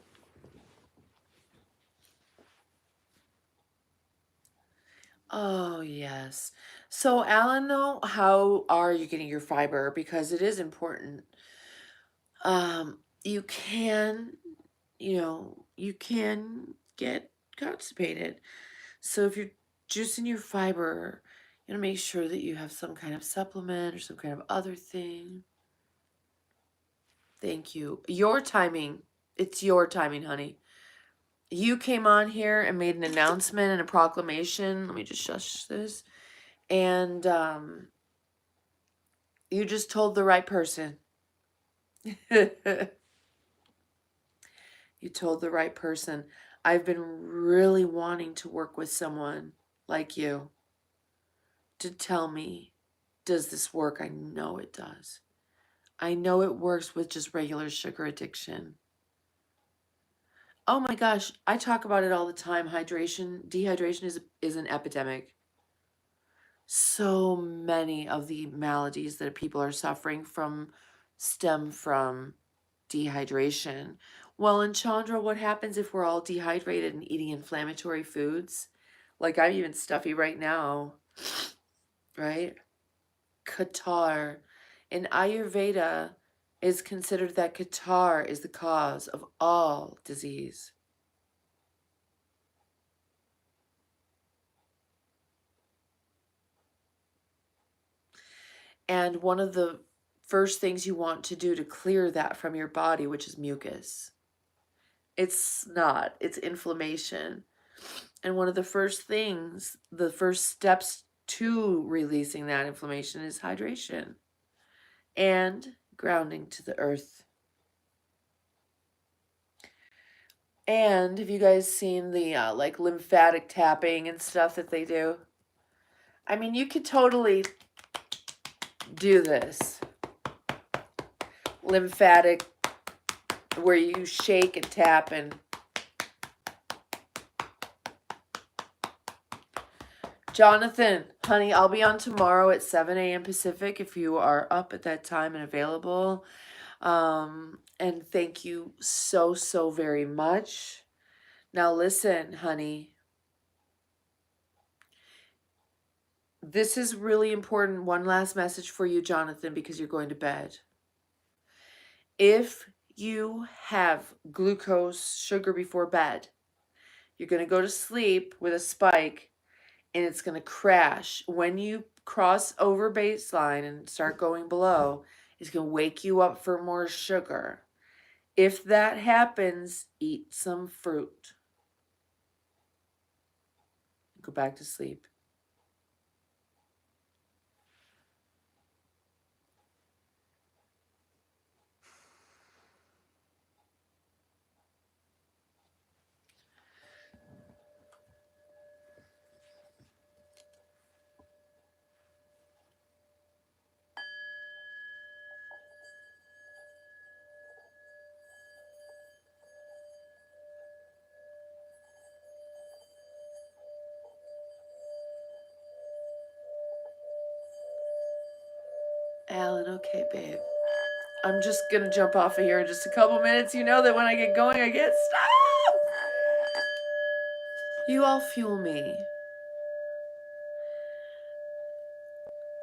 oh yes. So Alan, though, how are you getting your fiber? Because it is important. You can, you can get constipated. So if you're juicing your fiber, you gotta make sure that you have some kind of supplement or some kind of other thing. Thank you. Your timing. It's your timing, honey. You came on here and made an announcement and a proclamation. Let me just shush this. And you just told the right person. You told the right person. I've been really wanting to work with someone like you to tell me, does this work? I know it does. I know it works with just regular sugar addiction. Oh my gosh, I talk about it all the time. Dehydration is an epidemic. So many of the maladies that people are suffering from stem from dehydration. Well, in Chandra, what happens if we're all dehydrated and eating inflammatory foods? Like I'm even stuffy right now, right? Qatar. In Ayurveda, is considered that Qatar is the cause of all disease. And one of the first things you want to do to clear that from your body, which is mucus. It's not, it's inflammation. And one of the first things, the first steps to releasing that inflammation is hydration and grounding to the earth. And have you guys seen the like lymphatic tapping and stuff that they do? I mean, you could totally do this. Lymphatic, where you shake and tap and Jonathan, honey, I'll be on tomorrow at 7 a.m. Pacific if you are up at that time and available. And thank you so, so very much. Now listen, honey. This is really important. One last message for you, Jonathan, because you're going to bed. If you have glucose, sugar before bed, you're going to go to sleep with a spike and it's going to crash. When you cross over baseline and start going below, it's going to wake you up for more sugar. If that happens, eat some fruit. Go back to sleep. Alan, okay, babe. I'm just gonna jump off of here in just a couple minutes. You know that when I get going, I get stuck. You all fuel me.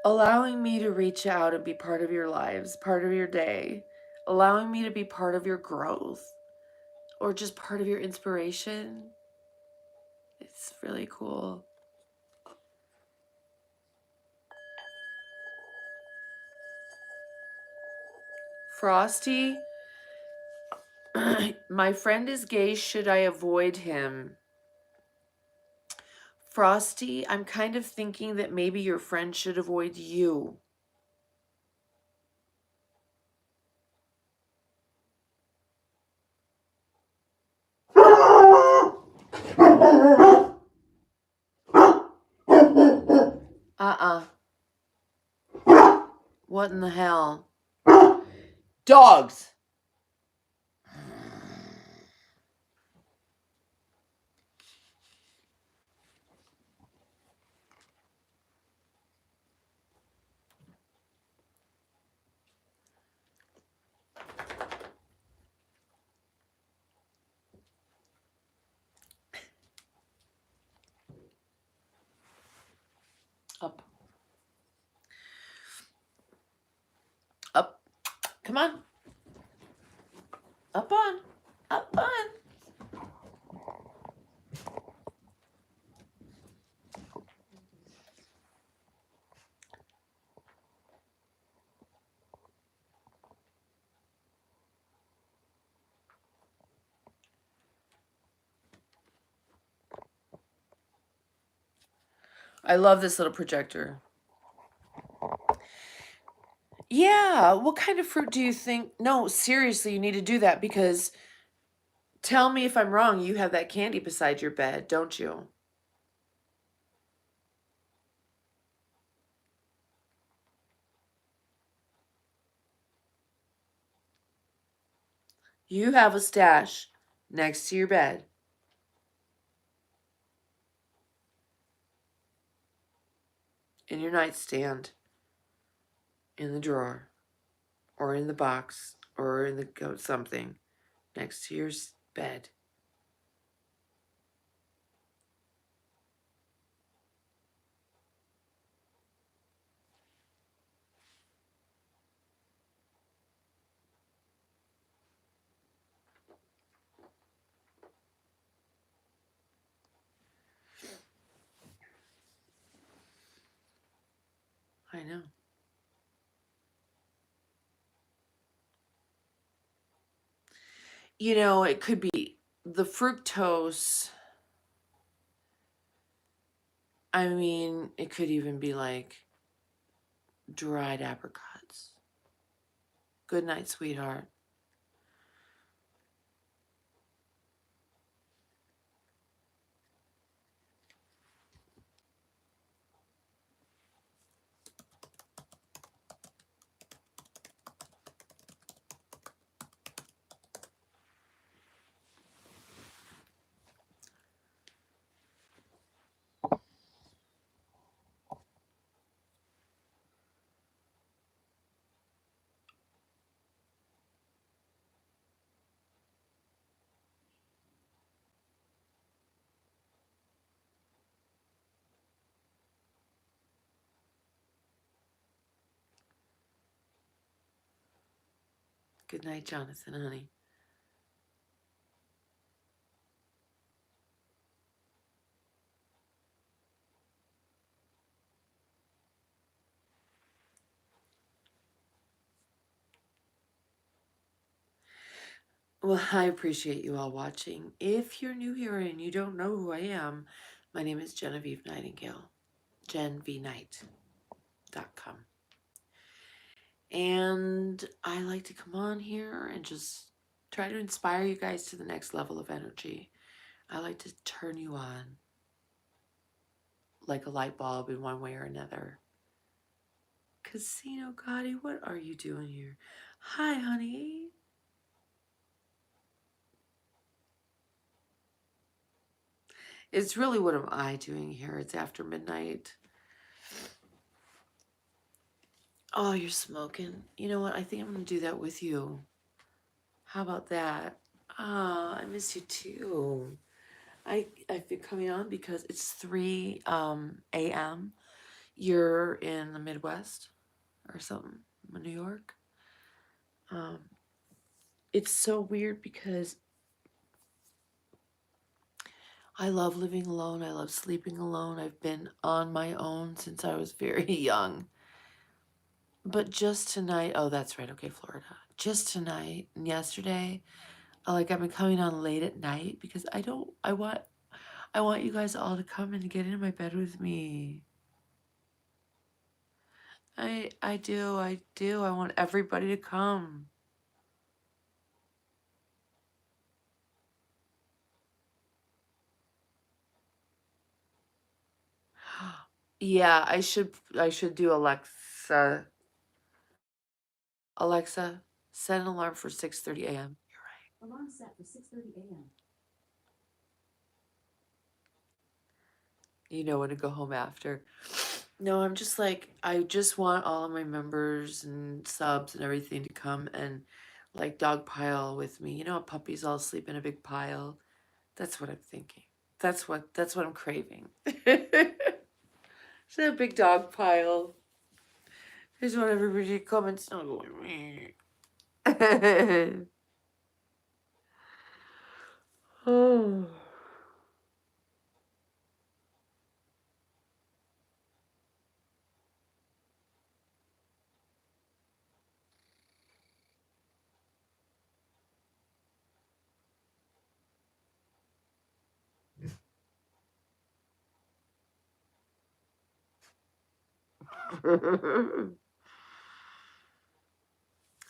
Allowing me to reach out and be part of your lives, part of your day. Allowing me to be part of your growth or just part of your inspiration. It's really cool. Frosty, my friend is gay. Should I avoid him? Frosty, I'm kind of thinking that maybe your friend should avoid you. What in the hell? Dogs! Up. Up. Come on. Up on. Up on. I love this little projector. Yeah, what kind of fruit do you think? No, seriously, you need to do that because tell me if I'm wrong. You have that candy beside your bed, don't you? You have a stash next to your bed in your nightstand, in the drawer, or in the box, or in the something next to your bed. I know. You know, it could be the fructose. I mean, it could even be like dried apricots. Good night, sweetheart. Good night, Jonathan, honey. Well, I appreciate you all watching. If you're new here and you don't know who I am, my name is Genevieve Nightingale, genvnight.com. And I like to come on here and just try to inspire you guys to the next level of energy. I like to turn you on like a light bulb in one way or another. Casino Gotti, what are you doing here? Hi, honey. It's really, what am I doing here? It's after midnight. Oh, you're smoking. You know what? I think I'm gonna do that with you. How about that? Ah, I miss you too. I've been coming on because it's 3 a.m. You're in the Midwest or something, New York. Um, it's so weird because I love living alone. I love sleeping alone. I've been on my own since I was very young. But just tonight, oh, that's right. Okay, Florida. Just tonight and yesterday, like I've been coming on late at night because I want you guys all to come and get in my bed with me. I do. I do. I want everybody to come. Yeah, I should do Alexa. Alexa, set an alarm for 6:30 a.m. Alarm set for 6:30 a.m. You know when to go home after. No, I'm just like, I just want all of my members and subs and everything to come and like dog pile with me. You know, puppies all sleep in a big pile. That's what I'm thinking. That's what I'm craving. It's a big dog pile. I just want everybody to come and snuggle with me. Oh.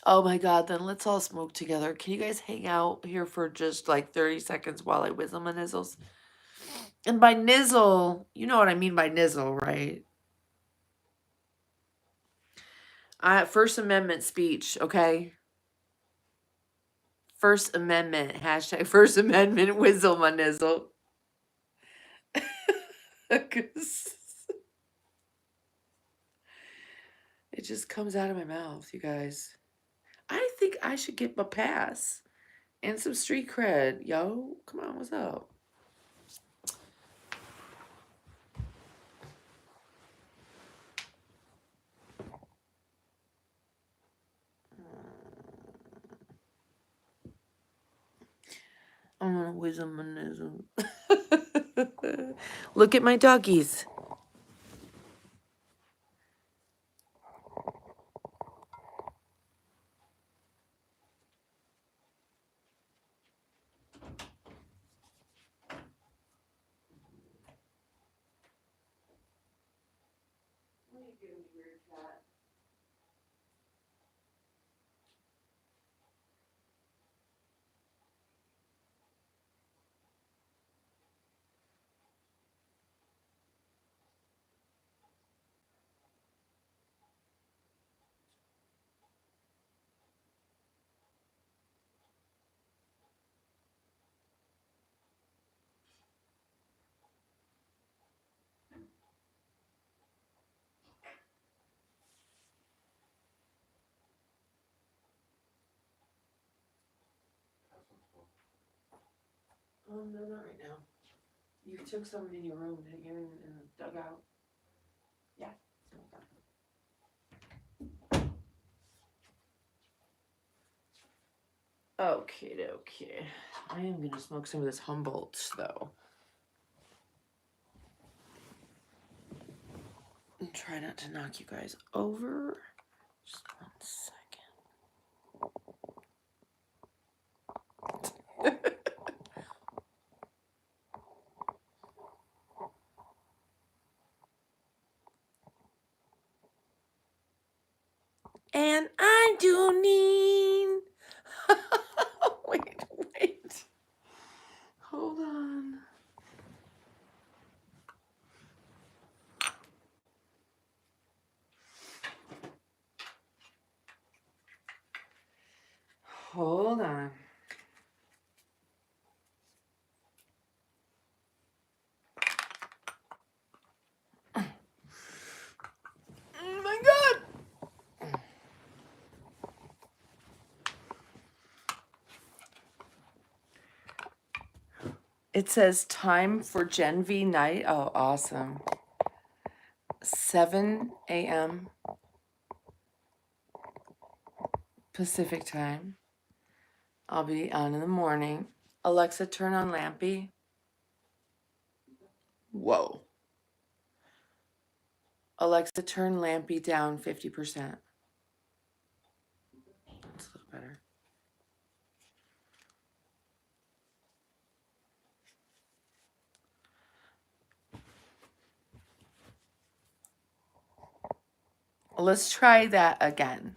Oh my god, then let's all smoke together. Can you guys hang out here for just like 30 seconds while I whizzle my nizzles? And by nizzle, you know what I mean by nizzle, right? First Amendment speech, okay? First Amendment, hashtag First Amendment, whizzle my nizzle. 'Cause it just comes out of my mouth, you guys. I think I should get my pass and some street cred, yo. Come on, what's up? I'm gonna whizzle my nizzle. Look at my doggies. No, not right now. You took some in your room, didn't you? In the dugout. Yeah. Okay, okay. I am gonna smoke some of this Humboldt though. And try not to knock you guys over. Just 1 second. And I do need. Wait. Hold on. Hold on. Oh my god! It says time for Gen V night. Oh, awesome. 7 a.m. Pacific time. I'll be on in the morning. Alexa, turn on Lampy. Whoa. Alexa, turn Lampy down 50%. That's a little better. Let's try that again.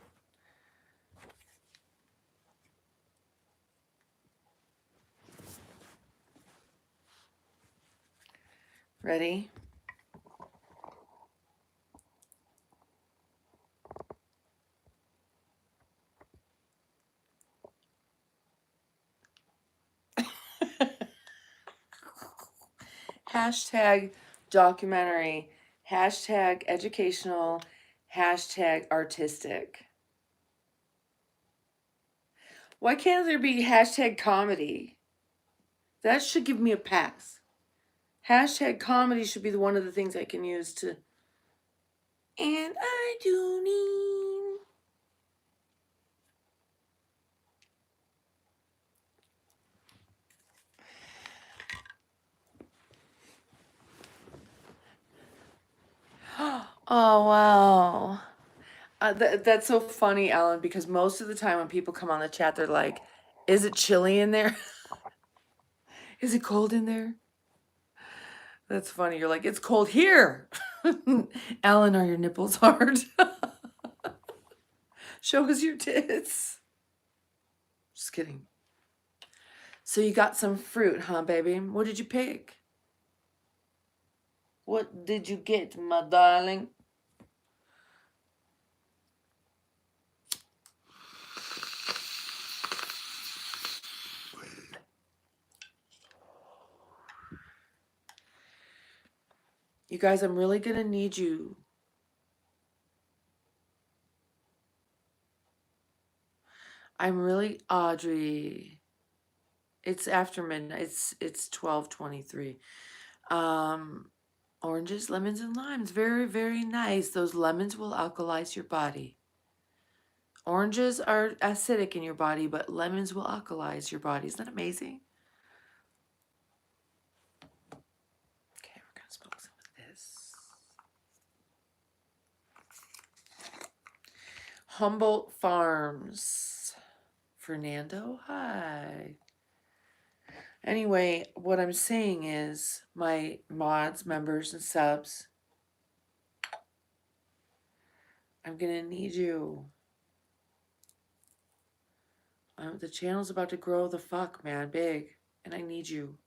Ready? Hashtag documentary, hashtag educational, hashtag artistic. Why can't there be hashtag comedy? That should give me a pass. Hashtag comedy should be one of the things I can use to. And I do need. Oh, wow. That's so funny, Ellen, because most of the time when people come on the chat, they're like, is it chilly in there? Is it cold in there? That's funny. You're like, it's cold here. Ellen, are your nipples hard? Show us your tits. Just kidding. So you got some fruit, huh, baby? What did you pick? What did you get, my darling? You guys, I'm really going to need you. I'm really Audrey. It's after midnight. It's 12:23. Oranges, lemons, and limes. Very, very nice. Those lemons will alkalize your body. Oranges are acidic in your body, but lemons will alkalize your body. Isn't that amazing? Okay, we're going to smoke some of this. Humboldt Farms. Fernando, hi. Anyway, what I'm saying is, my mods, members, and subs, I'm going to need you. The channel's about to grow the fuck, man, big, and I need you.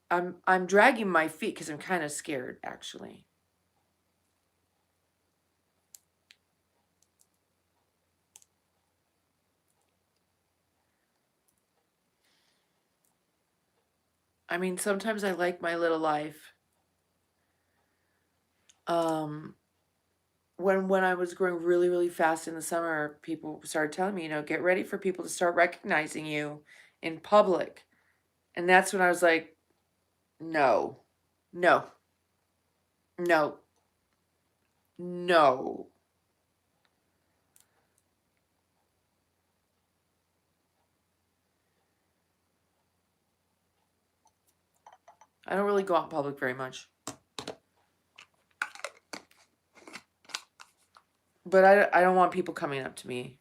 I'm dragging my feet because I'm kind of scared, actually. I mean, sometimes I like my little life. When I was growing really, really fast in the summer, people started telling me, get ready for people to start recognizing you in public. And that's when I was like, no, no, no, no. I don't really go out in public very much. But I don't want people coming up to me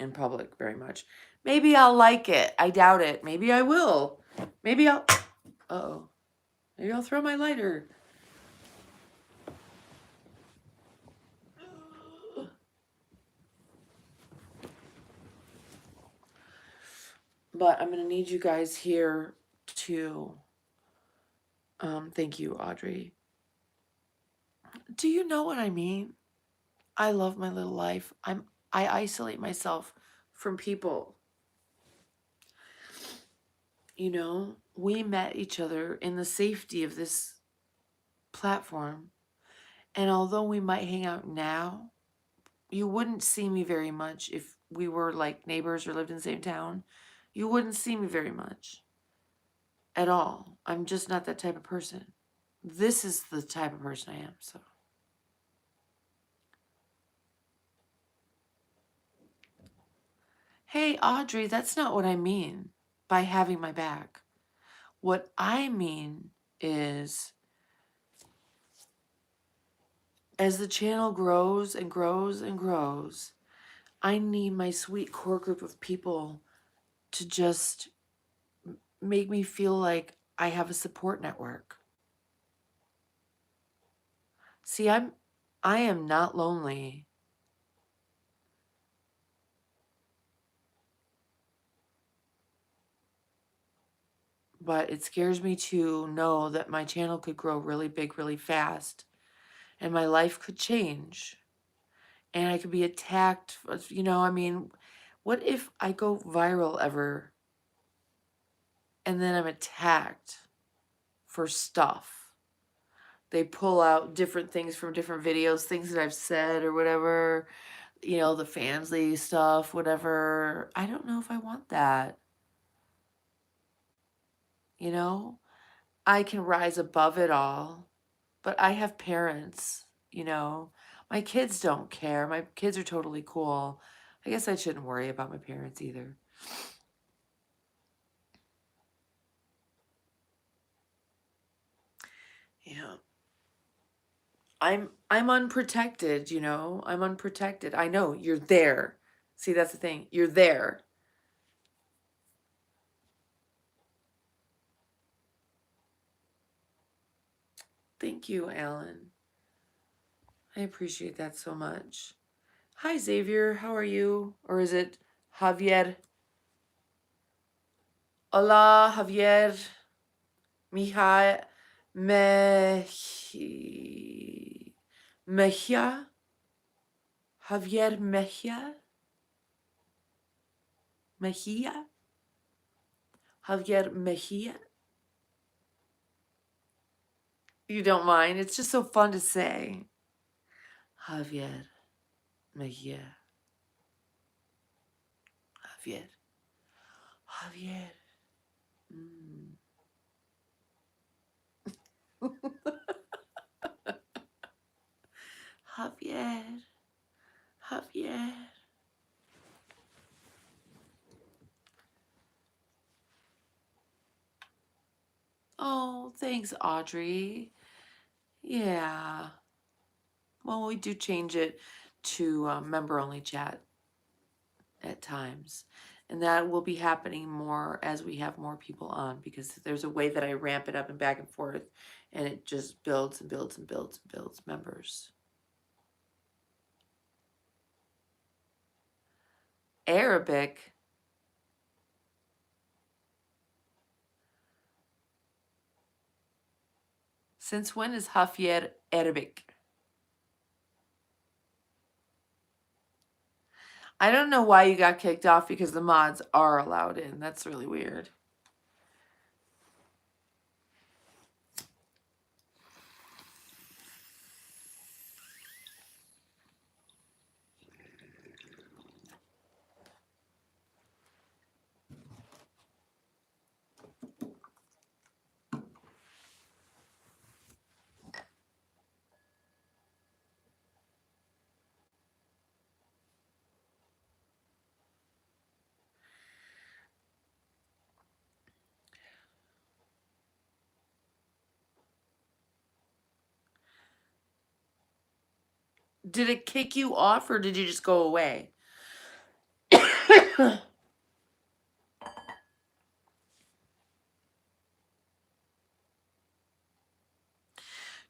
in public very much. Maybe I'll like it. I doubt it. Maybe I will. Maybe I'll... Uh-oh. Maybe I'll throw my lighter. But I'm going to need you guys here to... thank you, Audrey. Do you know what I mean? I love my little life. I isolate myself from people. We met each other in the safety of this platform. And although we might hang out now, you wouldn't see me very much if we were like neighbors or lived in the same town. You wouldn't see me very much. at all. I'm just not that type of person. This is the type of person I am, so. Hey, Audrey, that's not what I mean by having my back. What I mean is, as the channel grows and grows and grows, I need my sweet core group of people to just make me feel like I have a support network. See, I am not lonely. But it scares me to know that my channel could grow really big, really fast, and my life could change. And I could be attacked, you know, I mean, what if I go viral ever and then I'm attacked for stuff? They pull out different things from different videos, things that I've said or whatever, you know, the family stuff, whatever. I don't know if I want that, you know? I can rise above it all, but I have parents, you know. My kids don't care. My kids are totally cool. I guess I shouldn't worry about my parents either. Yeah. I'm unprotected, you know. I'm unprotected. I know you're there. See, that's the thing. You're there. Thank you, Alan. I appreciate that so much. Hi, Xavier. How are you? Or is it Javier? Hola, Javier. Mija, Mejia? Javier Mejia? Mejia? Javier Mejia? You don't mind? It's just so fun to say. Javier Mejia. Javier. Javier. Mm. Javier. Javier. Oh, thanks, Audrey. Yeah. Well, we do change it to member-only chat at times. And that will be happening more as we have more people on, because there's a way that I ramp it up and back and forth, and it just builds and builds and builds and builds members. Arabic. Since when is Javier Arabic? I don't know why you got kicked off, because the mods are allowed in. That's really weird. Did it kick you off, or did you just go away?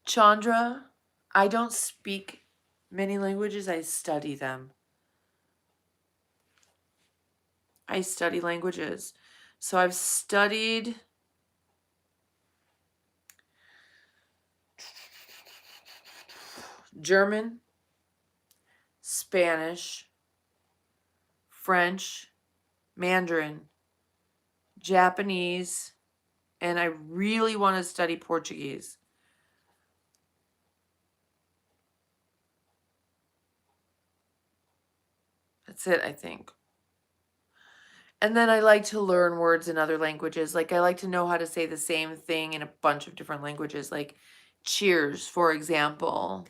Chandra, I don't speak many languages. I study them. I study languages. So I've studied German, Spanish, French, Mandarin, Japanese, and I really want to study Portuguese. That's it, I think. And then I like to learn words in other languages. Like I like to know how to say the same thing in a bunch of different languages, like cheers, for example.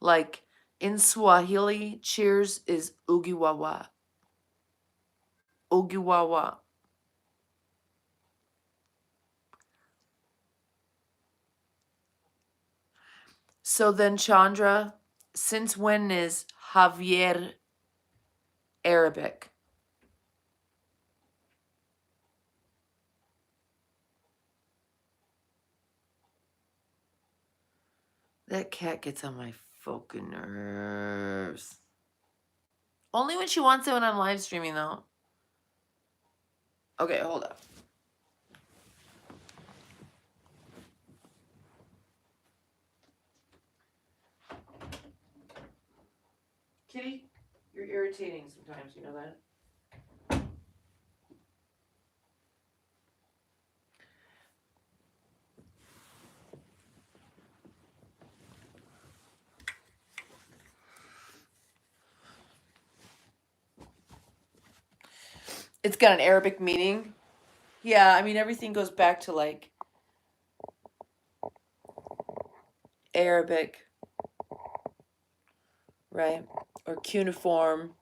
Like in Swahili, cheers is ugiwawa. Ugiwawa. So then, Chandra, since when is Javier Arabic? That cat gets on my fucking nerves. Only when she wants it when I'm live streaming, though. Okay, hold up. Kitty, you're irritating sometimes, you know that? It's got an Arabic meaning. Yeah, I mean, everything goes back to like Arabic, right? Or cuneiform.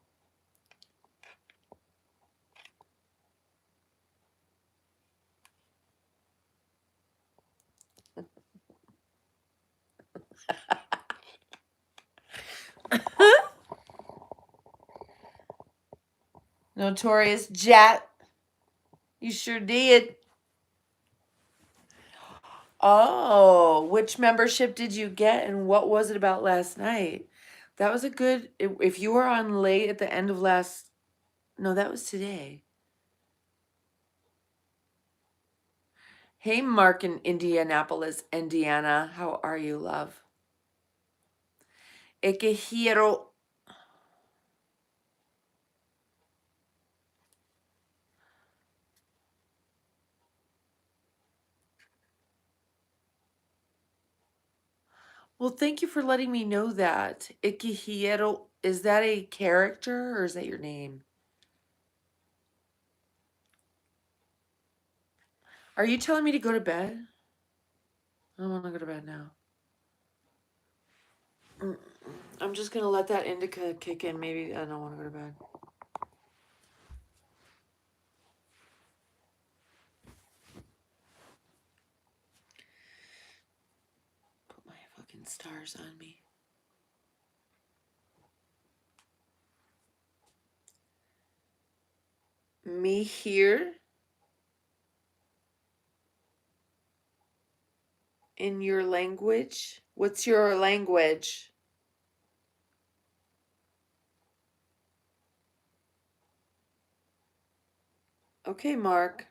Notorious Jat. You sure did. Oh, which membership did you get and what was it about last night? That was a good, if you were on late at the end of last, no, that was today. Hey, Mark in Indianapolis, Indiana. How are you, love? Ekehiro. Well, thank you for letting me know that. Ekehiro, is that a character or is that your name? Are you telling me to go to bed? I don't want to go to bed now. I'm just going to let that indica kick in. Maybe I don't want to go to bed. Put my fucking stars on me. Me here in your language? What's your language? Okay, Mark.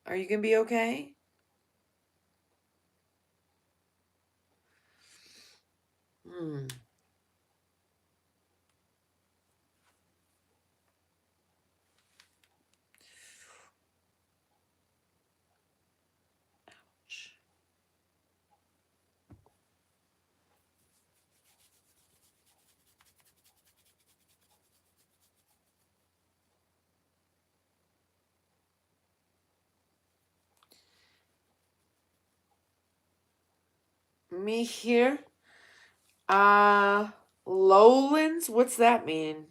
Are you going to be okay? Hmm. Me here? Lowlands? What's that mean?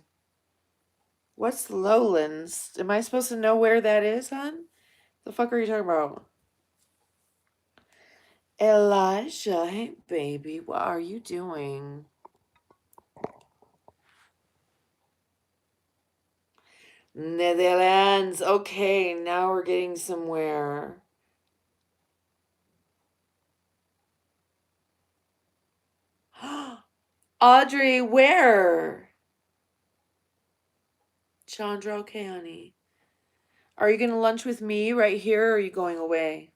What's Lowlands? Am I supposed to know where that is, hon? The fuck are you talking about? Elijah, hey baby, what are you doing? Netherlands. Okay, now we're getting somewhere. Audrey, where? Chandra, okay, honey. Are you going to lunch with me right here or are you going away?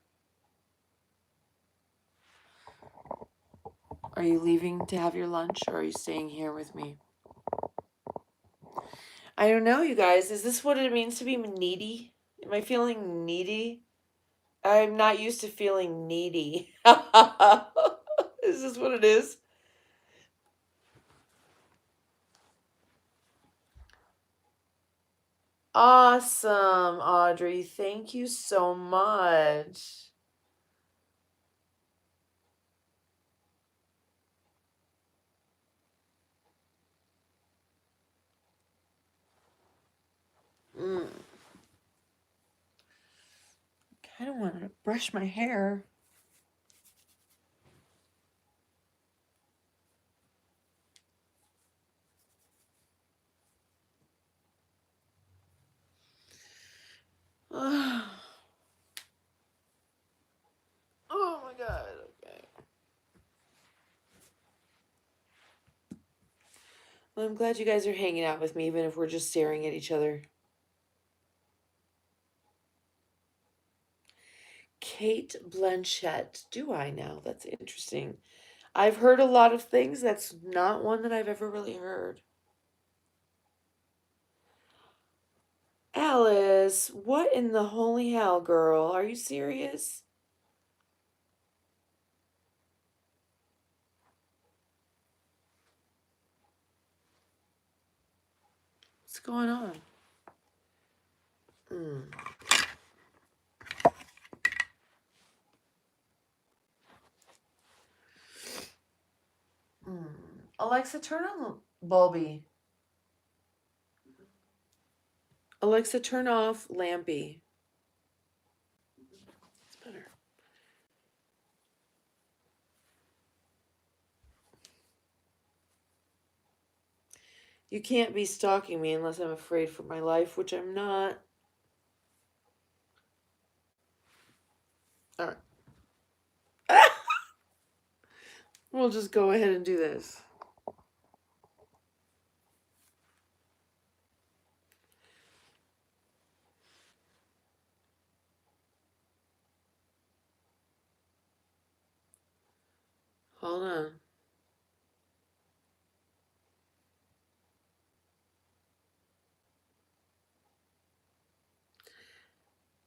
Are you leaving to have your lunch or are you staying here with me? I don't know, you guys. Is this what it means to be needy? Am I feeling needy? I'm not used to feeling needy. Is this what it is? Awesome, Audrey. Thank you so much. Mm. Kind of want to brush my hair. Oh my God. Okay. Well, I'm glad you guys are hanging out with me, even if we're just staring at each other. Kate Blanchett. Do I now? That's interesting. I've heard a lot of things. That's not one that I've ever really heard. Alice, what in the holy hell, girl? Are you serious? What's going on? Mm. Mm. Alexa, turn on Bulby. Alexa, turn off Lampy. It's better. You can't be stalking me unless I'm afraid for my life, which I'm not. All right. We'll just go ahead and do this. Hold on.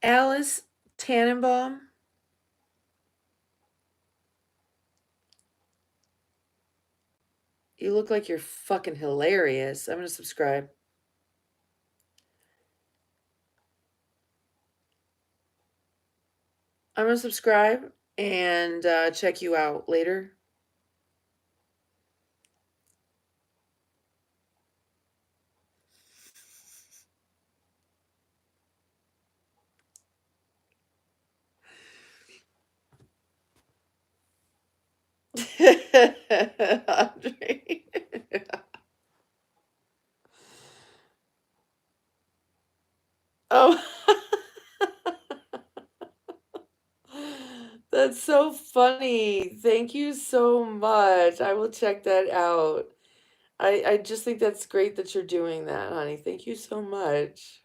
Alice Tannenbaum. You look like you're fucking hilarious. I'm gonna subscribe. I'm gonna subscribe and check you out later. Andre. Oh. That's so funny. Thank you so much. I will check that out. I just think that's great that you're doing that, honey. Thank you so much.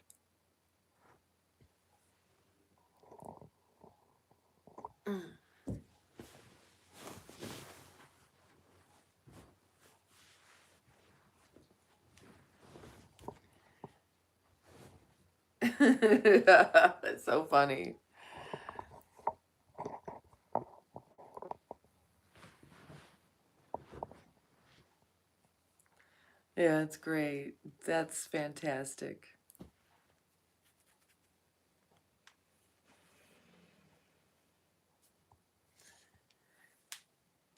That's so funny. Yeah, it's great. That's fantastic.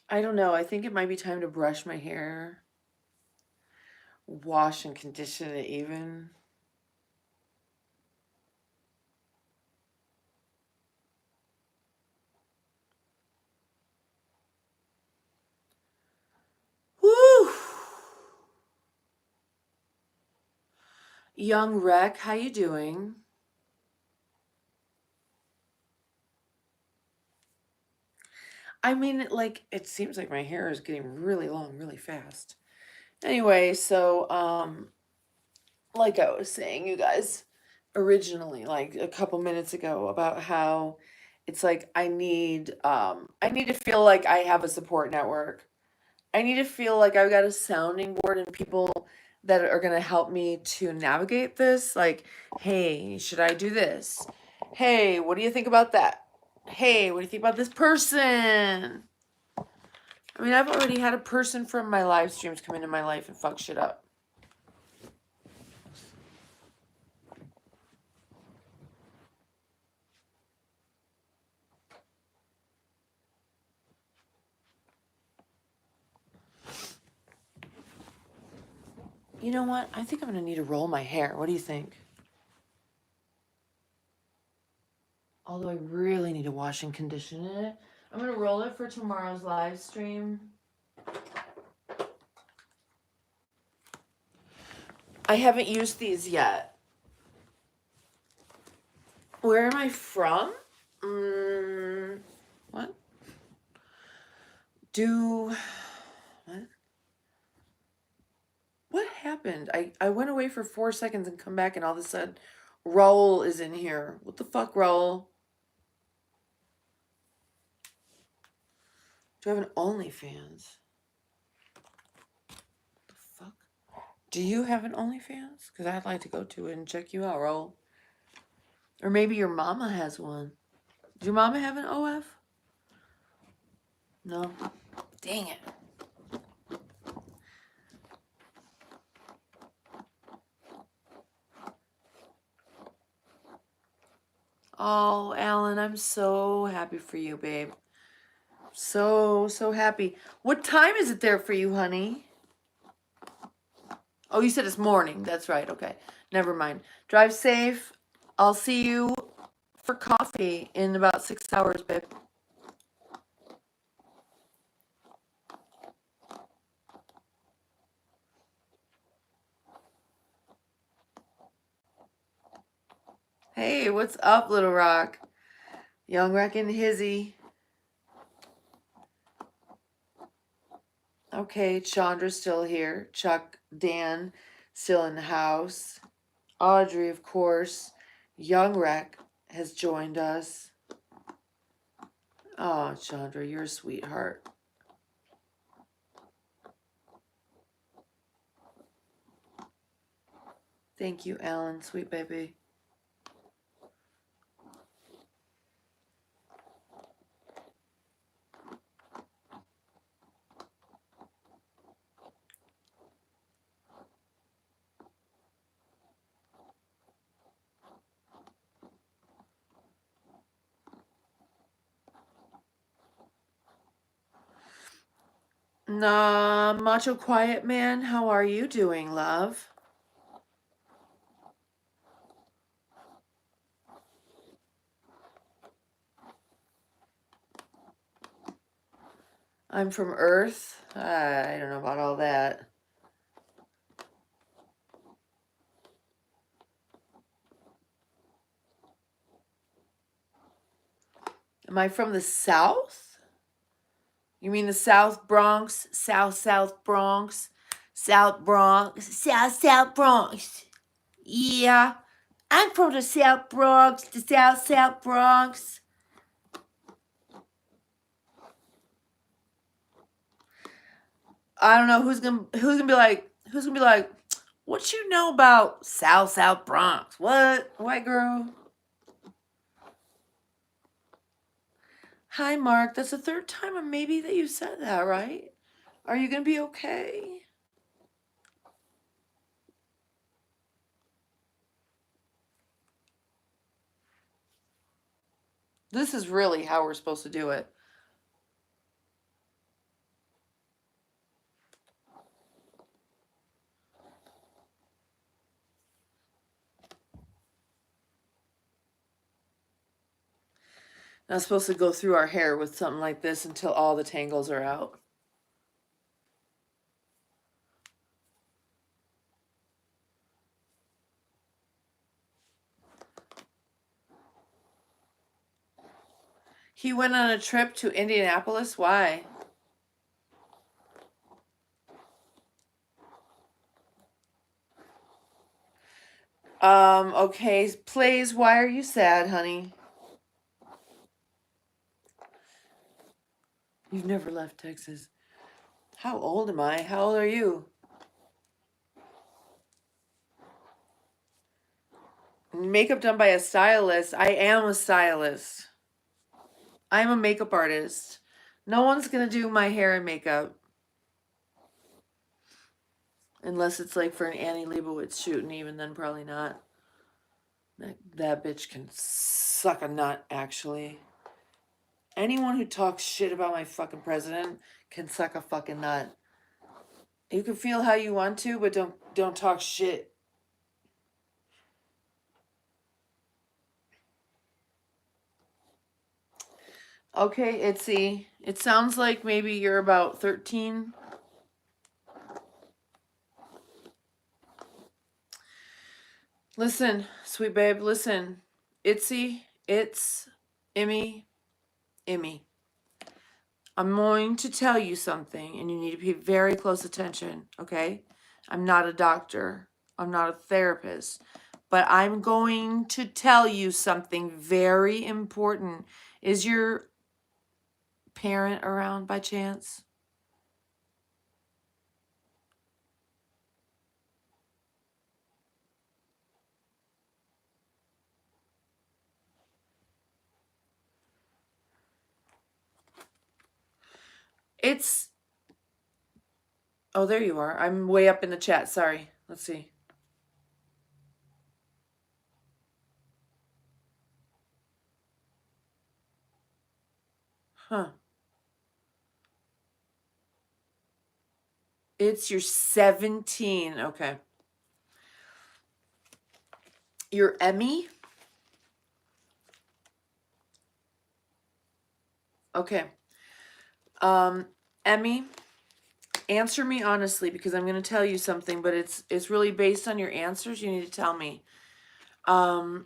I don't know. I think it might be time to brush my hair, wash and condition it even. Woo! Young Rec, how you doing? I mean, like, it seems like my hair is getting really long really fast. Anyway, so like I was saying, you guys, originally, like a couple minutes ago, about how it's like I need to feel like I have a support network. I need to feel like I've got a sounding board and people that are going to help me to navigate this. Like, hey, should I do this? Hey, what do you think about that? Hey, what do you think about this person? I mean, I've already had a person from my live streams come into my life and fuck shit up. You know what? I think I'm going to need to roll my hair. What do you think? Although I really need to wash and condition it. I'm going to roll it for tomorrow's live stream. I haven't used these yet. Where am I from? What? What? What happened? I went away for 4 seconds and come back and all of a sudden Raul is in here. What the fuck, Raul? Do I have an OnlyFans? What the fuck? Do you have an OnlyFans? Because I'd like to go to it and check you out, Raul. Or maybe your mama has one. Does your mama have an OF? No? Dang it. Oh, Alan, I'm so happy for you, babe. So happy. What time is it there for you, honey? Oh, you said it's morning. That's right. Okay. Never mind. Drive safe. I'll see you for coffee in about 6 hours, babe. Hey, what's up, Little Rock? Young Rock and Hizzy. Okay, Chandra's still here. Chuck, Dan, still in the house. Audrey, of course. Young Wreck has joined us. Oh, Chandra, you're a sweetheart. Thank you, Alan, sweet baby. Nah, Macho Quiet Man, how are you doing, love? I'm from Earth. I don't know about all that. Am I from the South? You mean the South Bronx? South Bronx? South Bronx? South Bronx. Yeah, I'm from the South Bronx, the South Bronx. I don't know who's gonna be like, what you know about South Bronx? What, white girl? Hi, Mark. That's the third time maybe that you said that, right? Are you gonna be okay? This is really how we're supposed to do it. Not supposed to go through our hair with something like this until all the tangles are out. He went on a trip to Indianapolis. Why? Okay. Plays, why are you sad, honey? You've never left Texas. How old am I? How old are you? Makeup done by a stylist. I am a stylist. I'm a makeup artist. No one's gonna do my hair and makeup. Unless it's like for an Annie Leibovitz shoot, and even then probably not. That bitch can suck a nut, actually. Anyone who talks shit about my fucking president can suck a fucking nut. You can feel how you want to, but don't talk shit. Okay, Itzy. It sounds like maybe you're about 13. Listen, sweet babe, listen. Itzy, it's Immy. I'm going to tell you something, and you need to pay very close attention, okay? I'm not a doctor. I'm not a therapist. But I'm going to tell you something very important. Is your parent around by chance? It's... Oh, there you are. I'm way up in the chat. Sorry. Let's see. Huh. It's your 17. Okay. Your Emmy? Okay. Emmy, answer me honestly, because I'm going to tell you something, but it's really based on your answers. You need to tell me. Do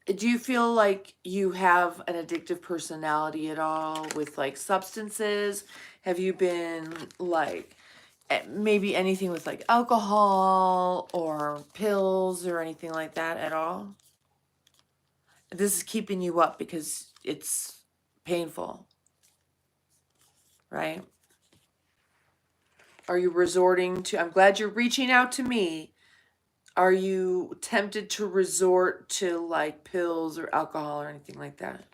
you feel like you have an addictive personality at all with like substances? Have you been like maybe anything with like alcohol or pills or anything like that at all? This is keeping you up because it's painful, right? Are you resorting to, I'm glad you're reaching out to me. Are you tempted to resort to like pills or alcohol or anything like that?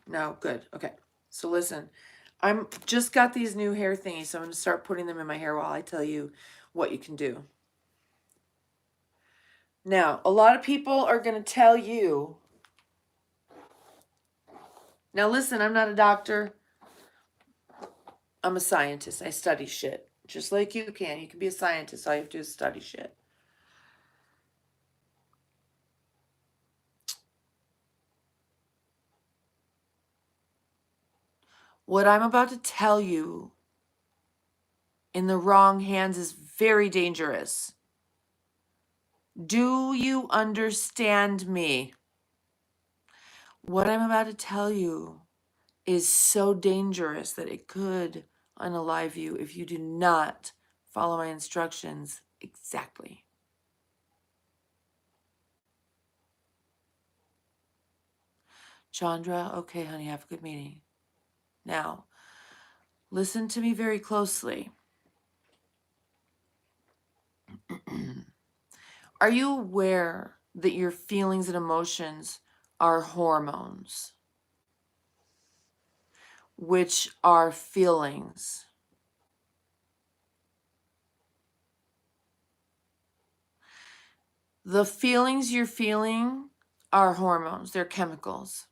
No, good. Okay. So listen, I'm just got these new hair thingies, so I'm going to start putting them in my hair while I tell you what you can do. Now, a lot of people are going to tell you. Now listen, I'm not a doctor. I'm a scientist. I study shit. Just like you can. You can be a scientist. All you have to do is study shit. What I'm about to tell you in the wrong hands is very dangerous. Do you understand me? What I'm about to tell you is so dangerous that it could unalive you if you do not follow my instructions exactly. Chandra, okay, honey, have a good meeting. Now, listen to me very closely. Are you aware that your feelings and emotions are hormones, which are feelings? The feelings you're feeling are hormones. They're chemicals.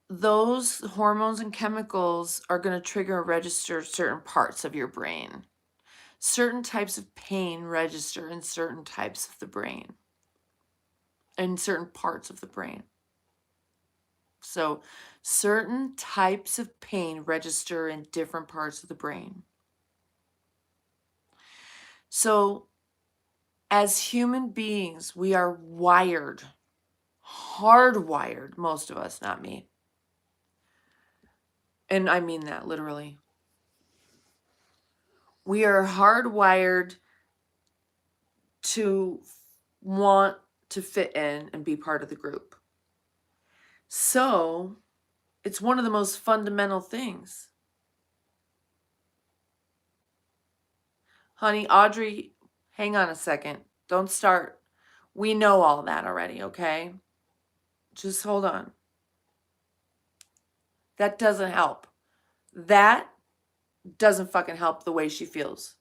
Those hormones and chemicals are going to trigger and register certain parts of your brain. Certain types of pain register in certain types of the brain, in certain parts of the brain. So certain types of pain register in different parts of the brain. So as human beings, we are wired, hardwired, most of us, not me. And I mean that literally. We are hardwired to want to fit in and be part of the group. So it's one of the most fundamental things. Honey, Audrey, hang on a second. Don't start. We know all that already, okay? Just hold on. That doesn't help. That doesn't fucking help the way she feels.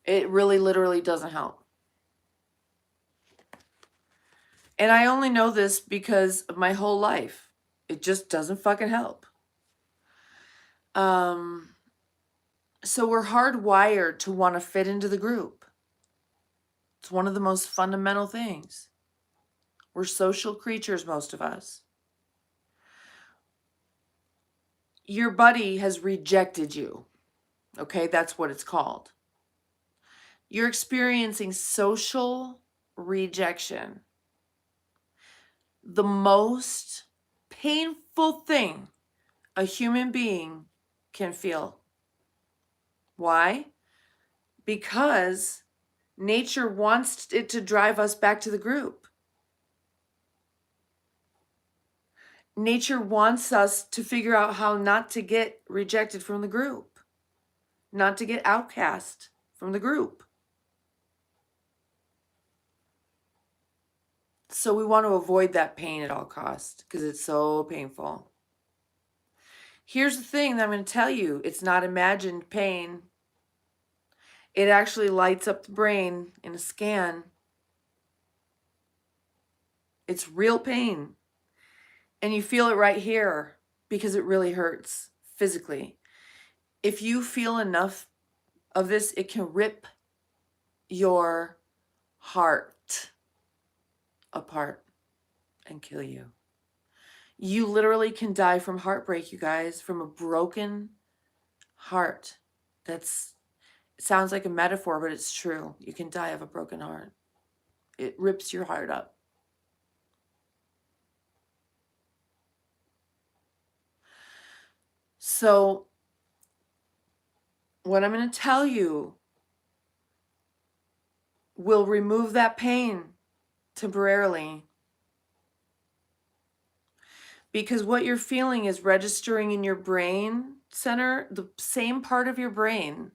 It really literally doesn't help. And I only know this because of my whole life. It just doesn't fucking help. So we're hardwired to want to fit into the group. It's one of the most fundamental things. We're social creatures, most of us. Your buddy has rejected you. Okay, that's what it's called. You're experiencing social rejection. The most painful thing a human being can feel. Why? Because nature wants it to drive us back to the group. Nature wants us to figure out how not to get rejected from the group, not to get outcast from the group. So we want to avoid that pain at all costs because it's so painful. Here's the thing that I'm going to tell you. It's not imagined pain. It actually lights up the brain in a scan. It's real pain. And you feel it right here because it really hurts physically. If you feel enough of this, it can rip your heart apart and kill you. You literally can die from heartbreak, you guys, from a broken heart. It sounds like a metaphor, but it's true. You can die of a broken heart. It rips your heart up. So what I'm going to tell you will remove that pain temporarily. Because what you're feeling is registering in your brain center, the same part of your brain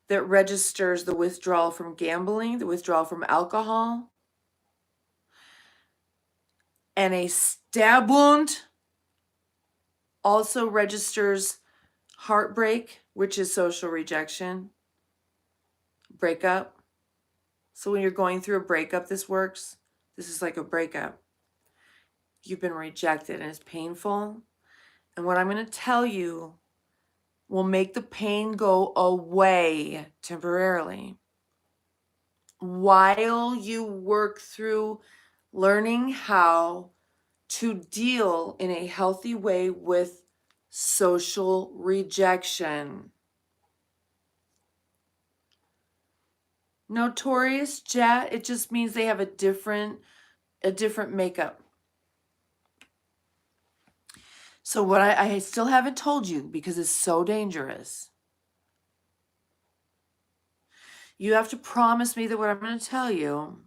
that registers the withdrawal from gambling, the withdrawal from alcohol, and a stab wound also registers heartbreak, which is social rejection, breakup. So when you're going through a breakup, this works. This is like a breakup. You've been rejected and it's painful. And what I'm going to tell you will make the pain go away temporarily while you work through learning how to deal in a healthy way with social rejection. Notorious Jat, it just means they have a different makeup. So what I still haven't told you because it's so dangerous. You have to promise me that what I'm going to tell you,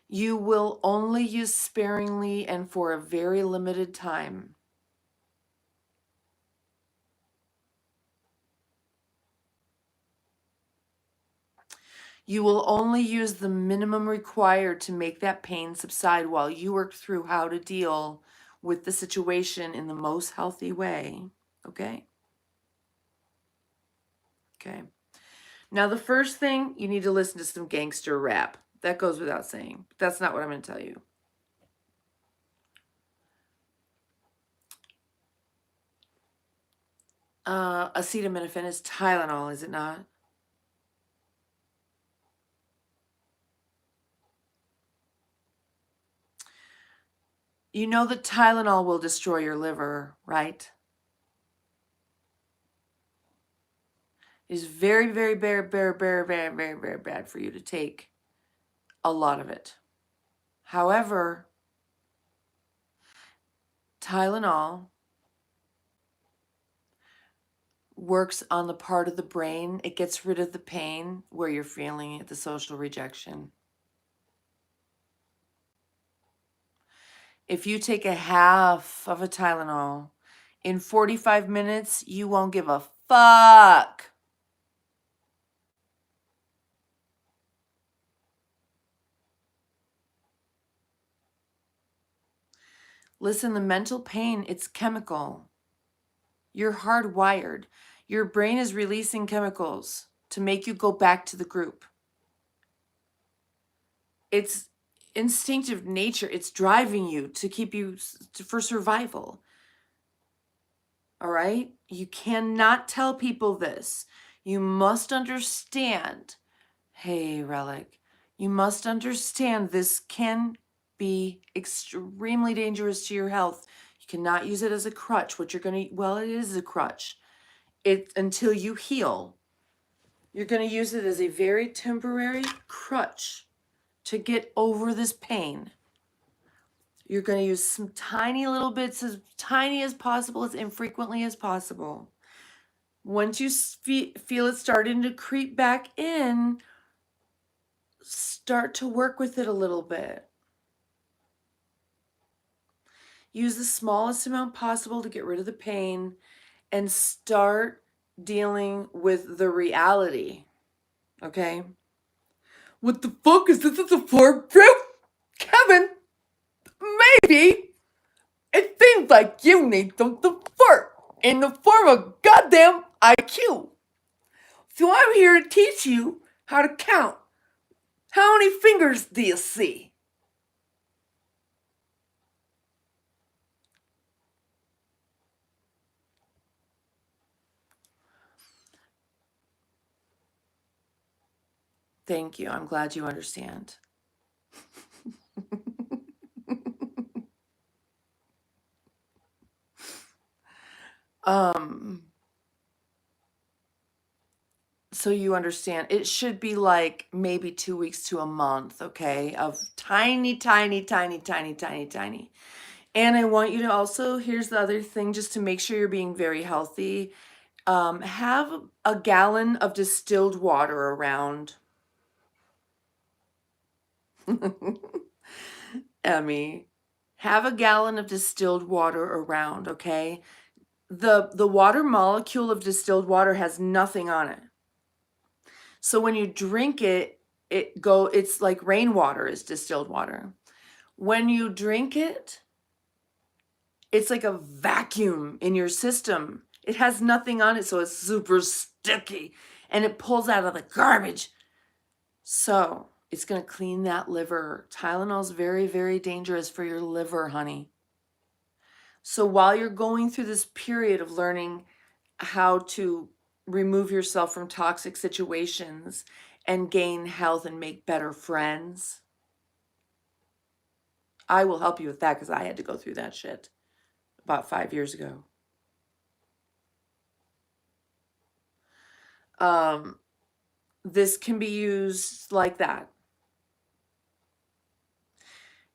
you will only use sparingly and for a very limited time. You will only use the minimum required to make that pain subside while you work through how to deal with the situation in the most healthy way. Okay? Okay. Now, the first thing, you need to listen to some gangster rap. That goes without saying. But that's not what I'm going to tell you. Acetaminophen is Tylenol, is it not? You know that Tylenol will destroy your liver, right? It is very, very, very, very, very, very, very, very bad for you to take a lot of it. However, Tylenol works on the part of the brain. It gets rid of the pain where you're feeling it, the social rejection. If you take a half of a Tylenol, in 45 minutes, you won't give a fuck. Listen, the mental pain, it's chemical. You're hardwired. Your brain is releasing chemicals to make you go back to the group. It's instinctive nature. It's driving you to keep you for survival. All right? You cannot tell people this. You must understand. Hey, Relic, you must understand this can be extremely dangerous to your health. You cannot use it as a crutch. What you're going to, well, it is a crutch. It until you heal. You're going to use it as a very temporary crutch to get over this pain. You're going to use some tiny little bits, as tiny as possible, as infrequently as possible. Once you feel it starting to creep back in, start to work with it a little bit. Use the smallest amount possible to get rid of the pain and start dealing with the reality. Okay? What the fuck is this a for? Kevin, maybe it seems like you need some support in the form of goddamn IQ. So I'm here to teach you how to count. How many fingers do you see? Thank you. I'm glad you understand. So you understand, it should be like maybe 2 weeks to a month, okay, of tiny, tiny, tiny, tiny, tiny, tiny. And I want you to also, here's the other thing, just to make sure you're being very healthy, have a gallon of distilled water around. Emmy, have a gallon of distilled water around, okay? The water molecule of distilled water has nothing on it. So when you drink it, it's like rainwater is distilled water. When you drink it, it's like a vacuum in your system. It has nothing on it, so it's super sticky and it pulls out of the garbage. So it's going to clean that liver. Tylenol's very, very dangerous for your liver, honey. So while you're going through this period of learning how to remove yourself from toxic situations and gain health and make better friends, I will help you with that because I had to go through that shit about 5 years ago. This can be used like that.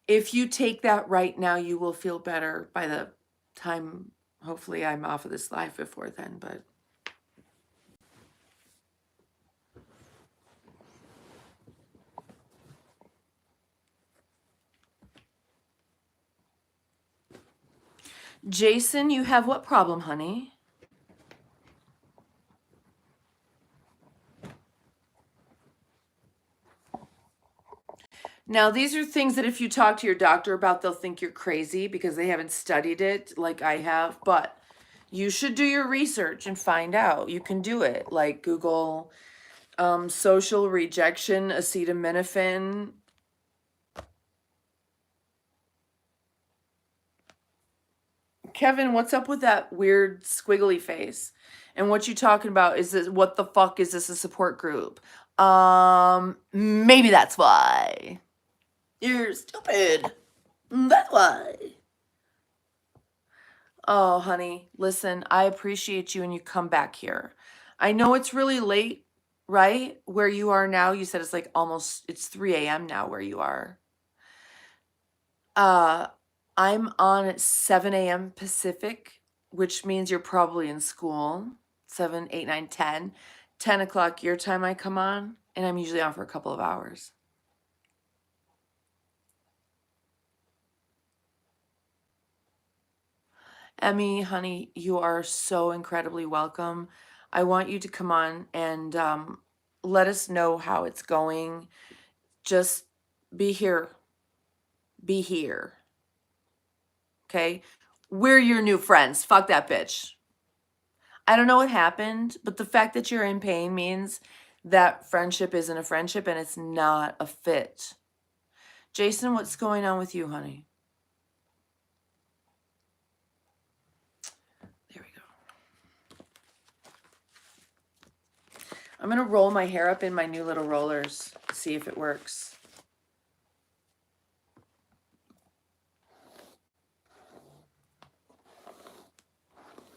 If you take that right now, you will feel better by the time, hopefully I'm off of this life before then, but Jason, you have what problem, honey? Now, these are things that if you talk to your doctor about, they'll think you're crazy because they haven't studied it like I have, but you should do your research and find out. You can do it. Like Google social rejection, acetaminophen. Kevin, what's up with that weird squiggly face? And what you talking about is this, what the fuck is this, a support group? Maybe that's why. You're stupid. That's why. Oh, honey, listen, I appreciate you and you come back here. I know it's really late, right? Where you are now. You said it's like almost, it's 3 a.m. now where you are. I'm on at 7 a.m. Pacific, which means you're probably in school. 7, 8, 9, 10. 10 o'clock your time I come on, and I'm usually on for a couple of hours. Emmy, honey, you are so incredibly welcome. I want you to come on and let us know how it's going. Just be here. Be here. Okay? We're your new friends. Fuck that bitch. I don't know what happened, but the fact that you're in pain means that friendship isn't a friendship and it's not a fit. Jason, what's going on with you, honey? There we go. I'm going to roll my hair up in my new little rollers, see if it works.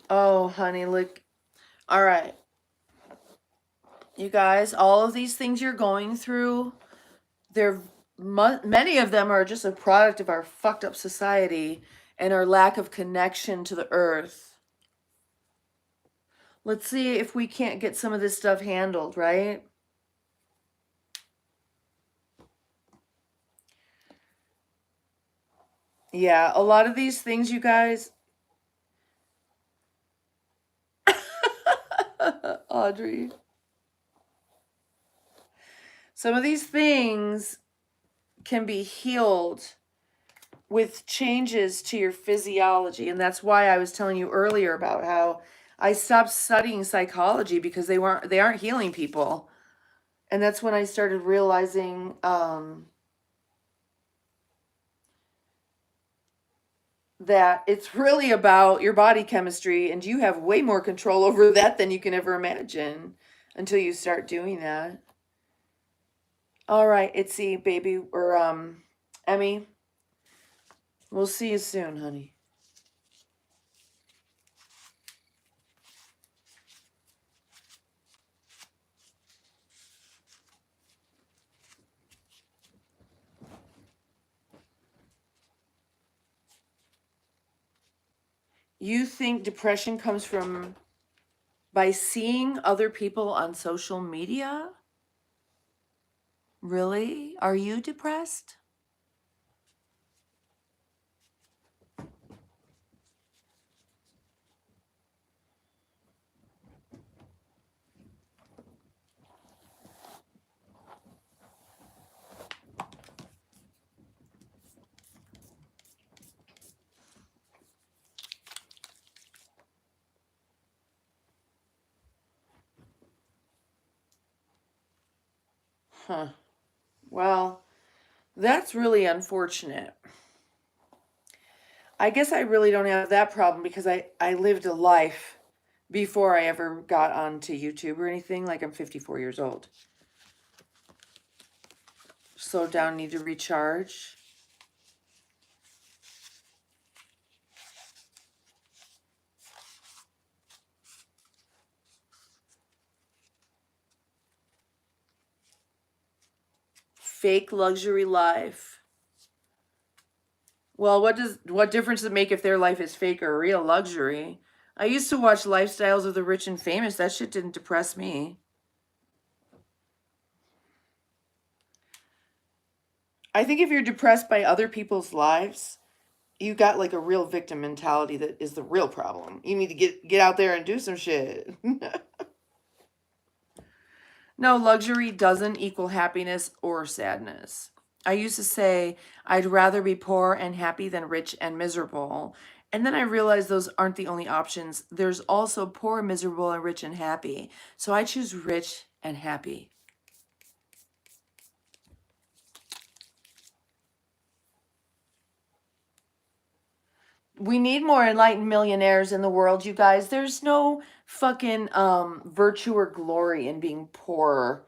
Oh, honey, look. All right. You guys, all of these things you're going through, many of them are just a product of our fucked up society and our lack of connection to the earth. Let's see if we can't get some of this stuff handled, right? Yeah, a lot of these things, you guys. Audrey. Some of these things can be healed with changes to your physiology. And that's why I was telling you earlier about how I stopped studying psychology because they aren't healing people. And that's when I started realizing that it's really about your body chemistry, and you have way more control over that than you can ever imagine until you start doing that. All right, Itzy, baby, or Emmy, we'll see you soon, honey. You think depression comes from by seeing other people on social media? Really? Are you depressed? Huh. Well, that's really unfortunate. I guess I really don't have that problem because I lived a life before I ever got onto YouTube or anything. Like, I'm 54 years old. Slow down, need to recharge. Fake luxury life. Well, what difference does it make if their life is fake or real luxury? I used to watch Lifestyles of the Rich and Famous. That shit didn't depress me. I think if you're depressed by other people's lives, you got like a real victim mentality that is the real problem. You need to get out there and do some shit. No, luxury doesn't equal happiness or sadness. I used to say I'd rather be poor and happy than rich and miserable. And then I realized those aren't the only options. There's also poor, miserable, and rich and happy. So I choose rich and happy. We need more enlightened millionaires in the world, you guys. There's no fucking virtue or glory in being poor.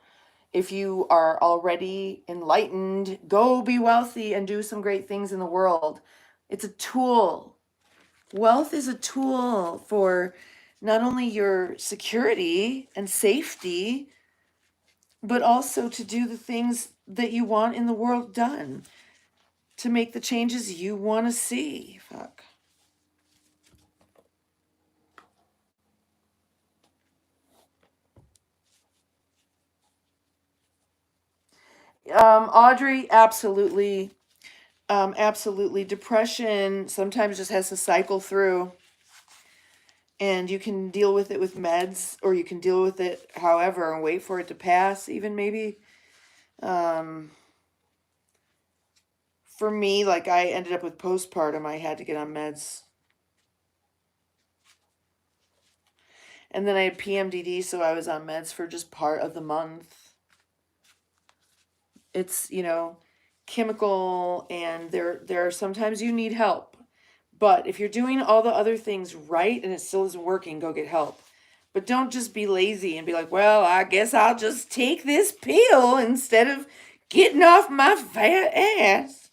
If you are already enlightened, go be wealthy and do some great things in the world. It's a tool. Wealth is a tool for not only your security and safety, but also to do the things that you want in the world done, to make the changes you want to see. Fuck. Audrey, absolutely. Absolutely. Depression sometimes just has to cycle through, and you can deal with it with meds, or you can deal with it however and wait for it to pass, even maybe. For me, like, I ended up with postpartum. I had to get on meds. And then I had PMDD, so I was on meds for just part of the month. It's, chemical, and there are sometimes you need help. But if you're doing all the other things right and it still isn't working, go get help. But don't just be lazy and be like, well, I guess I'll just take this pill instead of getting off my fat ass.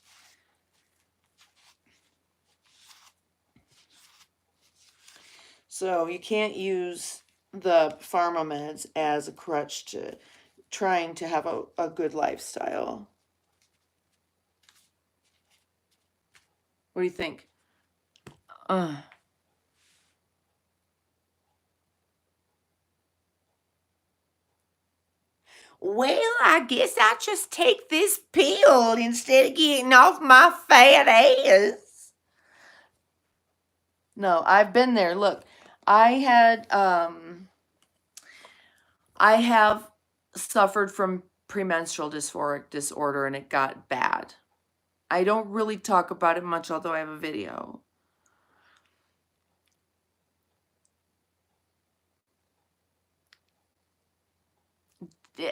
So you can't use the pharma meds as a crutch to trying to have a good lifestyle. What do you think? Well, I guess I'll just take this pill instead of getting off my fat ass. No, I've been there. Look, I have suffered from premenstrual dysphoric disorder, and it got bad. I don't really talk about it much, although I have a video.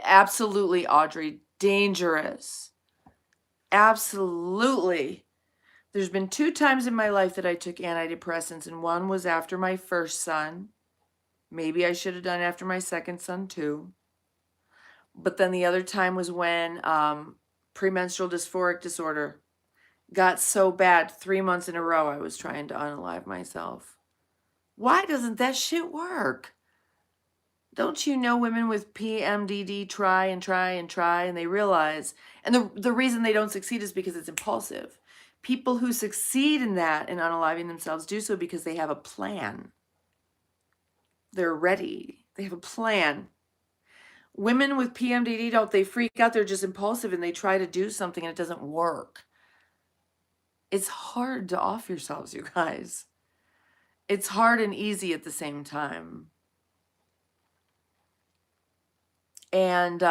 Absolutely, Audrey, dangerous. Absolutely. There's been 2 times in my life that I took antidepressants, and one was after my first son. Maybe I should have done after my second son too. But then the other time was when premenstrual dysphoric disorder got so bad, 3 months in a row I was trying to unalive myself. Why doesn't that shit work? Don't you know women with PMDD try and try and try, and they realize, and the reason they don't succeed is because it's impulsive. People who succeed in that, in unaliving themselves, do so because they have a plan. They're ready. They have a plan. Women with PMDD don't, they freak out, they're just impulsive and they try to do something and it doesn't work. It's hard to off yourselves, you guys. It's hard and easy at the same time. And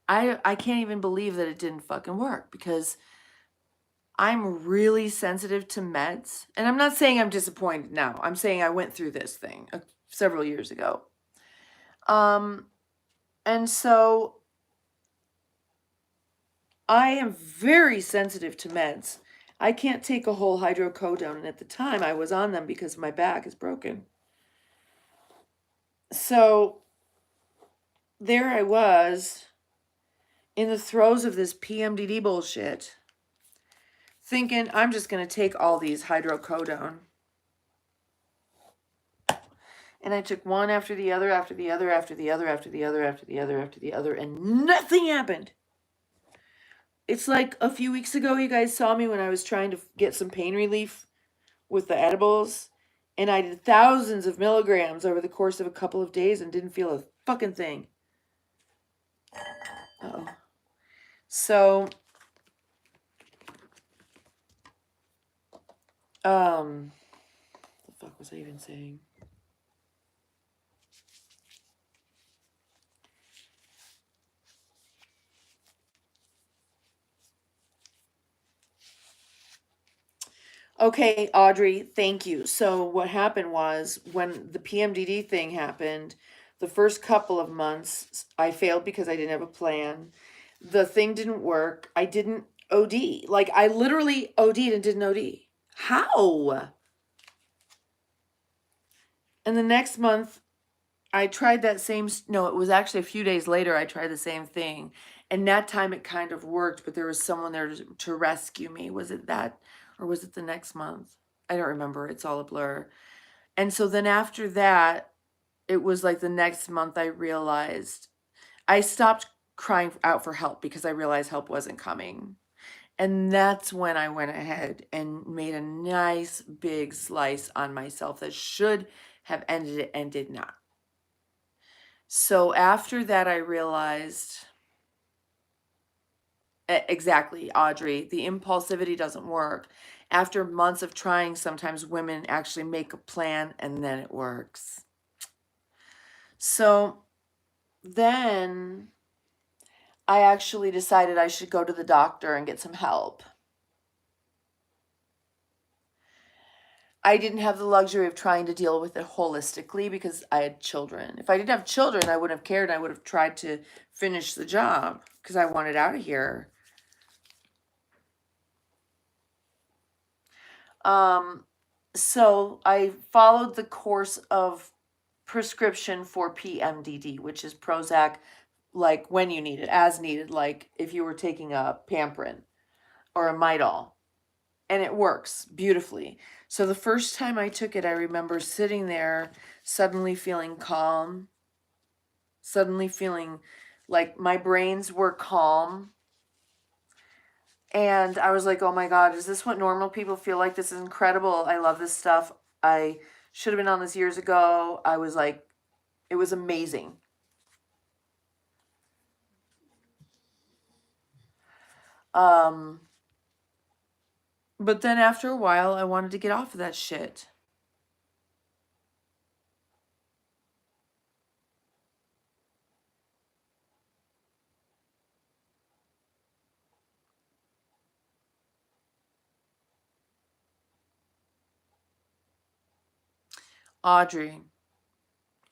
I can't even believe that it didn't fucking work, because I'm really sensitive to meds. And I'm not saying I'm disappointed now. I'm saying I went through this thing several years ago. And so I am very sensitive to meds. I can't take a whole hydrocodone, and at the time I was on them because my back is broken. So there I was in the throes of this PMDD bullshit, thinking I'm just going to take all these hydrocodone. And I took one after the other, after the other, after the other, after the other, after the other, after the other, and nothing happened. It's like a few weeks ago, you guys saw me when I was trying to get some pain relief with the edibles, and I did thousands of milligrams over the course of a couple of days and didn't feel a fucking thing. Uh-oh. So, what the fuck was I even saying? Okay, Audrey, thank you. So what happened was, when the PMDD thing happened, the first couple of months, I failed because I didn't have a plan. The thing didn't work. I didn't OD. Like, I literally OD'd and didn't OD. How? And the next month, I tried that same, no, it was actually a few days later, I tried the same thing. And that time it kind of worked, but there was someone there to rescue me. Was it that, or was it the next month? I don't remember. It's all a blur. And so then after that, it was like the next month I realized, I stopped crying out for help because I realized help wasn't coming. And that's when I went ahead and made a nice big slice on myself that should have ended it and did not. So after that, I realized, exactly, Audrey, the impulsivity doesn't work. After months of trying, sometimes women actually make a plan and then it works. So then I actually decided I should go to the doctor and get some help. I didn't have the luxury of trying to deal with it holistically because I had children. If I didn't have children, I wouldn't have cared. I would have tried to finish the job because I wanted out of here. So I followed the course of prescription for PMDD, which is Prozac, like when you need it, as needed, like if you were taking a Pamprin or a Midol. And it works beautifully. So the first time I took it, I remember sitting there, suddenly feeling calm, suddenly feeling like my brains were calm. And I was like, oh my God, is this what normal people feel like? This is incredible. I love this stuff. I should have been on this years ago. I was like, it was amazing. But then after a while, I wanted to get off of that shit. Audrey,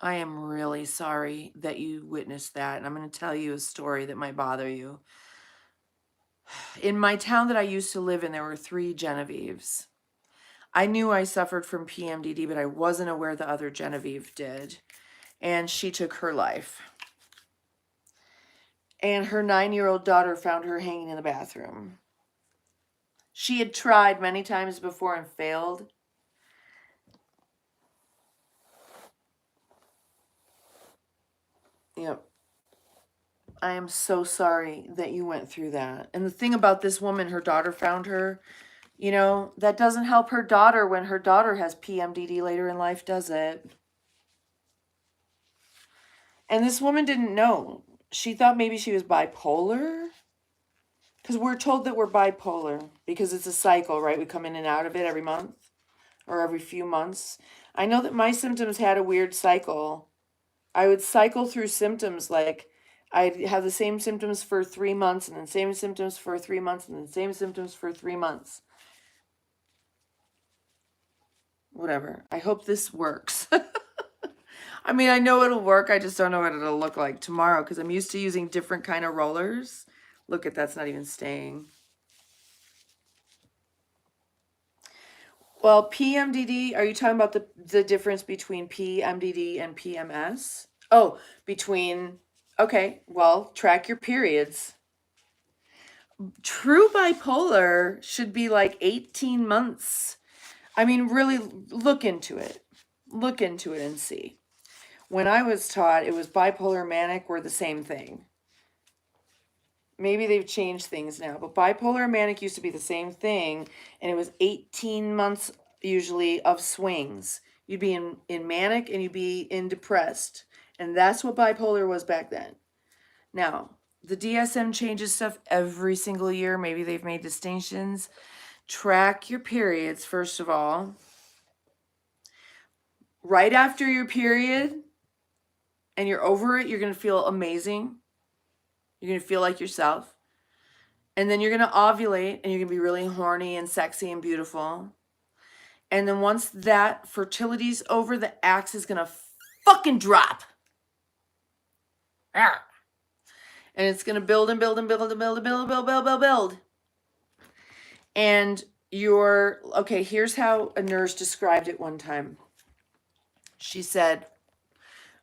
I am really sorry that you witnessed that. And I'm going to tell you a story that might bother you. In my town that I used to live in, there were 3 Genevieves. I knew I suffered from PMDD, but I wasn't aware the other Genevieve did. And she took her life. And her 9-year-old daughter found her hanging in the bathroom. She had tried many times before and failed. Yep. I am so sorry that you went through that. And the thing about this woman, her daughter found her, you know, that doesn't help her daughter when her daughter has PMDD later in life, does it? And this woman didn't know. She thought maybe she was bipolar. Because we're told that we're bipolar because it's a cycle, right? We come in and out of it every month or every few months. I know that my symptoms had a weird cycle. I would cycle through symptoms, like I'd have the same symptoms for 3 months and then same symptoms for 3 months and then same symptoms for 3 months. Whatever. I hope this works. I mean, I know it'll work. I just don't know what it'll look like tomorrow because I'm used to using different kind of rollers. Look at that's not even staying. Well, PMDD, are you talking about the difference between PMDD and PMS? Oh, okay, well, track your periods. True bipolar should be like 18 months. I mean, really look into it. Look into it and see. When I was taught, it was bipolar and manic were the same thing. Maybe they've changed things now, but bipolar and manic used to be the same thing, and it was 18 months usually of swings. You'd be in manic and you'd be in depressed. And that's what bipolar was back then. Now, the DSM changes stuff every single year. Maybe they've made distinctions. Track your periods, first of all. Right after your period and you're over it, you're going to feel amazing. You're going to feel like yourself. And then you're going to ovulate and you're going to be really horny and sexy and beautiful. And then once that fertility's over, the axe is going to fucking drop. And it's going to build and build and build and build and build and build, build, build, build. And okay, here's how a nurse described it one time. She said,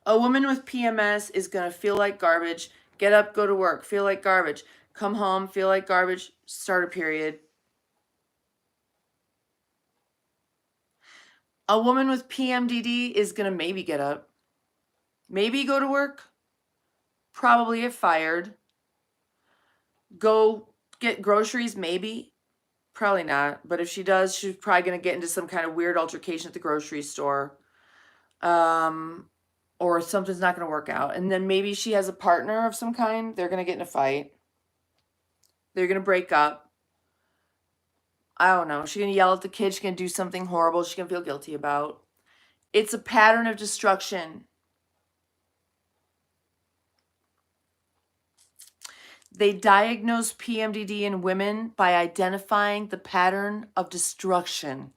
a woman with PMS is going to feel like garbage, get up, go to work, feel like garbage, come home, feel like garbage, start a period. A woman with PMDD is going to maybe get up, maybe go to work, probably get fired, go get groceries, maybe, probably not. But if she does, she's probably going to get into some kind of weird altercation at the grocery store. Or something's not going to work out. And then maybe she has a partner of some kind. They're going to get in a fight. They're going to break up. I don't know. She's going to yell at the kid. She's going to do something horrible she's going to feel guilty about. It's a pattern of destruction. They diagnose PMDD in women by identifying the pattern of destruction.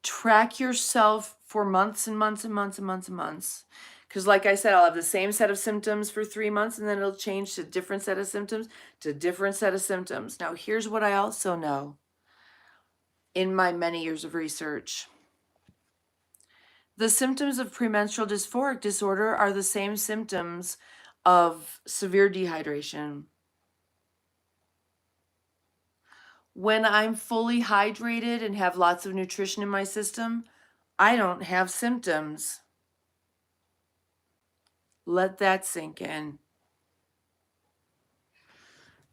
Track yourself for months and months and months and months and months. Because like I said, I'll have the same set of symptoms for 3 months, and then it'll change to a different set of symptoms, to a different set of symptoms. Now, here's what I also know in my many years of research. The symptoms of premenstrual dysphoric disorder are the same symptoms of severe dehydration. When I'm fully hydrated and have lots of nutrition in my system, I don't have symptoms. Let that sink in.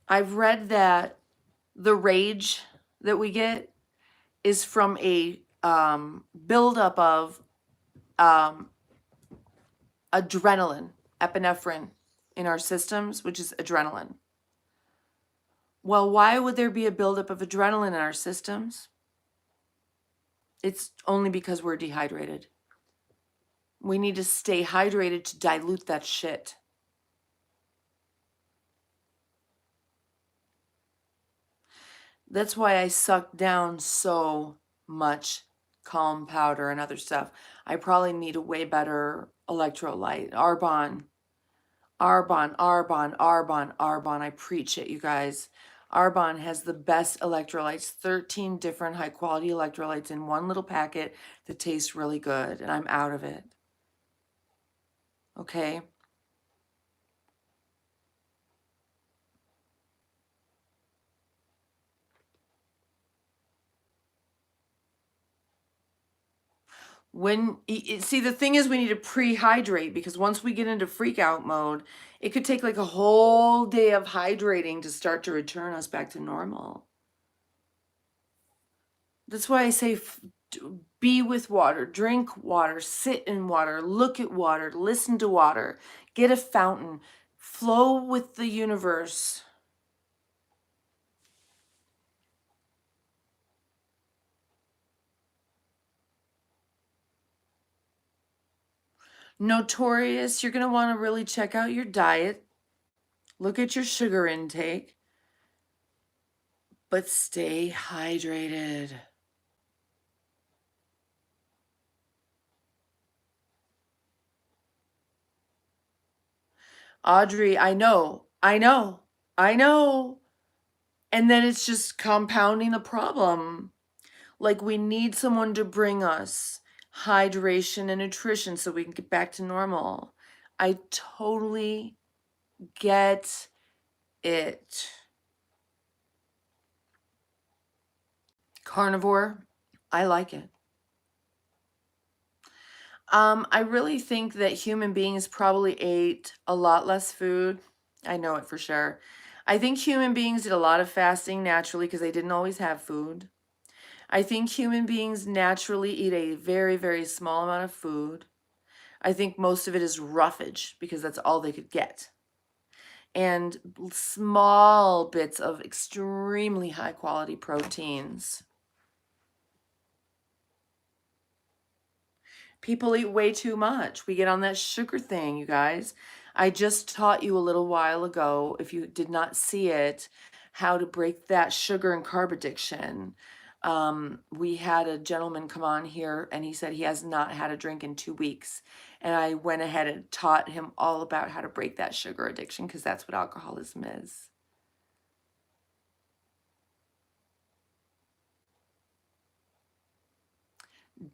I've read that the rage that we get is from a buildup of adrenaline, epinephrine in our systems, which is adrenaline. Well, why would there be a buildup of adrenaline in our systems? It's only because we're dehydrated. We need to stay hydrated to dilute that shit. That's why I suck down so much calm powder and other stuff. I probably need a way better electrolyte. Arbonne. Arbonne, Arbonne, Arbonne, Arbonne. I preach it, you guys. Arbonne has the best electrolytes, 13 different high quality electrolytes in one little packet that tastes really good, and I'm out of it. Okay? See, the thing is we need to pre-hydrate, because once we get into freak out mode, it could take like a whole day of hydrating to start to return us back to normal. That's why I say be with water, drink water, sit in water, look at water, listen to water, get a fountain, flow with the universe. Notorious, you're going to want to really check out your diet, look at your sugar intake, but stay hydrated. Audrey, I know. And then it's just compounding the problem. Like, we need someone to bring us hydration and nutrition so we can get back to normal. I totally get it. Carnivore, I like it. I really think that human beings probably ate a lot less food. I know it for sure. I think human beings did a lot of fasting naturally because they didn't always have food. I think human beings naturally eat a very, very small amount of food. I think most of it is roughage because that's all they could get. And small bits of extremely high quality proteins. People eat way too much. We get on that sugar thing, you guys. I just taught you a little while ago, if you did not see it, how to break that sugar and carb addiction. We had a gentleman come on here and he said he has not had a drink in 2 weeks. And I went ahead and taught him all about how to break that sugar addiction, because that's what alcoholism is.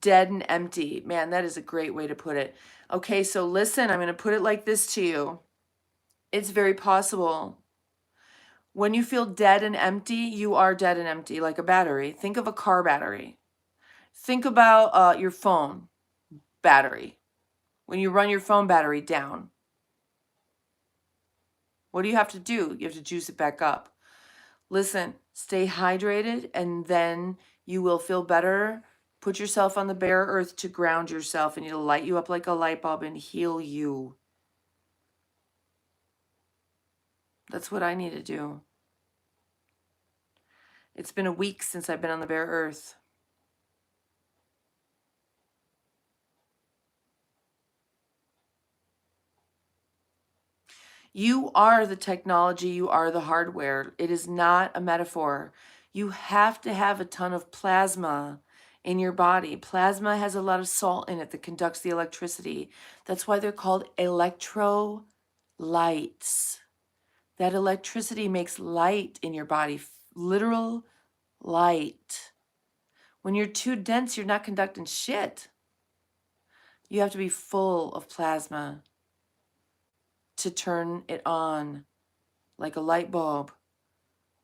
Dead and empty. Man, that is a great way to put it. Okay, so listen, I'm going to put it like this to you. It's very possible. When you feel dead and empty, you are dead and empty, like a battery. Think of a car battery. Think about your phone battery. When you run your phone battery down, what do you have to do? You have to juice it back up. Listen, stay hydrated, and then you will feel better. Put yourself on the bare earth to ground yourself, and it'll light you up like a light bulb and heal you. That's what I need to do. It's been a week since I've been on the bare earth. You are the technology, you are the hardware. It is not a metaphor. You have to have a ton of plasma in your body. Plasma has a lot of salt in it that conducts the electricity. That's why they're called electrolytes. That electricity makes light in your body, literal light. When you're too dense, you're not conducting shit. You have to be full of plasma to turn it on like a light bulb.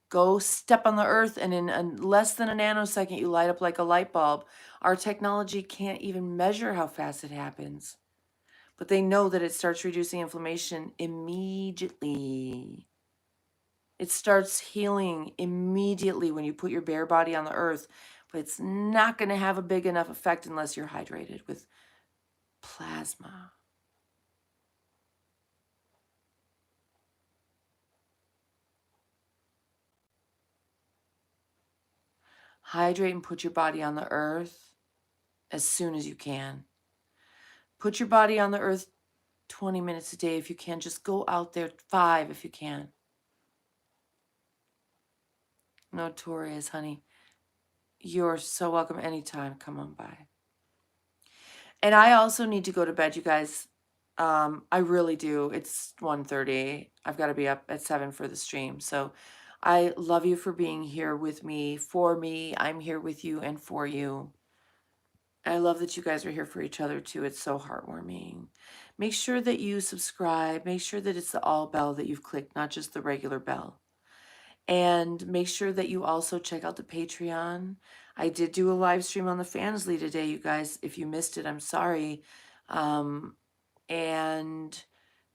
Go step on the earth, and in less than a nanosecond, you light up like a light bulb. Our technology can't even measure how fast it happens, but they know that it starts reducing inflammation immediately. It starts healing immediately when you put your bare body on the earth, but it's not going to have a big enough effect unless you're hydrated with plasma. Hydrate and put your body on the earth as soon as you can. Put your body on the earth 20 minutes a day if you can. Just go out there 5 if you can. Notorious, honey. You're so welcome anytime. Come on by. And I also need to go to bed, you guys. I really do. It's 1:30. I've got to be up at 7 for the stream. So I love you for being here with me, for me. I'm here with you and for you. I love that you guys are here for each other too. It's so heartwarming. Make sure that you subscribe. Make sure that it's the all bell that you've clicked, not just the regular bell. And make sure that you also check out the Patreon. I did do a live stream on the Fansly today, you guys. If you missed it, I'm sorry. And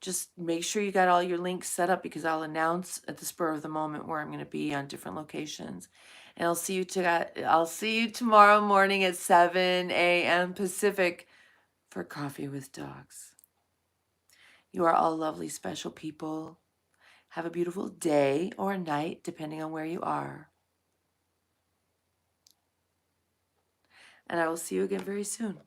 just make sure you got all your links set up, because I'll announce at the spur of the moment where I'm going to be on different locations. And I'll see you tomorrow morning at 7 a.m. Pacific for Coffee with Dogs. You are all lovely, special people. Have a beautiful day or night, depending on where you are. And I will see you again very soon.